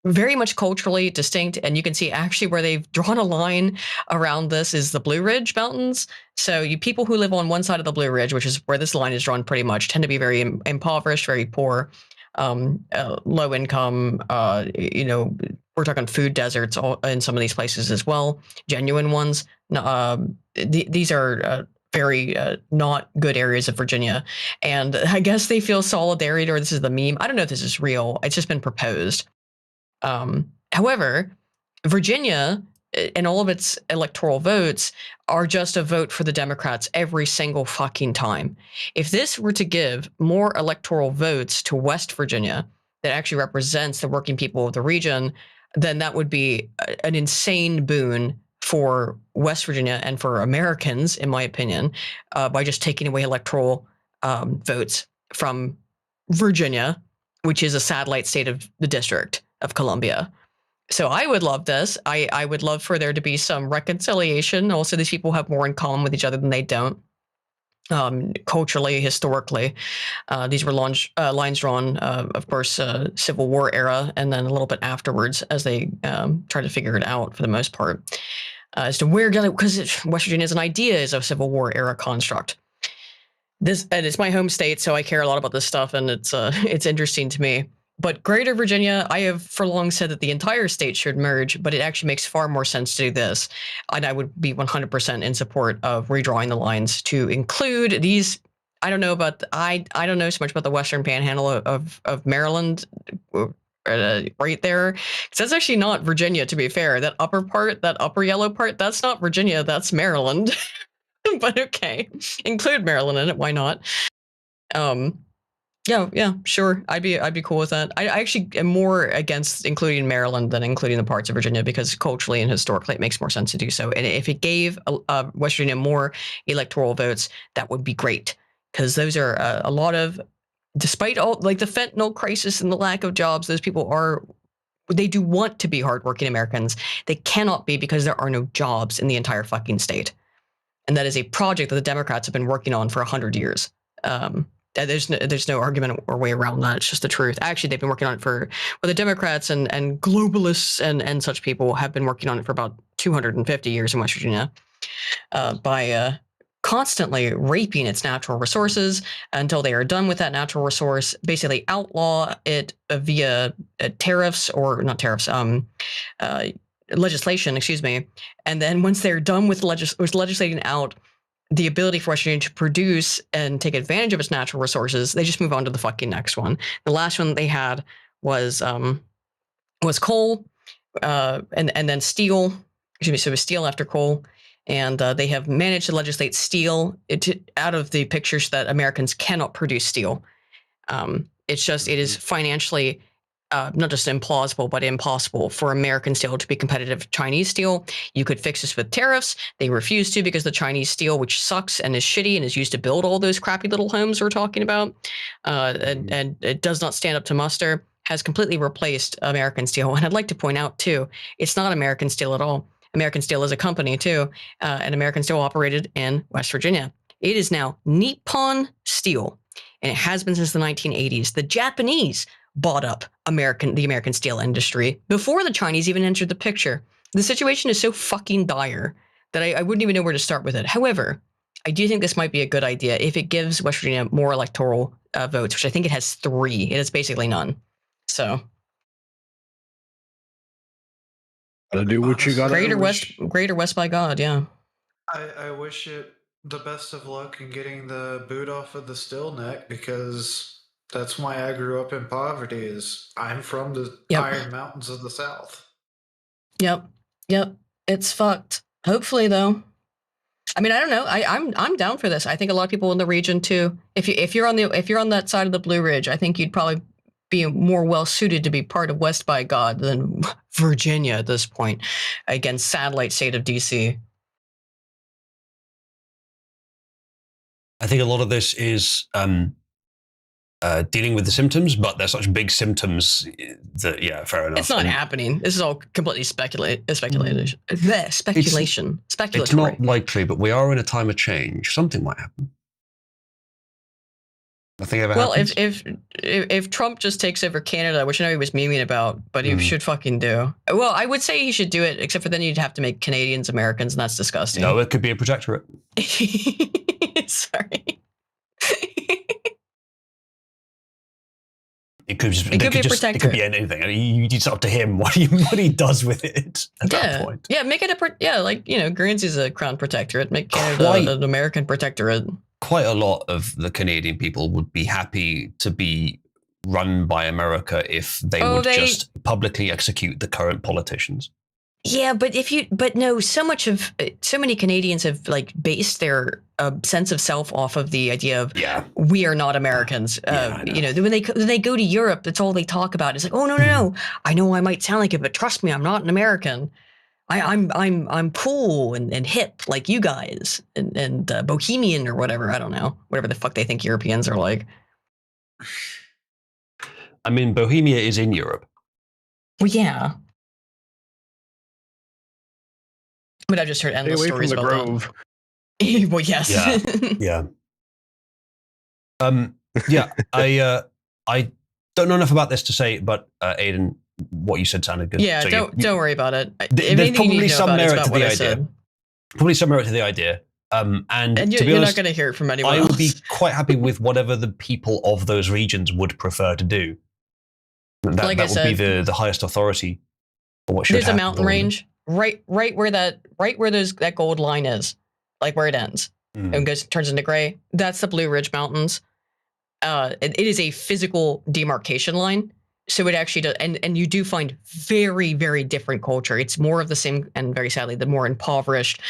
very much culturally distinct, and you can see actually where they've drawn a line around this is the Blue Ridge Mountains. So you people who live on one side of the Blue Ridge, which is where this line is drawn pretty much, tend to be very impoverished, very poor, low income, we're talking food deserts in some of these places as well, genuine ones. These are very not good areas of Virginia. And I guess they feel solidarity, or this is the meme. I don't know if this is real. It's just been proposed. However, Virginia and all of its electoral votes are just a vote for the Democrats every single fucking time. If this were to give more electoral votes to West Virginia that actually represents the working people of the region, then that would be an insane boon for West Virginia and for Americans, in my opinion, by just taking away electoral votes from Virginia, which is a satellite state of the District of Columbia. So I would love this. I would love for there to be some reconciliation. Also, these people have more in common with each other than they don't. Culturally, historically, these were lines drawn, of course, Civil War era, and then a little bit afterwards as they try to figure it out for the most part as to where, because West Virginia as an idea is a Civil War era construct. And it's my home state, so I care a lot about this stuff, and it's interesting to me. But Greater Virginia, I have for long said that the entire state should merge, but it actually makes far more sense to do this. And I would be 100% in support of redrawing the lines to include these. I don't know about I don't know so much about the Western Panhandle of Maryland, right there, because that's actually not Virginia. To be fair, that upper part, that upper yellow part, that's not Virginia. That's Maryland. But okay, include Maryland in it. Why not? Yeah, sure. I'd be cool with that. I actually am more against including Maryland than including the parts of Virginia, because culturally and historically it makes more sense to do so. And if it gave West Virginia more electoral votes, that would be great, because those are a lot of, despite all like the fentanyl crisis and the lack of jobs, those people they do want to be hardworking Americans. They cannot be because there are no jobs in the entire fucking state. And that is a project that the Democrats have been working on for 100 years. There's no argument or way around that. It's just the truth. Actually, they've been working on it the Democrats and globalists and such people have been working on it for about 250 years in West Virginia, by constantly raping its natural resources until they are done with that natural resource, basically outlaw it via tariffs, or not tariffs, legislation, excuse me. And then once they're done with legislating out the ability for West Virginia to produce and take advantage of its natural resources, they just move on to the fucking next one. The last one they had was coal, and then steel. Excuse me, so it was steel after coal, and they have managed to legislate steel out of the pictures that Americans cannot produce steel. It is financially not just implausible, but impossible for American steel to be competitive with Chinese steel. You could fix this with tariffs. They refuse to, because the Chinese steel, which sucks and is shitty and is used to build all those crappy little homes we're talking about, and it does not stand up to muster, has completely replaced American steel. And I'd like to point out, too, it's not American steel at all. American Steel is a company, too, and American Steel operated in West Virginia. It is now Nippon Steel, and it has been since the 1980s. The Japanese bought up the American steel industry before the Chinese even entered the picture. The situation is so fucking dire that I wouldn't even know where to start with it. However, I do think this might be a good idea if it gives West Virginia more electoral votes, which I think it has 3. It is basically none. So gotta do what you gotta do. Greater West by God, yeah. I wish it the best of luck in getting the boot off of the still neck, because that's why I grew up in poverty. I'm from the Iron Mountains of the South. Yep. It's fucked. Hopefully, though. I mean, I don't know. I'm down for this. I think a lot of people in the region too. If you're on that side of the Blue Ridge, I think you'd probably be more well suited to be part of West by God than Virginia at this point, against satellite state of DC. I think a lot of this is dealing with the symptoms, but they're such big symptoms that, yeah, fair enough. It's not happening. This is all completely speculation. Speculation. It's not likely, but we are in a time of change. Something might happen. Nothing ever happens. Well, if Trump just takes over Canada, which I know he was memeing about, but he should fucking do. Well, I would say he should do it, except for then you'd have to make Canadians Americans, and that's disgusting. No, it could be a protectorate. Sorry. It could just, It could be a it could be protectorate. anything. I mean, it's up to him what he does with it at that point. Yeah, make it like Guernsey's a crown protectorate. Make Canada Quite. an American protectorate. Quite a lot of the Canadian people would be happy to be run by America if they would just publicly execute the current politicians. Yeah, but so many Canadians have like based their sense of self off of the idea of we are not Americans. When they go to Europe, that's all they talk about. It's like, oh no, I know I might sound like it, but trust me, I'm not an American. I'm cool and hip like you guys and bohemian or whatever. I don't know, whatever the fuck they think Europeans are like. I mean, Bohemia is in Europe. Well, yeah. But I've just heard endless Stay away stories from the about Grove. that. Well, yes. Yeah. I don't know enough about this to say, but Aiden, what you said sounded good. Yeah, So don't worry about it. There's probably some merit to the idea. Probably some merit to the idea. And to be you're honest, not going to hear it from anyone I else. would be quite happy with whatever the people of those regions would prefer to do. That would be the highest authority for what should happen. There's a mountain probably. Range right where that gold line is, like where it ends and turns into gray. That's the Blue Ridge Mountains. It is a physical demarcation line. So it actually does, and you do find very, very different culture. It's more of the same, and very sadly, the more impoverished,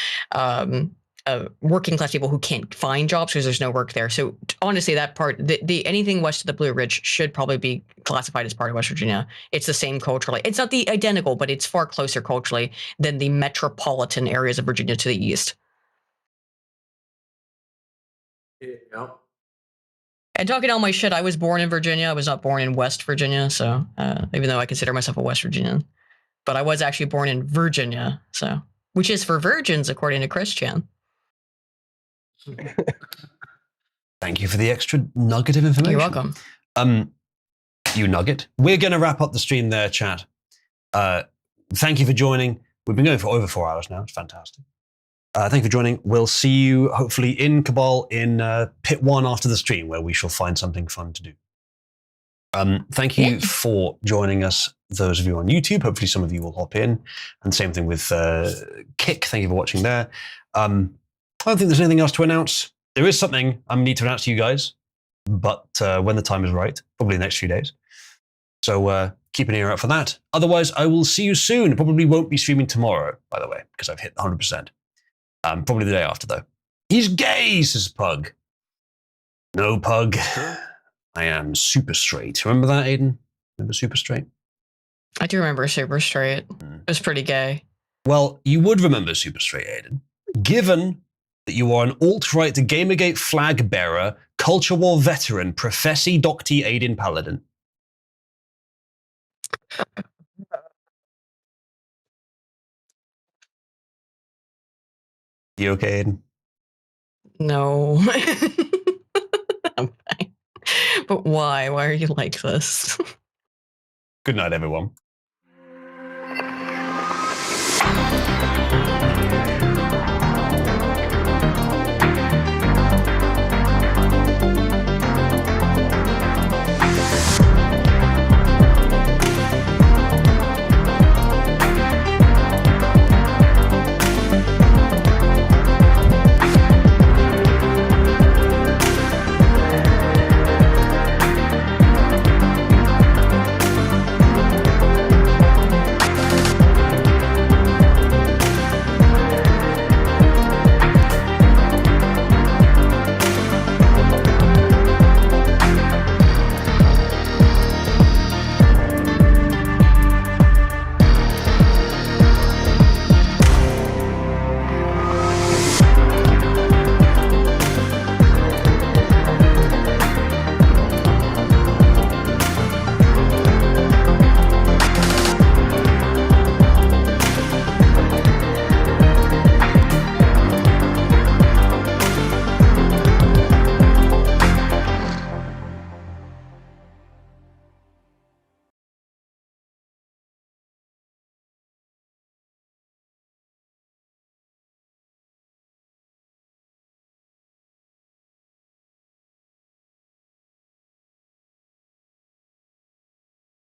working class people who can't find jobs because there's no work there. So honestly, that part, the anything west of the Blue Ridge should probably be classified as part of West Virginia. It's the same culturally. It's not the identical, but it's far closer culturally than the metropolitan areas of Virginia to the east. Yeah. And talking all my shit, I was born in Virginia. I was not born in West Virginia, so even though I consider myself a West Virginian, but I was actually born in Virginia, so which is for virgins, according to Christian. Thank you for the extra nugget of information. You're welcome. You nugget. We're going to wrap up the stream there, chat. Thank you for joining. We've been going for over 4 hours now. It's fantastic. Thank you for joining. We'll see you hopefully in Cabal in Pit 1 after the stream, where we shall find something fun to do. Thank you for joining us, those of you on YouTube. Hopefully some of you will hop in. And same thing with Kick. Thank you for watching there. I don't think there's anything else to announce. There is something I need to announce to you guys, but when the time is right, probably the next few days. So keep an ear out for that. Otherwise, I will see you soon. Probably won't be streaming tomorrow, by the way, because I've hit 100%. Probably the day after, though. He's gay, says Pug. No, Pug. I am super straight. Remember that, Aiden? Remember super straight? I do remember super straight. It was pretty gay. Well, you would remember super straight, Aiden, given that you are an alt-right Gamergate flag bearer, culture war veteran, Professor Dr. Aiden Paladin. You okay, Aiden? No. I'm fine. But why? Why are you like this? Good night, everyone.